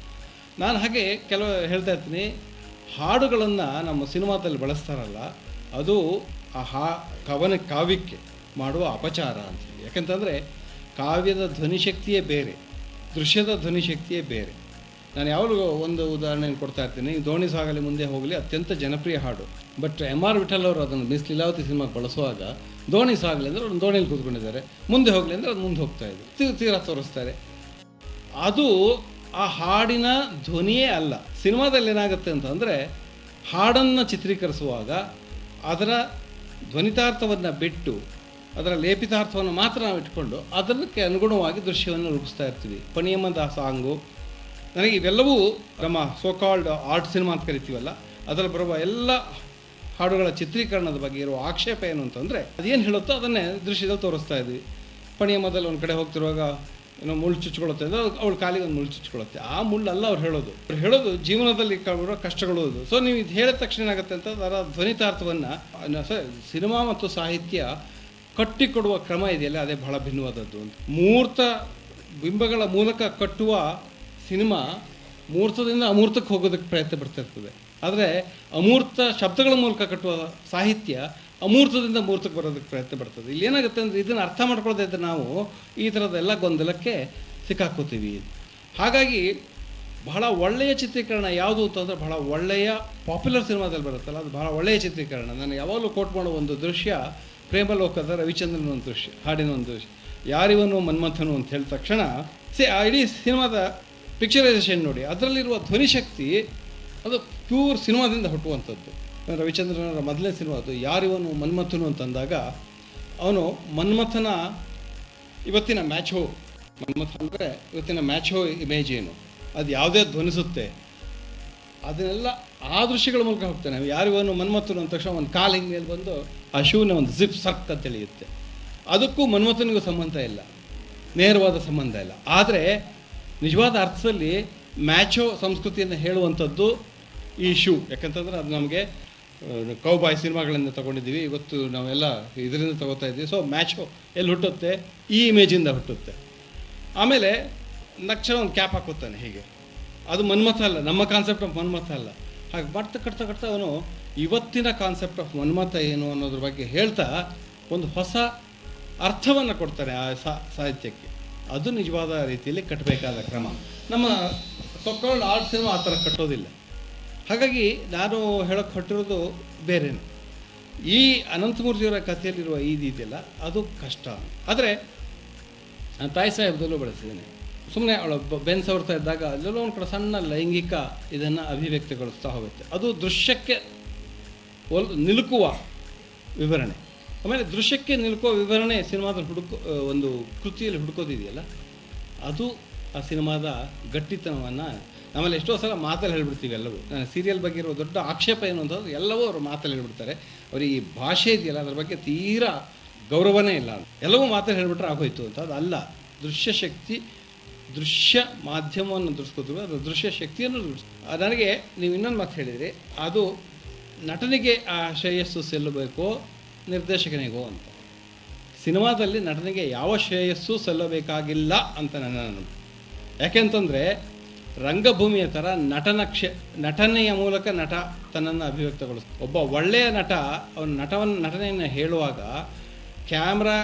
Speaker 7: ನಾನು ಹಾಗೆ ಕೆಲವು ಹೇಳ್ತಾ ಇರ್ತೀನಿ, ಹಾಡುಗಳನ್ನು ನಮ್ಮ ಸಿನಿಮಾದಲ್ಲಿ ಬಳಸ್ತಾರಲ್ಲ, ಅದು ಆ ಕಾವ್ಯಕ್ಕೆ ಮಾಡುವ ಅಪಚಾರ ಅಂತೇಳಿ. ಯಾಕಂತಂದರೆ ಕಾವ್ಯದ ಧ್ವನಿಶಕ್ತಿಯೇ ಬೇರೆ, ದೃಶ್ಯದ ಧ್ವನಿಶಕ್ತಿಯೇ ಬೇರೆ. ನಾನು ಯಾವಾಗಲೂ ಒಂದು ಉದಾಹರಣೆಯನ್ನು ಕೊಡ್ತಾ ಇರ್ತೀನಿ. ದೋಣಿ ಸಾಗಲಿ ಮುಂದೆ ಹೋಗಲಿ ಅತ್ಯಂತ ಜನಪ್ರಿಯ ಹಾಡು, ಬಟ್ M.R. ವಿಠಲ್ ಅವರು ಅದನ್ನು ಮಿಸ್ ಲೀಲಾವತಿ ಸಿನಿಮಾಗೆ ಬಳಸುವಾಗ ದೋಣಿ ಸಾಗಲಿ ಅಂದರೆ ಅವ್ರು ದೋಣಿಯಲ್ಲಿ ಕೂತ್ಕೊಂಡಿದ್ದಾರೆ, ಮುಂದೆ ಹೋಗಲಿ ಅಂದರೆ ಅದು ಮುಂದೆ ಹೋಗ್ತಾ ಇದೆ, ತೀರ ತೋರಿಸ್ತಾರೆ. ಅದು ಆ ಹಾಡಿನ ಧ್ವನಿಯೇ ಅಲ್ಲ. ಸಿನಿಮಾದಲ್ಲಿ ಏನಾಗುತ್ತೆ ಅಂತಂದರೆ, ಹಾಡನ್ನು ಚಿತ್ರೀಕರಿಸುವಾಗ ಅದರ ಧ್ವನಿತಾರ್ಥವನ್ನು ಬಿಟ್ಟು ಅದರ ಲೇಪಿತಾರ್ಥವನ್ನು ಮಾತ್ರ ನಾವು ಇಟ್ಕೊಂಡು ಅದಕ್ಕೆ ಅನುಗುಣವಾಗಿ ದೃಶ್ಯವನ್ನು ರೂಪಿಸ್ತಾ ಇರ್ತೀವಿ. ಪಣಿಯಮ್ಮದ ಸಾಂಗು, ನನಗೆ ಇವೆಲ್ಲವೂ ನಮ್ಮ ಸೋಕಾಲ್ಡ್ ಆರ್ಟ್ ಸಿನಿಮಾ ಅಂತ ಕರಿತೀವಲ್ಲ, ಅದರಲ್ಲಿ ಬರುವ ಎಲ್ಲ ಹಾಡುಗಳ ಚಿತ್ರೀಕರಣದ ಬಗ್ಗೆ ಇರುವ ಆಕ್ಷೇಪ ಏನು ಅಂತಂದರೆ, ಅದೇನು ಹೇಳುತ್ತೋ ಅದನ್ನೇ ದೃಶ್ಯದಲ್ಲಿ ತೋರಿಸ್ತಾ ಇದ್ವಿ. ಪಣಿಯಮ್ಮದಲ್ಲಿ ಒಂದು ಕಡೆ ಹೋಗ್ತಿರುವಾಗ ಏನೋ ಮುಳ್ಳು ಚುಚ್ಕೊಳುತ್ತೆ, ಅವಳು ಕಾಲಿಗೆ ಒಂದು ಮುಳ್ಳು ಚುಚ್ಕೊಳುತ್ತೆ. ಆ ಮುಳ್ಳಲ್ಲ ಅವ್ರು ಹೇಳೋದು ಜೀವನದಲ್ಲಿ ಬರೋ ಕಷ್ಟಗಳು. ಸೊ ನೀವು ಇದು ಹೇಳಿದ ತಕ್ಷಣ ಏನಾಗುತ್ತೆ ಅಂತ ಅದರ ಧ್ವನಿತಾರ್ಥವನ್ನು ಸಿನಿಮಾ ಮತ್ತು ಸಾಹಿತ್ಯ ಕಟ್ಟಿಕೊಡುವ ಕ್ರಮ ಇದೆಯಲ್ಲ ಅದೇ ಬಹಳ ಭಿನ್ನವಾದದ್ದು ಅಂತ. ಮೂರ್ತ ಬಿಂಬಗಳ ಮೂಲಕ ಕಟ್ಟುವ ಸಿನಿಮಾ ಮೂರ್ತದಿಂದ ಅಮೂರ್ತಕ್ಕೆ ಹೋಗೋದಕ್ಕೆ ಪ್ರಯತ್ನ ಪಡ್ತಾ ಇರ್ತದೆ. ಆದರೆ ಅಮೂರ್ತ ಶಬ್ದಗಳ ಮೂಲಕ ಕಟ್ಟುವ ಸಾಹಿತ್ಯ ಅಮೂರ್ತದಿಂದ ಮೂರ್ತಕ್ಕೆ ಬರೋದಕ್ಕೆ ಪ್ರಯತ್ನ ಪಡ್ತದೆ. ಇಲ್ಲಿ ಏನಾಗುತ್ತೆ ಅಂದರೆ ಇದನ್ನು ಅರ್ಥ ಮಾಡ್ಕೊಳ್ಳೋದೇ ಇದ್ದರೆ ನಾವು ಈ ಥರದ್ದೆಲ್ಲ ಗೊಂದಲಕ್ಕೆ ಸಿಕ್ಕಾಕೋತೀವಿ. ಹಾಗಾಗಿ ಬಹಳ ಒಳ್ಳೆಯ ಚಿತ್ರೀಕರಣ ಯಾವುದು ಅಂತಂದರೆ ಬಹಳ ಒಳ್ಳೆಯ ಪಾಪ್ಯುಲರ್ ಸಿನಿಮಾದಲ್ಲಿ ಬರುತ್ತಲ್ಲ ಅದು ಬಹಳ ಒಳ್ಳೆಯ ಚಿತ್ರೀಕರಣ. ನಾನು ಯಾವಾಗಲೂ ಕೋಟ್ ಮಾಡೋ ಒಂದು ದೃಶ್ಯ ಪ್ರೇಮಲೋಕದ ರವಿಚಂದ್ರನ ಒಂದು ದೃಶ್ಯ, ಹಾಡಿನ ಒಂದು ದೃಶ್ಯ, ಯಾರಿವನು ಮನ್ಮಥನು ಅಂತ ಹೇಳಿದ ತಕ್ಷಣ ಆ ಇಡೀ ಸಿನಿಮಾದ ಪಿಕ್ಚರೈಸೇಷನ್ ನೋಡಿ, ಅದರಲ್ಲಿರುವ ಧ್ವನಿಶಕ್ತಿ ಅದು ಪ್ಯೂರ್ ಸಿನಿಮಾದಿಂದ ಹುಟ್ಟುವಂಥದ್ದು. ರವಿಚಂದ್ರನವರ ಮೊದಲನೇ ಸಿನಿಮಾ ಅದು ಯಾರಿವನು ಮನ್ಮಥನು ಅಂತಂದಾಗ ಅವನು ಮನ್ಮಥನ ಇವತ್ತಿನ ಮ್ಯಾಚೋ, ಮನ್ಮಥ ಅಂದರೆ ಇವತ್ತಿನ ಮ್ಯಾಚೋ ಇಮೇಜ್ ಏನು, ಅದು ಯಾವುದೇ ಧ್ವನಿಸುತ್ತೆ ಅದನ್ನೆಲ್ಲ ಆ ದೃಶ್ಯಗಳ ಮೂಲಕ ಹೋಗ್ತಾನೆ. ಯಾರಿವನು ಮನ್ಮಥನು ಅಂದ ತಕ್ಷಣ ಒಂದು ಕಾಲು ಹಿಂಗೆ ಮೇಲೆ ಬಂದು ಆ ಶೂನ ಒಂದು ಜಿಪ್ ಸರ್ಕ್ ಅಂತ ತಿಳಿಯುತ್ತೆ. ಅದಕ್ಕೂ ಮನ್ಮಥನಿಗೂ ಸಂಬಂಧ ಇಲ್ಲ, ನೇರವಾದ ಸಂಬಂಧ ಇಲ್ಲ. ಆದರೆ ನಿಜವಾದ ಅರ್ಥದಲ್ಲಿ ಮ್ಯಾಚೋ ಸಂಸ್ಕೃತಿಯನ್ನು ಹೇಳುವಂಥದ್ದು ಈ ಶೂ. ಯಾಕಂತಂದರೆ ಅದು ನಮಗೆ ಕೌಬಾಯ್ ಸಿನಿಮಾಗಳಿಂದ ತೊಗೊಂಡಿದ್ದೀವಿ, ಇವತ್ತು ನಾವೆಲ್ಲ ಇದರಿಂದ ತೊಗೋತಾ ಇದ್ದೀವಿ. ಸೊ ಮ್ಯಾಚೋ ಎಲ್ಲಿ ಹುಟ್ಟುತ್ತೆ, ಈ ಇಮೇಜಿಂದ ಹುಟ್ಟುತ್ತೆ. ಆಮೇಲೆ ನಕ್ಷರ ಒಂದು ಕ್ಯಾಪ್ ಹಾಕುತ್ತಾನೆ ಹೀಗೆ, ಅದು ಮನ್ಮಥ ಅಲ್ಲ, ನಮ್ಮ ಕಾನ್ಸೆಪ್ಟ್ ಆಫ್ ಮನ್ಮಥ ಅಲ್ಲ. ಹಾಗೆ ಕಟ್ತಾ ಅವನು ಇವತ್ತಿನ ಕಾನ್ಸೆಪ್ಟ್ ಆಫ್ ಮನ್ಮಥ ಏನು ಅನ್ನೋದ್ರ ಬಗ್ಗೆ ಹೇಳ್ತಾ ಒಂದು ಹೊಸ ಅರ್ಥವನ್ನು ಕೊಡ್ತಾನೆ ಆ ಸಾಹಿತ್ಯಕ್ಕೆ. ಅದು ನಿಜವಾದ ರೀತಿಯಲ್ಲಿ ಕಟ್ಟಬೇಕಾದ ಕ್ರಮ. ನಮ್ಮ ಸೊಕ್ಕಾಲ್ಡ್ ಆರ್ಟ್ ಸಿನಿಮಾ ಆ ಥರ ಕಟ್ಟೋದಿಲ್ಲ. ಹಾಗಾಗಿ ನಾನು ಹೇಳೋಕ್ಕೆ ಹೊಟ್ಟಿರೋದು ಬೇರೆನೇ. ಈ ಅನಂತಮೂರ್ತಿಯವರ ಕಥೆಯಲ್ಲಿರುವ ಇದೆಯಲ್ಲ ಅದು ಕಷ್ಟ. ಆದರೆ ನಾನು ತಾಯಿ ಸಾಹೇಬದಲ್ಲೂ ಬಳಸಿದ್ದೇನೆ. ಸುಮ್ಮನೆ ಅವಳು ಬೆನ್ ಸವರ್ತಾ ಇದ್ದಾಗ ಅಲ್ಲೆಲ್ಲೋ ಒಂದು ಕಡೆ ಸಣ್ಣ ಲೈಂಗಿಕ ಇದನ್ನು ಅಭಿವ್ಯಕ್ತಿಗೊಳಿಸ್ತಾ ಹೋಗುತ್ತೆ. ಅದು ದೃಶ್ಯಕ್ಕೆ ನಿಲುಕುವ ವಿವರಣೆ. ಆಮೇಲೆ ದೃಶ್ಯಕ್ಕೆ ನಿಲುಕುವ ವಿವರಣೆ ಸಿನಿಮಾದ ಒಂದು ಕೃತಿಯಲ್ಲಿ ಹುಡುಕೋದಿದೆಯಲ್ಲ ಅದು ಆ ಸಿನಿಮಾದ ಗಟ್ಟಿತನವನ್ನು ನಮ್ಮಲ್ಲಿ ಎಷ್ಟೋ ಸಲ ಮಾತಲ್ಲಿ ಹೇಳ್ಬಿಡ್ತೀವಿ ಎಲ್ಲವೂ. ಸೀರಿಯಲ್ ಬಗ್ಗೆ ಇರೋ ದೊಡ್ಡ ಆಕ್ಷೇಪ ಏನು ಅಂತಂದ್ರೆ ಎಲ್ಲವೂ ಅವರು ಮಾತಲ್ಲಿ ಹೇಳ್ಬಿಡ್ತಾರೆ. ಅವರಿಗೆ ಈ ಭಾಷೆ ಇದೆಯಲ್ಲ ಅದ್ರ ಬಗ್ಗೆ ತೀರಾ ಗೌರವನೇ ಇಲ್ಲ, ಎಲ್ಲವೂ ಮಾತಲ್ಲಿ ಹೇಳ್ಬಿಟ್ರೆ ಆಗೋಯ್ತು ಅಂತ. ಅದು ಅಲ್ಲ. ದೃಶ್ಯಶಕ್ತಿ, ದೃಶ್ಯ ಮಾಧ್ಯಮವನ್ನು ದುರ್ಸ್ಕೋದ್ರು, ಅದು ದೃಶ್ಯ ಶಕ್ತಿಯನ್ನು ನನಗೆ ನೀವು ಇನ್ನೊಂದು ಮಾತು ಹೇಳಿದ್ರಿ, ಅದು ನಟನಿಗೆ ಆ ಶ್ರೇಯಸ್ಸು ಸಲ್ಲಬೇಕೋ ನಿರ್ದೇಶಕನಿಗೋ ಅಂತ. ಸಿನಿಮಾದಲ್ಲಿ ನಟನಿಗೆ ಯಾವ ಶ್ರೇಯಸ್ಸು ಸಲ್ಲಬೇಕಾಗಿಲ್ಲ ಅಂತ ನನ್ನ ಅನುಭವ. ಯಾಕೆಂತಂದರೆ ರಂಗಭೂಮಿಯ ಥರ ನಟನೆಯ ಮೂಲಕ ನಟ ತನ್ನನ್ನು ಅಭಿವ್ಯಕ್ತಗೊಳಿಸ್ತಾನೆ. ಒಬ್ಬ ಒಳ್ಳೆಯ ನಟ ಅವನ ನಟನೆಯನ್ನು ಹೇಳುವಾಗ ಕ್ಯಾಮ್ರಾ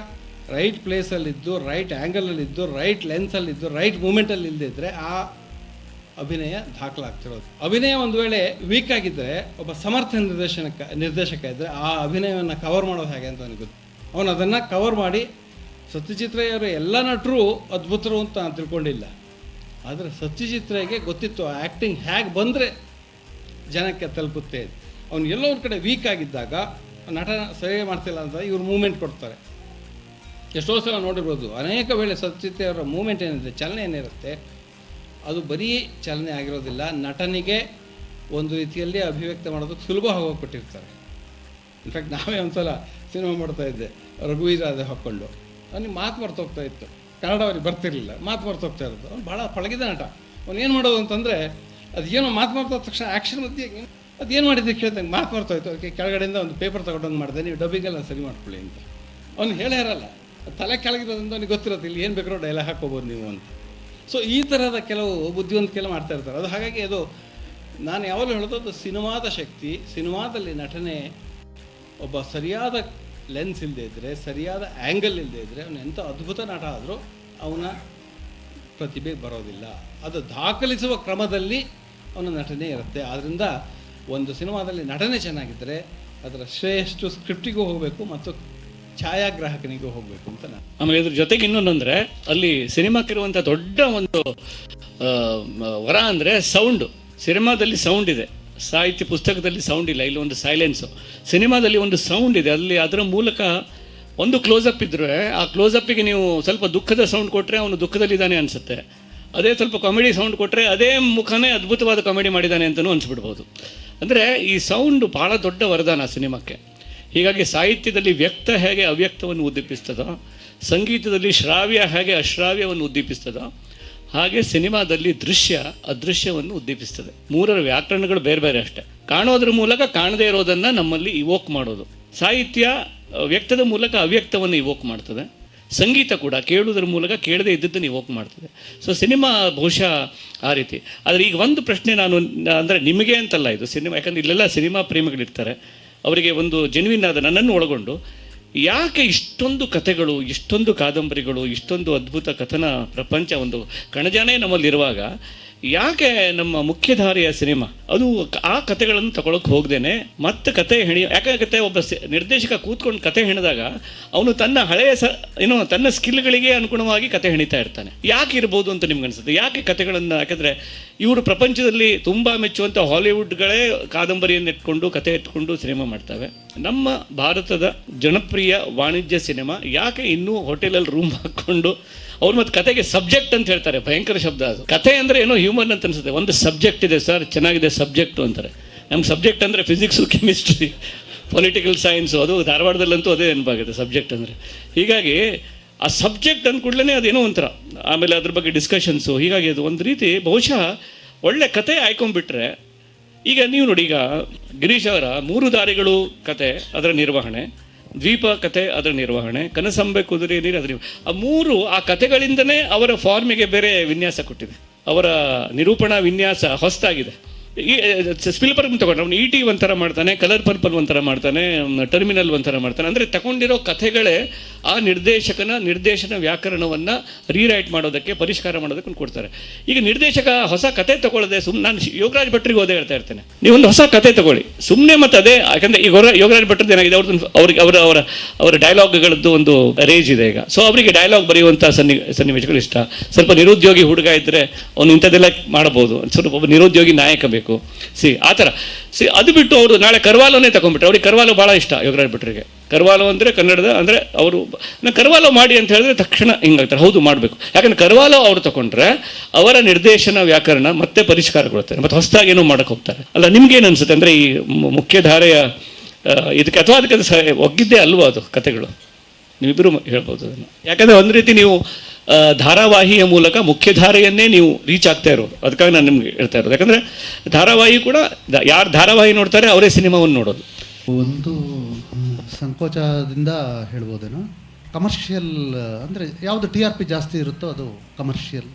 Speaker 7: ರೈಟ್ ಪ್ಲೇಸಲ್ಲಿದ್ದು, ರೈಟ್ ಆ್ಯಂಗಲಲ್ಲಿದ್ದು, ರೈಟ್ ಲೆನ್ಸಲ್ಲಿದ್ದು, ರೈಟ್ ಮೂಮೆಂಟಲ್ಲಿ ಇಲ್ಲದಿದ್ದರೆ ಆ ಅಭಿನಯ ದಾಖಲಾಗ್ತಿರೋದು. ಅಭಿನಯ ಒಂದು ವೇಳೆ ವೀಕ್ ಆಗಿದ್ದರೆ ಒಬ್ಬ ಸಮರ್ಥ ನಿರ್ದೇಶಕ ಇದ್ದರೆ ಆ ಅಭಿನಯವನ್ನು ಕವರ್ ಮಾಡೋದು ಹೇಗೆ ಅಂತ ನನಗೆ ಗೊತ್ತು. ಅವನು ಅದನ್ನು ಕವರ್ ಮಾಡಿ ಸತ್ಯಜಿತ್ ರೈ ಅವರು ಎಲ್ಲ ನಟರು ಅದ್ಭುತರು ಅಂತ ನಾನು ತಿಳ್ಕೊಂಡಿಲ್ಲ. ಆದರೆ ಸತ್ಯಜಿತ್ ರೈಗೆ ಗೊತ್ತಿತ್ತು ಆ ಆ್ಯಕ್ಟಿಂಗ್ ಹೇಗೆ ಬಂದರೆ ಜನಕ್ಕೆ ತಲುಪುತ್ತೆ. ಅವನು ಎಲ್ಲೋ ಒಂದು ಕಡೆ ವೀಕ್ ಆಗಿದ್ದಾಗ ನಟ ಸರಿಯಾಗಿ ಮಾಡ್ತಿಲ್ಲ ಅಂತ ಇವ್ರು ಮೂಮೆಂಟ್ ಕೊಡ್ತಾರೆ. ಎಷ್ಟೋ ಸಲ ನೋಡಿರ್ಬೋದು, ಅನೇಕ ವೇಳೆ ಸತ್ಯಜಿತ್ ಅವರ ಮೂಮೆಂಟ್ ಏನಿದೆ, ಚಲನೆ ಏನಿರುತ್ತೆ, ಅದು ಬರೀ ಚಲನೆ ಆಗಿರೋದಿಲ್ಲ, ನಟನಿಗೆ ಒಂದು ರೀತಿಯಲ್ಲಿ ಅಭಿವ್ಯಕ್ತ ಮಾಡೋದಕ್ಕೆ ಸುಲಭ ಹೋಗಿಕೊಟ್ಟಿರ್ತಾರೆ. ಇನ್ಫ್ಯಾಕ್ಟ್ ನಾವೇ ಒಂದು ಸಲ ಸಿನಿಮಾ ಮಾಡ್ತಾ ಇದ್ದೆ, ರಘುವೀರ ಅದೇ ಹಾಕ್ಕೊಂಡು, ಅವನಿಗೆ ಮಾತು ಮರ್ತೋಗ್ತಾ ಇತ್ತು, ಕನ್ನಡ ಅವ್ರಿಗೆ ಬರ್ತಿರ್ಲಿಲ್ಲ, ಮಾತು ಮರ್ತೋಗ್ತಾ ಇರೋದು. ಅವ್ನು ಭಾಳ ಪಳಗಿದ ನಟ. ಅವ್ನು ಏನು ಮಾಡೋದು ಅಂತಂದರೆ ಅದೇನೋ ಮಾತು ಮರ್ತೋದ ತಕ್ಷಣ ಆ್ಯಕ್ಷನ್ ಮಧ್ಯೆ ಅದೇನು ಮಾಡಿದ್ದೆ ಕೇಳ್ದಂಗೆ ಮಾತು ಮರ್ತೋಯ್ತು. ಅದಕ್ಕೆ ಕೆಳಗಡೆಯಿಂದ ಒಂದು ಪೇಪರ್ ತೊಗೊಂಡಂಗೆ ಮಾಡಿದೆ, ನೀವು ಡಬ್ಬಿಗೆಲ್ಲ ಸರಿ ಮಾಡ್ಕೊಳ್ಳಿ ಅಂತ. ಅವ್ನು ಹೇಳೇ ಇರಲ್ಲ, ತಲೆ ಕೆಳಗಿರೋದ್ರಿಂದ ಅವ್ನಿಗೆ ಗೊತ್ತಿರುತ್ತೆ ಇಲ್ಲಿ ಏನು ಬೇಕಾದ್ರೂ ಡೈಲಾಗ್ ಹಾಕೋಬೋದು ನೀವು ಅಂತ. ಸೊ ಈ ಥರದ ಕೆಲವು ಬುದ್ಧಿವಂತಿಕೆಲ್ಲ ಮಾಡ್ತಾ ಇರ್ತಾರೆ. ಅದು ಹಾಗಾಗಿ ಅದು ನಾನು ಯಾವಾಗಲೂ ಹೇಳೋದು, ಅದು ಸಿನಿಮಾದ ಶಕ್ತಿ. ಸಿನಿಮಾದಲ್ಲಿ ನಟನೆ ಒಬ್ಬ ಸರಿಯಾದ ಲೆನ್ಸ್ ಇಲ್ಲದೆ ಇದ್ದರೆ, ಸರಿಯಾದ ಆ್ಯಂಗಲ್ ಇಲ್ಲದೆ ಇದ್ದರೆ, ಅವನು ಎಂಥ ಅದ್ಭುತ ನಟ ಆದರೂ ಅವನ ಪ್ರತಿಭೆ ಬರೋದಿಲ್ಲ. ಅದು ದಾಖಲಿಸುವ ಕ್ರಮದಲ್ಲಿ ಅವನ ನಟನೆ ಇರುತ್ತೆ. ಆದ್ದರಿಂದ ಒಂದು ಸಿನಿಮಾದಲ್ಲಿ ನಟನೆ ಚೆನ್ನಾಗಿದ್ದರೆ ಅದರ ಶ್ರೇಷ್ಠ ಸ್ಕ್ರಿಪ್ಟಿಗೂ ಹೋಗಬೇಕು ಮತ್ತು ಛಾಯಾಗ್ರಾಹಕನಿಗೂ ಹೋಗಬೇಕು ಅಂತ ನಾನು.
Speaker 6: ಆಮೇಲೆ ಇದ್ರ ಜೊತೆಗೆ ಇನ್ನೊಂದಂದರೆ ಅಲ್ಲಿ ಸಿನಿಮಾಕ್ಕಿರುವಂಥ ದೊಡ್ಡ ಒಂದು ವರ ಅಂದರೆ ಸೌಂಡು. ಸಿನಿಮಾದಲ್ಲಿ ಸೌಂಡ್ ಇದೆ, ಸಾಹಿತ್ಯ ಪುಸ್ತಕದಲ್ಲಿ ಸೌಂಡ್ ಇಲ್ಲ. ಇಲ್ಲಿ ಒಂದು ಸೈಲೆನ್ಸು, ಸಿನಿಮಾದಲ್ಲಿ ಒಂದು ಸೌಂಡ್ ಇದೆ. ಅಲ್ಲಿ ಅದರ ಮೂಲಕ ಒಂದು ಕ್ಲೋಸಪ್ ಇದ್ದರೆ ಆ ಕ್ಲೋಸಪ್ಪಿಗೆ ನೀವು ಸ್ವಲ್ಪ ದುಃಖದ ಸೌಂಡ್ ಕೊಟ್ಟರೆ ಅವನು ದುಃಖದಲ್ಲಿದ್ದಾನೆ ಅನಿಸುತ್ತೆ. ಅದೇ ಸ್ವಲ್ಪ ಕಾಮಿಡಿ ಸೌಂಡ್ ಕೊಟ್ಟರೆ ಅದೇ ಮುಖನೇ ಅದ್ಭುತವಾದ ಕಾಮಿಡಿ ಮಾಡಿದ್ದಾನೆ ಅಂತಲೂ ಅನಿಸ್ಬಿಡ್ಬೋದು. ಅಂದರೆ ಈ ಸೌಂಡು ಭಾಳ ದೊಡ್ಡ ವರದಾನ ಸಿನಿಮಾಕ್ಕೆ. ಹೀಗಾಗಿ ಸಾಹಿತ್ಯದಲ್ಲಿ ವ್ಯಕ್ತ ಹೇಗೆ ಅವ್ಯಕ್ತವನ್ನು ಉದ್ದೀಪಿಸ್ತದೋ, ಸಂಗೀತದಲ್ಲಿ ಶ್ರಾವ್ಯ ಹೇಗೆ ಅಶ್ರಾವ್ಯವನ್ನು ಉದ್ದೀಪಿಸ್ತದೋ, ಹಾಗೆ ಸಿನಿಮಾದಲ್ಲಿ ದೃಶ್ಯ ಅದೃಶ್ಯವನ್ನು ಉದ್ದೀಪಿಸ್ತದೆ. ಮೂರರ ವ್ಯಾಕರಣಗಳು ಬೇರೆ ಬೇರೆ ಅಷ್ಟೇ. ಕಾಣೋದ್ರ ಮೂಲಕ ಕಾಣದೇ ಇರೋದನ್ನು ನಮ್ಮಲ್ಲಿ ಇವೋಕ್ ಮಾಡೋದು. ಸಾಹಿತ್ಯ ವ್ಯಕ್ತದ ಮೂಲಕ ಅವ್ಯಕ್ತವನ್ನು ಇವೋಕ್ ಮಾಡ್ತದೆ, ಸಂಗೀತ ಕೂಡ ಕೇಳುವುದರ ಮೂಲಕ ಕೇಳದೇ ಇದ್ದದ್ದನ್ನು ಇವೋಕ್ ಮಾಡ್ತದೆ. ಸೊ ಸಿನಿಮಾ ಬಹುಶಃ ಆ ರೀತಿ. ಆದರೆ ಈಗ ಒಂದು ಪ್ರಶ್ನೆ ನಾನು ಅಂದರೆ ನಿಮಗೆ ಅಂತಲ್ಲ ಇದು ಸಿನಿಮಾ, ಯಾಕಂದರೆ ಇಲ್ಲೆಲ್ಲ ಸಿನಿಮಾ ಪ್ರೇಮಿಗಳಿರ್ತಾರೆ, ಅವರಿಗೆ ಒಂದು ಜೆನ್ವಿನ್ ಆದ ನನ್ನನ್ನು ಒಳಗೊಂಡು ಯಾಕೆ ಇಷ್ಟೊಂದು ಕಥೆಗಳು, ಇಷ್ಟೊಂದು ಕಾದಂಬರಿಗಳು, ಇಷ್ಟೊಂದು ಅದ್ಭುತ ಕಥನ ಪ್ರಪಂಚ ಒಂದು ಕಣಜಾನೇ ನಮ್ಮಲ್ಲಿರುವಾಗ ಯಾಕೆ ನಮ್ಮ ಮುಖ್ಯಧಾರೆಯ ಸಿನಿಮಾ ಅದು ಆ ಕಥೆಗಳನ್ನು ತಗೊಳಕ್ಕೆ ಹೋಗ್ದೇನೆ ಮತ್ತೆ ಕತೆ ಯಾಕಾಗತ್ತೆ, ಒಬ್ಬ ನಿರ್ದೇಶಕ ಕೂತ್ಕೊಂಡು ಕತೆ ಹೆಣಿದಾಗ ಅವನು ತನ್ನ ಹಳೆಯ ತನ್ನ ಸ್ಕಿಲ್ಗಳಿಗೆ ಅನುಗುಣವಾಗಿ ಕತೆ ಹೆಣಿತಾ ಇರ್ತಾನೆ. ಯಾಕೆ ಇರ್ಬೋದು ಅಂತ ನಿಮ್ಗೆ ಅನ್ಸುತ್ತೆ? ಯಾಕೆ ಕಥೆಗಳನ್ನು, ಯಾಕಂದರೆ ಇವರು ಪ್ರಪಂಚದಲ್ಲಿ ತುಂಬ ಮೆಚ್ಚುವಂಥ ಹಾಲಿವುಡ್ಗಳೇ ಕಾದಂಬರಿಯನ್ನು ಇಟ್ಕೊಂಡು ಕತೆ ಇಟ್ಕೊಂಡು ಸಿನಿಮಾ ಮಾಡ್ತವೆ. ನಮ್ಮ ಭಾರತದ ಜನಪ್ರಿಯ ವಾಣಿಜ್ಯ ಸಿನಿಮಾ ಯಾಕೆ ಇನ್ನೂ ಹೋಟೆಲಲ್ಲಿ ರೂಮ್ ಹಾಕ್ಕೊಂಡು ಅವ್ರು ಮತ್ತು ಕತೆಗೆ ಸಬ್ಜೆಕ್ಟ್ ಅಂತ ಹೇಳ್ತಾರೆ, ಭಯಂಕರ ಶಬ್ದ ಅದು. ಕತೆ ಅಂದರೆ ಏನೋ ಹ್ಯೂಮನ್ ಅಂತ ಅನ್ಸುತ್ತೆ. ಒಂದು ಸಬ್ಜೆಕ್ಟ್ ಇದೆ ಸರ್, ಚೆನ್ನಾಗಿದೆ ಸಬ್ಜೆಕ್ಟು ಅಂತಾರೆ. ನಮ್ಗೆ ಸಬ್ಜೆಕ್ಟ್ ಅಂದರೆ ಫಿಸಿಕ್ಸು, ಕೆಮಿಸ್ಟ್ರಿ, ಪೊಲಿಟಿಕಲ್ ಸೈನ್ಸು, ಅದು ಧಾರವಾಡದಲ್ಲಂತೂ ಅದೇ ನೆನಪಾಗುತ್ತೆ ಸಬ್ಜೆಕ್ಟ್ ಅಂದರೆ. ಹೀಗಾಗಿ ಆ ಸಬ್ಜೆಕ್ಟ್ ಅಂದ ಕೂಡಲೇ ಅದೇನೋ ಒಂಥರ, ಆಮೇಲೆ ಅದ್ರ ಬಗ್ಗೆ ಡಿಸ್ಕಷನ್ಸು, ಹೀಗಾಗಿ ಅದು ಒಂದು ರೀತಿ ಬಹುಶಃ ಒಳ್ಳೆ ಕತೆ ಆಯ್ಕೊಂಡ್ಬಿಟ್ರೆ. ಈಗ ನೀವು ನೋಡಿ, ಈಗ ಗಿರೀಶ್ ಅವರ 3 ದಾರಿಗಳು ಕತೆ, ಅದರ ನಿರ್ವಹಣೆ, ದ್ವೀಪ ಕತೆ ಅದರ ನಿರ್ವಹಣೆ, ಕನಸಂಬೆ ಕುದುರೆ ನೀರು ಅದರ ಆ 3 ಆ ಕಥೆಗಳಿಂದನೇ ಅವರ ಫಾರ್ಮಿಗೆ ಬೇರೆ ವಿನ್ಯಾಸ ಕೊಟ್ಟಿದೆ. ಅವರ ನಿರೂಪಣಾ ವಿನ್ಯಾಸ ಹೊಸದಾಗಿದೆ. ಈ ಸ್ಪಿಲ್ಬರ್ಗ್ ತಗೊಂಡ್ರೆ ಅವನು ET ಒಂಥರ ಮಾಡ್ತಾನೆ, ಕಲರ್ ಪರ್ಪಲ್ ಒಂಥರ ಮಾಡ್ತಾನೆ, ಟರ್ಮಿನಲ್ ಒಂಥರ ಮಾಡ್ತಾನೆ. ಅಂದರೆ ತಗೊಂಡಿರೋ ಕಥೆಗಳೇ ಆ ನಿರ್ದೇಶಕನ ನಿರ್ದೇಶನ ವ್ಯಾಕರಣವನ್ನು ರೀರೈಟ್ ಮಾಡೋದಕ್ಕೆ, ಪರಿಷ್ಕಾರ ಮಾಡೋದಕ್ಕೆ ಕೊಡ್ತಾರೆ. ಈಗ ನಿರ್ದೇಶಕ ಹೊಸ ಕತೆ ತಗೊಳ್ಳದೆ ನಾನು ಯೋಗರಾಜ್ ಭಟ್ರಿಗೆ ಓದೇ ಹೇಳ್ತಾ ಇರ್ತೇನೆ, ನೀವೊಂದು ಹೊಸ ಕತೆ ತಗೊಳ್ಳಿ ಸುಮ್ಮನೆ. ಮತ್ತು ಅದೇ ಯಾಕಂದರೆ ಈಗ ಯೋಗರಾಜ್ ಭಟ್ರದ್ದು ಏನಾಗಿದೆ, ಅವ್ರಿಗೆ ಅವರ ಡೈಲಾಗ್ಗಳದ್ದು ಒಂದು ರೇಂಜ್ ಇದೆ ಈಗ. ಸೊ ಅವರಿಗೆ ಡೈಲಾಗ್ ಬರೆಯುವಂಥ ಸನ್ನಿವೇಶಗಳು ಇಷ್ಟ. ಸ್ವಲ್ಪ ನಿರುದ್ಯೋಗಿ ಹುಡುಗ ಇದ್ದರೆ ಅವನು ಇಂಥದ್ದೆಲ್ಲ ಮಾಡಬಹುದು. ಸ್ವಲ್ಪ ಒಬ್ಬ ನಿರುದ್ಯೋಗಿ ನಾಯಕ ಬೇಕು ಆ ಥರ. ಅದು ಬಿಟ್ಟು ಅವರು ನಾಳೆ ಕರ್ವಾಲೋನೇ ತಗೊಂಡ್ಬಿಟ್ರೆ, ಅವ್ರಿಗೆ ಕರ್ವಾಲೋ ಭಾಳ ಇಷ್ಟ ಯೋಗರಾಜ್ ಭಟ್ರಿಗೆ. ಕರ್ವಾಲೋ ಅಂದರೆ ಕನ್ನಡದ, ಅಂದರೆ ಅವರು ಕರ್ವಾಲೋ ಮಾಡಿ ಅಂತ ಹೇಳಿದ್ರೆ ತಕ್ಷಣ ಹಿಂಗಾಗ್ತಾರೆ, ಹೌದು ಮಾಡಬೇಕು. ಯಾಕಂದ್ರೆ ಕರ್ವಾಲೋ ಅವರು ತಗೊಂಡ್ರೆ ಅವರ ನಿರ್ದೇಶನ ವ್ಯಾಕರಣ ಮತ್ತೆ ಪರಿಷ್ಕಾರಗೊಳ್ತಾರೆ, ಮತ್ತೆ ಹೊಸದಾಗಿ ಏನೋ ಮಾಡೋಕ್ಕೆ ಹೋಗ್ತಾರೆ. ಅಲ್ಲ, ನಿಮ್ಗೇನು ಅನ್ಸುತ್ತೆ ಅಂದರೆ ಈ ಮುಖ್ಯಧಾರೆಯ ಇದಕ್ಕೆ, ಅಥವಾ ಅದಕ್ಕೆ ಒಗ್ಗಿದ್ದೇ ಅಲ್ವಾ ಅದು ಕಥೆಗಳು? ನೀವಿಬ್ಬರು ಹೇಳ್ಬೋದು ಅದನ್ನು. ಯಾಕಂದರೆ ಒಂದು ರೀತಿ ನೀವು ಧಾರಾವಾಹಿಯ ಮೂಲಕ ಮುಖ್ಯಧಾರೆಯನ್ನೇ ನೀವು ರೀಚ್ ಆಗ್ತಾ ಇರೋದು. ಅದಕ್ಕಾಗಿ ನಾನು ನಿಮ್ಗೆ ಹೇಳ್ತಾ ಇರೋದು. ಯಾಕಂದರೆ ಧಾರಾವಾಹಿ ಕೂಡ ಯಾರು ಧಾರಾವಾಹಿ ನೋಡ್ತಾರೆ ಅವರೇ ಸಿನಿಮಾವನ್ನು ನೋಡೋದು.
Speaker 5: ಒಂದು ಸಂಕೋಚದಿಂದ ಹೇಳ್ಬೋದೇನೋ, ಕಮರ್ಷಿಯಲ್ ಅಂದರೆ ಯಾವುದು TRP ಜಾಸ್ತಿ ಇರುತ್ತೋ ಅದು ಕಮರ್ಷಿಯಲ್,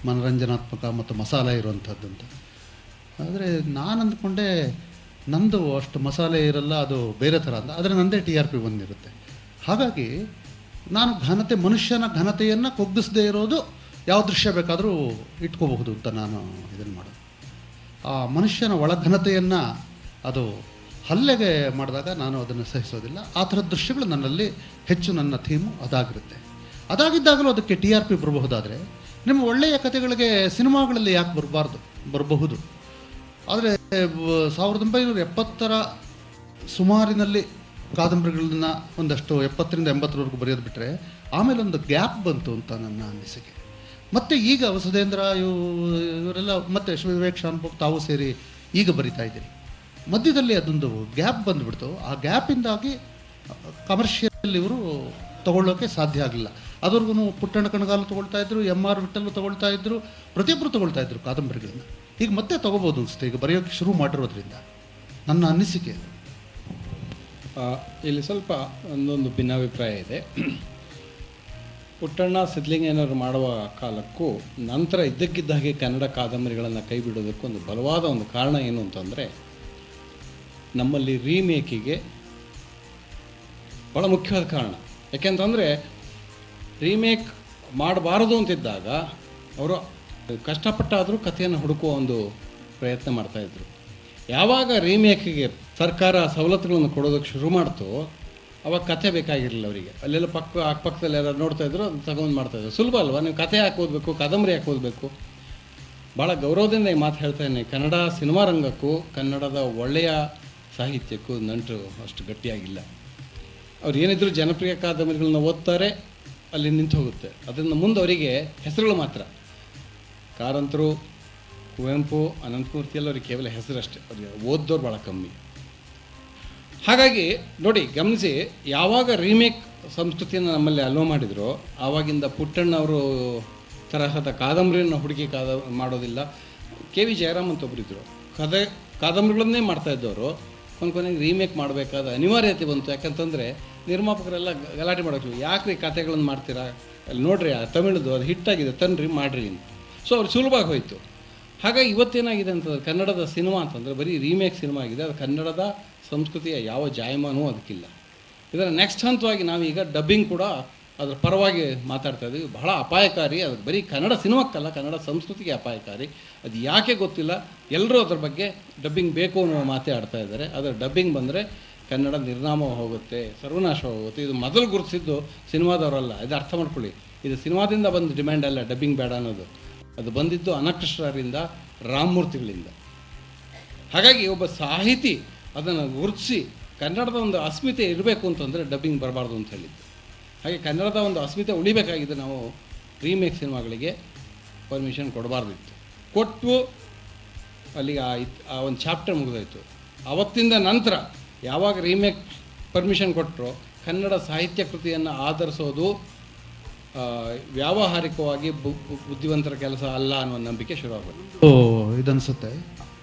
Speaker 5: ಮನರಂಜನಾತ್ಮಕ ಮತ್ತು ಮಸಾಲೆ ಇರುವಂಥದ್ದು ಅಂತ. ಆದರೆ ನಾನು ಅಂದ್ಕೊಂಡೆ ನಂದು ಅಷ್ಟು ಮಸಾಲೆ ಇರಲ್ಲ, ಅದು ಬೇರೆ ಥರ ಅಂತ. ಆದರೆ ನನ್ನದೇ TRP ಬಂದಿರುತ್ತೆ. ಹಾಗಾಗಿ ನಾನು ಮನುಷ್ಯನ ಘನತೆಯನ್ನು ಕುಗ್ಗಿಸದೇ ಇರೋದು ಯಾವ ದೃಶ್ಯ ಬೇಕಾದರೂ ಇಟ್ಕೋಬಹುದು ಅಂತ ನಾನು ಇದನ್ನು ಮಾಡೋದು. ಆ ಮನುಷ್ಯನ ಒಳಘನತೆಯನ್ನು ಅದು ಹಲ್ಲೆಗೆ ಮಾಡಿದಾಗ ನಾನು ಅದನ್ನು ಸಹಿಸೋದಿಲ್ಲ. ಆ ಥರದ ದೃಶ್ಯಗಳು ನನ್ನಲ್ಲಿ ಹೆಚ್ಚು, ನನ್ನ ಥೀಮು ಅದಾಗಿರುತ್ತೆ. ಅದಾಗಿದ್ದಾಗಲೂ ಅದಕ್ಕೆ TRP ಬರಬಹುದಾದರೆ, ನಿಮ್ಮ ಒಳ್ಳೆಯ ಕಥೆಗಳಿಗೆ ಸಿನಿಮಾಗಳಲ್ಲಿ ಯಾಕೆ ಬರಬಹುದು. ಆದರೆ 1970ರ ಸುಮಾರಿನಲ್ಲಿ ಕಾದಂಬರಿಗಳನ್ನ ಒಂದಷ್ಟು 70ರಿಂದ 80ರವರೆಗೂ ಬರೆಯೋದು ಬಿಟ್ಟರೆ, ಆಮೇಲೆ ಒಂದು ಗ್ಯಾಪ್ ಬಂತು ಅಂತ ನನ್ನ ಅನಿಸಿಕೆ. ಮತ್ತು ಈಗ ವಸುಧೇಂದ್ರ ಇವರೆಲ್ಲ ಮತ್ತು ವಿವೇಕ್ ಶಾನ್ಭೋಗ್ ತಾವು ಸೇರಿ ಈಗ ಬರಿತಾ ಇದ್ದೀರಿ. ಮಧ್ಯದಲ್ಲಿ ಅದೊಂದು ಗ್ಯಾಪ್ ಬಂದುಬಿಡ್ತು. ಆ ಗ್ಯಾಪಿಂದಾಗಿ ಕಮರ್ಷಿಯಲ್ ಇವರು ತಗೊಳ್ಳೋಕ್ಕೆ ಸಾಧ್ಯ ಆಗಲಿಲ್ಲ. ಅದ್ರಿಗೂ ಪುಟ್ಟಣ್ಣ ಕಣಗಾಲು ತೊಗೊಳ್ತಾ ಇದ್ರು, MR ವಿಠಲ್ ತೊಗೊಳ್ತಾ ಇದ್ರು, ಪ್ರತಿಯೊಬ್ಬರು ತೊಗೊಳ್ತಾ ಇದ್ರು ಕಾದಂಬರಿಗಳನ್ನ. ಈಗ ಮತ್ತೆ ತೊಗೋಬೋದು ಅನಿಸುತ್ತೆ, ಈಗ ಬರೆಯೋಕ್ಕೆ ಶುರು ಮಾಡಿರೋದ್ರಿಂದ, ನನ್ನ ಅನಿಸಿಕೆ.
Speaker 7: ಇಲ್ಲಿ ಸ್ವಲ್ಪ ಒಂದೊಂದು ಭಿನ್ನಾಭಿಪ್ರಾಯ ಇದೆ. ಪುಟ್ಟಣ್ಣ ಸಿದ್ಲಿಂಗಯ್ಯನವರು ಮಾಡುವ ಕಾಲಕ್ಕೂ ನಂತರ ಇದ್ದಕ್ಕಿದ್ದ ಹಾಗೆ ಕನ್ನಡ ಕಾದಂಬರಿಗಳನ್ನು ಕೈ ಬಿಡೋದಕ್ಕೂ ಒಂದು ಬಲವಾದ ಒಂದು ಕಾರಣ ಏನು ಅಂತಂದರೆ, ನಮ್ಮಲ್ಲಿ ರೀಮೇಕಿಗೆ ಭಾಳ ಮುಖ್ಯವಾದ ಕಾರಣ. ಯಾಕೆಂತಂದರೆ ರೀಮೇಕ್ ಮಾಡಬಾರದು ಅಂತಿದ್ದಾಗ ಅವರು ಕಷ್ಟಪಟ್ಟಾದರೂ ಕಥೆಯನ್ನು ಹುಡುಕುವ ಒಂದು ಪ್ರಯತ್ನ ಮಾಡ್ತಾಯಿದ್ರು. ಯಾವಾಗ ರೀಮೇಕಿಗೆ ಸರ್ಕಾರ ಸವಲತ್ತುಗಳನ್ನು ಕೊಡೋದಕ್ಕೆ ಶುರು ಮಾಡ್ತೋ ಅವಾಗ ಕಥೆ ಬೇಕಾಗಿರಲಿಲ್ಲ ಅವರಿಗೆ. ಅಲ್ಲೆಲ್ಲ ಅಕ್ಕಪಕ್ಕದಲ್ಲಿ ಯಾರು ನೋಡ್ತಾಯಿದ್ರು, ಅದು ತಗೊಂಡು ಮಾಡ್ತಾಯಿದ್ರು. ಸುಲಭ ಅಲ್ವಾ? ನೀವು ಕಥೆ ಯಾಕೆ ಓದಬೇಕು, ಕಾದಂಬರಿ ಯಾಕೆ ಓದಬೇಕು? ಭಾಳ ಗೌರವದಿಂದ ಈ ಮಾತು ಹೇಳ್ತಾಯಿದ್ದೀನಿ. ಕನ್ನಡ ಸಿನಿಮಾ ರಂಗಕ್ಕೂ ಕನ್ನಡದ ಒಳ್ಳೆಯ ಸಾಹಿತ್ಯಕ್ಕೂ ನಂಟು ಅಷ್ಟು ಗಟ್ಟಿಯಾಗಿಲ್ಲ. ಅವ್ರು ಏನಿದ್ರು ಜನಪ್ರಿಯ ಕಾದಂಬರಿಗಳನ್ನ ಓದ್ತಾರೆ, ಅಲ್ಲಿ ನಿಂತು ಹೋಗುತ್ತೆ. ಅದರಿಂದ ಮುಂದೆ ಅವರಿಗೆ ಹೆಸರುಗಳು ಮಾತ್ರ. ಕಾರಂತರು, ಕುವೆಂಪು, ಅನಂತಮೂರ್ತಿ ಎಲ್ಲ ಅವ್ರಿಗೆ ಕೇವಲ ಹೆಸರಷ್ಟೇ, ಅವ್ರಿಗೆ ಓದ್ದವ್ರು ಭಾಳ ಕಮ್ಮಿ. ಹಾಗಾಗಿ ನೋಡಿ, ಗಮನಿಸಿ, ಯಾವಾಗ ರೀಮೇಕ್ ಸಂಸ್ಕೃತಿಯನ್ನು ನಮ್ಮಲ್ಲಿ ಅಲೋ ಮಾಡಿದ್ರು ಆವಾಗಿಂದ ಪುಟ್ಟಣ್ಣವರು ತರಹದ ಕಾದಂಬರಿಯನ್ನು ಹುಡುಕಿ ಮಾಡೋದಿಲ್ಲ. KV ಜಯರಾಮ್ ಅಂತ ಒಬ್ಬರಿದ್ದರು, ಕಾದಂಬರಿಗಳನ್ನೇ ಮಾಡ್ತಾ ಇದ್ದವರು. ಕೊನೆಗೆ ರೀಮೇಕ್ ಮಾಡಬೇಕಾದ ಅನಿವಾರ್ಯತೆ ಬಂತು. ಯಾಕಂತಂದರೆ ನಿರ್ಮಾಪಕರೆಲ್ಲ ಗಲಾಟೆ ಮಾಡೋಕ್ಕೆ, ಯಾಕ್ರಿ ಕಥೆಗಳನ್ನು ಮಾಡ್ತೀರಾ, ಅಲ್ಲಿ ನೋಡ್ರಿ ಆ ತಮಿಳ್ದು ಅದು ಹಿಟ್ಟಾಗಿದೆ ತನ್ರಿ ಮಾಡಿರಿ ಅಂತ. ಸೊ ಅವ್ರಿಗೆ ಸುಲಭವಾಗಿ ಹೋಯಿತು. ಹಾಗಾಗಿ ಇವತ್ತೇನಾಗಿದೆ ಅಂತಂದರೆ ಕನ್ನಡದ ಸಿನಿಮಾ ಅಂತಂದರೆ ಬರೀ ರೀಮೇಕ್ ಸಿನಿಮಾ ಆಗಿದೆ. ಅದು ಕನ್ನಡದ ಸಂಸ್ಕೃತಿಯ ಯಾವ ಜಾಯಮಾನವೂ ಅದಕ್ಕಿಲ್ಲ. ಇದರ ನೆಕ್ಸ್ಟ್ ಹಂತವಾಗಿ ನಾವೀಗ ಡಬ್ಬಿಂಗ್ ಕೂಡ ಅದರ ಪರವಾಗಿ ಮಾತಾಡ್ತಾ ಇದ್ದೀವಿ. ಬಹಳ ಅಪಾಯಕಾರಿ. ಅದು ಬರೀ ಕನ್ನಡ ಸಿನಿಮಾಕ್ಕಲ್ಲ, ಕನ್ನಡ ಸಂಸ್ಕೃತಿಗೆ ಅಪಾಯಕಾರಿ. ಅದು ಯಾಕೆ ಗೊತ್ತಿಲ್ಲ, ಎಲ್ಲರೂ ಅದ್ರ ಬಗ್ಗೆ ಡಬ್ಬಿಂಗ್ ಬೇಕು ಅನ್ನೋ ಮಾತೇ ಆಡ್ತಾ ಇದ್ದಾರೆ. ಅದರ ಡಬ್ಬಿಂಗ್ ಬಂದರೆ ಕನ್ನಡ ನಿರ್ನಾಮ ಹೋಗುತ್ತೆ, ಸರ್ವನಾಶ ಹೋಗುತ್ತೆ. ಇದು ಮೊದಲು ಗುರುತಿಸಿದ್ದು ಸಿನಿಮಾದವರಲ್ಲ, ಇದು ಅರ್ಥ ಮಾಡ್ಕೊಳ್ಳಿ. ಇದು ಸಿನಿಮಾದಿಂದ ಬಂದು ಡಿಮ್ಯಾಂಡ್ ಅಲ್ಲ ಡಬ್ಬಿಂಗ್ ಬೇಡ ಅನ್ನೋದು. ಅದು ಬಂದಿದ್ದು ಅನಕ್ಷರರಿಂದ, ರಾಮಮೂರ್ತಿಗಳಿಂದ. ಹಾಗಾಗಿ ಒಬ್ಬ ಸಾಹಿತಿ ಅದನ್ನು ಗುರುತಿಸಿ ಕನ್ನಡದ ಒಂದು ಅಸ್ಮಿತೆ ಇರಬೇಕು ಅಂತಂದರೆ ಡಬ್ಬಿಂಗ್ ಬರಬಾರ್ದು ಅಂತ ಹೇಳಿದ್ದು. ಹಾಗೆ ಕನ್ನಡದ ಒಂದು ಅಸ್ಮಿತೆ ಉಳಿಬೇಕಾಗಿದೆ. ನಾವು ರೀಮೇಕ್ ಸಿನಿಮಾಗಳಿಗೆ ಪರ್ಮಿಷನ್ ಕೊಡಬಾರ್ದಿತ್ತು. ಕೊಟ್ಟು ಅಲ್ಲಿಗೆ ಆ ಒಂದು ಚಾಪ್ಟರ್ ಮುಗಿದೋಯ್ತು. ಆವತ್ತಿಂದ ನಂತರ ಯಾವಾಗ ರೀಮೇಕ್ ಪರ್ಮಿಷನ್ ಕೊಟ್ಟರು, ಕನ್ನಡ ಸಾಹಿತ್ಯ ಕೃತಿಯನ್ನು ಆಧರಿಸೋದು ವ್ಯಾವಹಾರಿಕವಾಗಿ ಬುದ್ಧಿವಂತರ ಕೆಲಸ ಅಲ್ಲ ಅನ್ನೋ ನಂಬಿಕೆ ಶುರುವಾಗುತ್ತೆ.
Speaker 4: ಇದನ್ಸುತ್ತೆ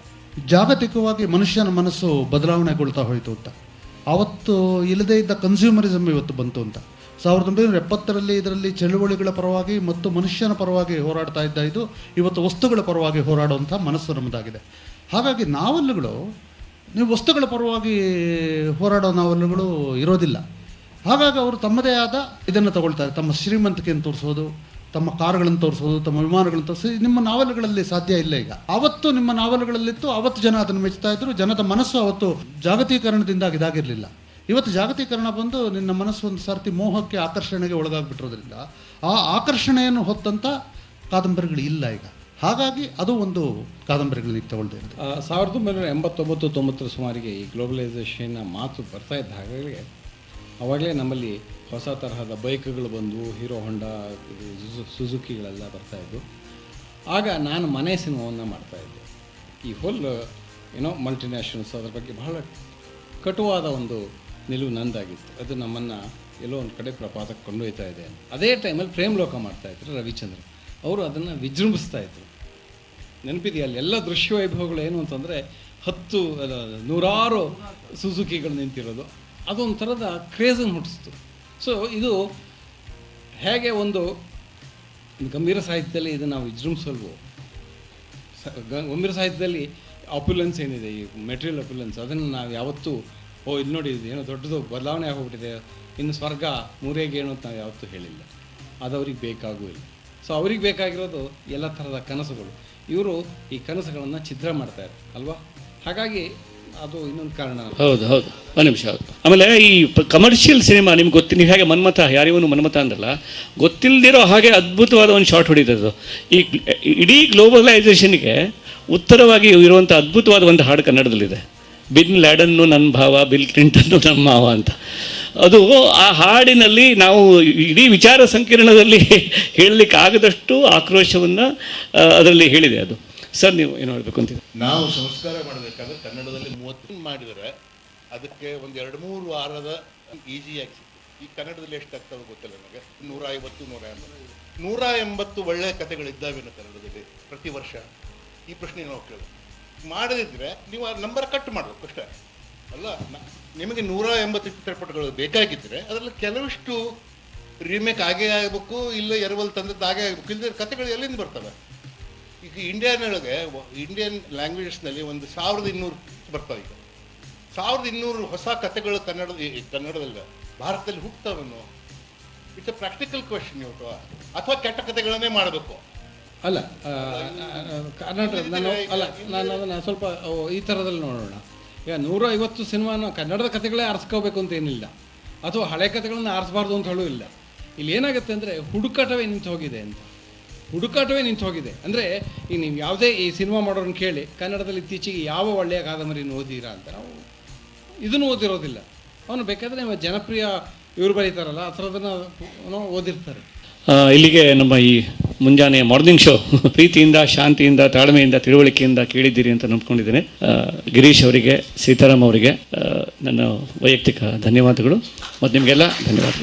Speaker 4: ಜಾಗತಿಕವಾಗಿ ಮನುಷ್ಯನ ಮನಸ್ಸು ಬದಲಾವಣೆಗೊಳ್ತಾ ಹೋಯಿತು ಅಂತ. ಆವತ್ತು ಇಲ್ಲದೇ ಇದ್ದ ಕನ್ಸ್ಯೂಮರಿಸಮ್ ಇವತ್ತು ಬಂತು ಅಂತ. 1970ರಲ್ಲಿ ಇದರಲ್ಲಿ ಚಳುವಳಿಗಳ ಪರವಾಗಿ ಮತ್ತು ಮನುಷ್ಯನ ಪರವಾಗಿ ಹೋರಾಡ್ತಾ ಇದ್ದ ಇದು ಇವತ್ತು ವಸ್ತುಗಳ ಪರವಾಗಿ ಹೋರಾಡುವಂಥ ಮನಸ್ಸು ನಮ್ಮದಾಗಿದೆ. ಹಾಗಾಗಿ ನಾವೆಲ್ಲಗಳು ನೀವು ವಸ್ತುಗಳ ಪರವಾಗಿ ಹೋರಾಡೋ ನಾವೆಲ್ಲಗಳು ಇರೋದಿಲ್ಲ. ಹಾಗಾಗಿ ಅವರು ತಮ್ಮದೇ ಆದ ಇದನ್ನು ತಗೊಳ್ತಾರೆ. ತಮ್ಮ ಶ್ರೀಮಂತಿಕೆಯನ್ನು ತೋರಿಸೋದು, ತಮ್ಮ ಕಾರುಗಳನ್ನು ತೋರಿಸೋದು, ತಮ್ಮ ವಿಮಾನಗಳನ್ನು ತೋರಿಸೋದು ನಿಮ್ಮ ನಾವೆಲ್ಗಳಲ್ಲಿ ಸಾಧ್ಯ ಇಲ್ಲ. ಈಗ ಅವತ್ತು ನಿಮ್ಮ ನಾವೆಲ್ಗಳಲ್ಲಿತ್ತು, ಅವತ್ತು ಜನ ಅದನ್ನು ಮೆಚ್ಚುತ್ತಾ ಇದ್ರು. ಜನದ ಮನಸ್ಸು ಅವತ್ತು ಜಾಗತೀಕರಣದಿಂದ ಇದಾಗಿರಲಿಲ್ಲ. ಇವತ್ತು ಜಾಗತೀಕರಣ ಬಂದು ನಿನ್ನ ಮನಸ್ಸು ಒಂದು ಸರ್ತಿ ಮೋಹಕ್ಕೆ, ಆಕರ್ಷಣೆಗೆ ಒಳಗಾಗ್ಬಿಟ್ಟಿರೋದ್ರಿಂದ ಆ ಆಕರ್ಷಣೆಯನ್ನು ಹೊತ್ತಂಥ ಕಾದಂಬರಿಗಳು ಇಲ್ಲ ಈಗ. ಹಾಗಾಗಿ ಅದು ಒಂದು ಕಾದಂಬರಿಗಳಿಗೆ ತಗೊಳ್ತಾ ಇರುತ್ತೆ.
Speaker 7: 1989-90 ಸುಮಾರಿಗೆ ಈ ಗ್ಲೋಬಲೈಸೇಷನ್ನ ಮಾತು ಬರ್ತಾ ಇದ್ದ ಹಾಗಾಗಿ ಆವಾಗಲೇ ನಮ್ಮಲ್ಲಿ ಹೊಸ ತರಹದ ಬೈಕ್ಗಳು ಬಂದು, ಹೀರೋ ಹೊಂಡಾ, ಸುಜುಕಿಗಳೆಲ್ಲ ಬರ್ತಾಯಿದ್ವು. ಆಗ ನಾನು ಮನೆ ಸಿನಿಮಾವನ್ನು ಮಾಡ್ತಾಯಿದ್ದೆ. ಈ ಹೋಲ್ ಮಲ್ಟಿನ್ಯಾಷನಲ್ಸ್ ಅದರ ಬಗ್ಗೆ ಬಹಳ ಕಟುವಾದ ಒಂದು ನಿಲುವು ನಂದಾಗಿತ್ತು. ಅದು ನಮ್ಮನ್ನು ಎಲ್ಲೋ ಒಂದು ಕಡೆ ಪ್ರಪಾತಕ್ಕೆ ಕೊಂಡೊಯ್ತಾ ಇದೆ. ಅದೇ ಟೈಮಲ್ಲಿ ಪ್ರೇಮಲೋಕ ಮಾಡ್ತಾಯಿದ್ರು ರವಿಚಂದ್ರನ್. ಅವರು ಅದನ್ನು ವಿಜೃಂಭಿಸ್ತಾಯಿದ್ರು. ನೆನಪಿದೆಯಲ್ಲ ಎಲ್ಲ ದೃಶ್ಯ ವೈಭವಗಳು ಏನು ಅಂತಂದರೆ 100 ಸುಜುಕಿಗಳು ನಿಂತಿರೋದು. ಅದೊಂದು ಥರದ ಕ್ರೇಜನ್ನು ಹುಟ್ಟಿಸ್ತು. ಸೊ ಇದು ಹೇಗೆ ಒಂದು ಗಂಭೀರ ಸಾಹಿತ್ಯದಲ್ಲಿ ಇದನ್ನು ನಾವು ವಿಜೃಂಭಿಸಲ್ವೋ, ಗಂಭೀರ ಸಾಹಿತ್ಯದಲ್ಲಿ ಅಪುಲೆನ್ಸ್ ಏನಿದೆ, ಈ ಮೆಟೀರಿಯಲ್ ಅಪುಲೆನ್ಸ್, ಅದನ್ನು ನಾವು ಯಾವತ್ತೂ ಇದು ನೋಡಿ ಇದು ಏನೋ ದೊಡ್ಡದು ಬದಲಾವಣೆ ಆಗೋಗ್ಬಿಟ್ಟಿದೆ, ಇನ್ನು ಸ್ವರ್ಗ ಮೂರೇಗೇನು ಅಂತ ನಾವು ಯಾವತ್ತೂ ಹೇಳಿಲ್ಲ. ಅದು ಅವ್ರಿಗೆ ಬೇಕಾಗೂ ಇಲ್ಲ. ಸೊ ಅವ್ರಿಗೆ ಬೇಕಾಗಿರೋದು ಎಲ್ಲ ಥರದ ಕನಸುಗಳು. ಇವರು ಈ ಕನಸುಗಳನ್ನು ಛಿದ್ರ ಮಾಡ್ತಾರೆ ಅಲ್ವಾ. ಹಾಗಾಗಿ ಅದು ಇನ್ನೊಂದು ಕಾರಣ.
Speaker 6: ಹೌದು ಹೌದು, ಒಂದು ನಿಮಿಷ. ಆಮೇಲೆ ಈ ಕಮರ್ಷಿಯಲ್ ಸಿನಿಮಾ ನಿಮ್ಗೆ ನೀವು ಹೇಗೆ ಮನ್ಮಥ, ಯಾರಿವನು ಮನ್ಮಥ ಅಂದ್ರಲ್ಲ, ಗೊತ್ತಿಲ್ಲದಿರೋ ಹಾಗೆ ಅದ್ಭುತವಾದ ಒಂದು ಶಾರ್ಟ್ ಹೊಡಿತದ್ದು. ಈ ಇಡೀ ಗ್ಲೋಬಲೈಸೇಷನ್ಗೆ ಉತ್ತರವಾಗಿ ಇರುವಂಥ ಅದ್ಭುತವಾದ ಒಂದು ಹಾಡು ಕನ್ನಡದಲ್ಲಿದೆ. ಬಿನ್ ಲ್ಯಾಡನ್ನು ನನ್ನ ಭಾವ, ಬಿಲ್ ಕ್ಲಿಂಟನ್ನು ನಮ್ಮ ಮಾವ ಅಂತ. ಅದು ಆ ಹಾಡಿನಲ್ಲಿ ನಾವು ಇಡೀ ವಿಚಾರ ಸಂಕಿರಣದಲ್ಲಿ ಹೇಳಲಿಕ್ಕೆ ಆಗದಷ್ಟು ಆಕ್ರೋಶವನ್ನು ಅದರಲ್ಲಿ ಹೇಳಿದೆ. ಅದು ಸರ್ ನೀವು ಏನು ಹೇಳಬೇಕು ಅಂತಿದೆ?
Speaker 9: ನಾವು ಸಂಸ್ಕಾರ ಮಾಡಬೇಕಾದ್ರೆ ಕನ್ನಡದಲ್ಲಿ 30 ಮಾಡಿದರೆ ಅದಕ್ಕೆ ಒಂದು 2-3 ವಾರದ ಈಸಿಯಾಗಿ ಸಿಕ್ತು. ಈ ಕನ್ನಡದಲ್ಲಿ ಎಷ್ಟಾಗ್ತವೆ ಗೊತ್ತಿಲ್ಲ ನನಗೆ. 150 ಒಳ್ಳೆಯ ಕಥೆಗಳಿದ್ದಾವೇನೋ ಕನ್ನಡದಲ್ಲಿ ಪ್ರತಿ ವರ್ಷ. ಈ ಪ್ರಶ್ನೆ ನಾವು ಕೇಳೋದು. ಮಾಡದಿದ್ದರೆ ನೀವು ಆ ನಂಬರ್ ಕಟ್ ಮಾಡಬೇಕು ಅಷ್ಟೇ ಅಲ್ಲ. ನಿಮಗೆ 180 ಚಿತ್ರಪಟಗಳು ಬೇಕಾಗಿದ್ದರೆ ಅದರಲ್ಲಿ ಕೆಲವಿಷ್ಟು ರೀಮೇಕ್ ಆಗೇ ಆಗಬೇಕು, ಇಲ್ಲ ಎರವಲ್ ತಂದದ್ದು ಆಗೇ ಆಗಬೇಕು. ಇಲ್ಲದೆ ಕಥೆಗಳು ಎಲ್ಲಿಂದ ಬರ್ತವೆ? ಈಗ ಇಂಡಿಯನ್ನೊಳಗೆ ಇಂಡಿಯನ್ ಲ್ಯಾಂಗ್ವೇಜಸ್ನಲ್ಲಿ ಒಂದು 1200 ಬರ್ತವೆ. ಈಗ 1200 ಹೊಸ ಕಥೆಗಳು ಕನ್ನಡದಲ್ಲಿ ಭಾರತದಲ್ಲಿ ಹುಟ್ಟುತ್ತವೇನೋ? ಇಟ್ಸ್ ಎ ಪ್ರಾಕ್ಟಿಕಲ್ ಕ್ವೆಶನ್ ಇವತ್ತು. ಅಥವಾ ಕೆಟ್ಟ ಕಥೆಗಳನ್ನೇ ಮಾಡಬೇಕು?
Speaker 7: ಅಲ್ಲ, ಕರ್ನಾಟಕ ನಾನು ಅದನ್ನು ಸ್ವಲ್ಪ ಈ ಥರದಲ್ಲಿ ನೋಡೋಣ. ಈಗ 150 ಸಿನಿಮಾನ ಕನ್ನಡದ ಕಥೆಗಳೇ ಆರಿಸ್ಕೋಬೇಕು ಅಂತ ಏನಿಲ್ಲ, ಅಥವಾ ಹಳೆ ಕಥೆಗಳನ್ನ ಆರಿಸಬಾರ್ದು ಅಂತ ಹೇಳೂ ಇಲ್ಲ. ಇಲ್ಲಿ ಏನಾಗುತ್ತೆ ಅಂದರೆ ಹುಡುಕಾಟವೇ ನಿಂತು ಹೋಗಿದೆ ಅಂತ. ಹುಡುಕಾಟವೇ ನಿಂತು ಹೋಗಿದೆ ಅಂದರೆ ಈಗ ನೀವು ಯಾವುದೇ ಈ ಸಿನಿಮಾ ಮಾಡೋರನ್ನ ಕೇಳಿ ಕನ್ನಡದಲ್ಲಿ ಇತ್ತೀಚೆಗೆ ಯಾವ ಒಳ್ಳೆಯ ಕಾದಂಬರಿನ ಓದಿರಾ ಅಂತ. ನಾವು ಇದನ್ನು ಓದಿರೋದಿಲ್ಲ. ಅವನು ಬೇಕಾದರೆ ಜನಪ್ರಿಯ ಇವರು ಬರೀತಾರಲ್ಲ ಆ ಥರದನ್ನು ಓದಿರ್ತಾರೆ.
Speaker 6: ಇಲ್ಲಿಗೆ ನಮ್ಮ ಈ ಮುಂಜಾನೆ ಮಾರ್ನಿಂಗ್ ಶೋ ಪ್ರೀತಿಯಿಂದ, ಶಾಂತಿಯಿಂದ, ತಾಳ್ಮೆಯಿಂದ, ತಿಳುವಳಿಕೆಯಿಂದ ಕೇಳಿದ್ದೀರಿ ಅಂತ ನಂಬ್ಕೊಂಡಿದ್ದೇನೆ. ಗಿರೀಶ್ ಅವರಿಗೆ, ಸೀತಾರಾಮ್ ಅವರಿಗೆ ನನ್ನ ವೈಯಕ್ತಿಕ ಧನ್ಯವಾದಗಳು ಮತ್ತು ನಿಮಗೆಲ್ಲ ಧನ್ಯವಾದಗಳು.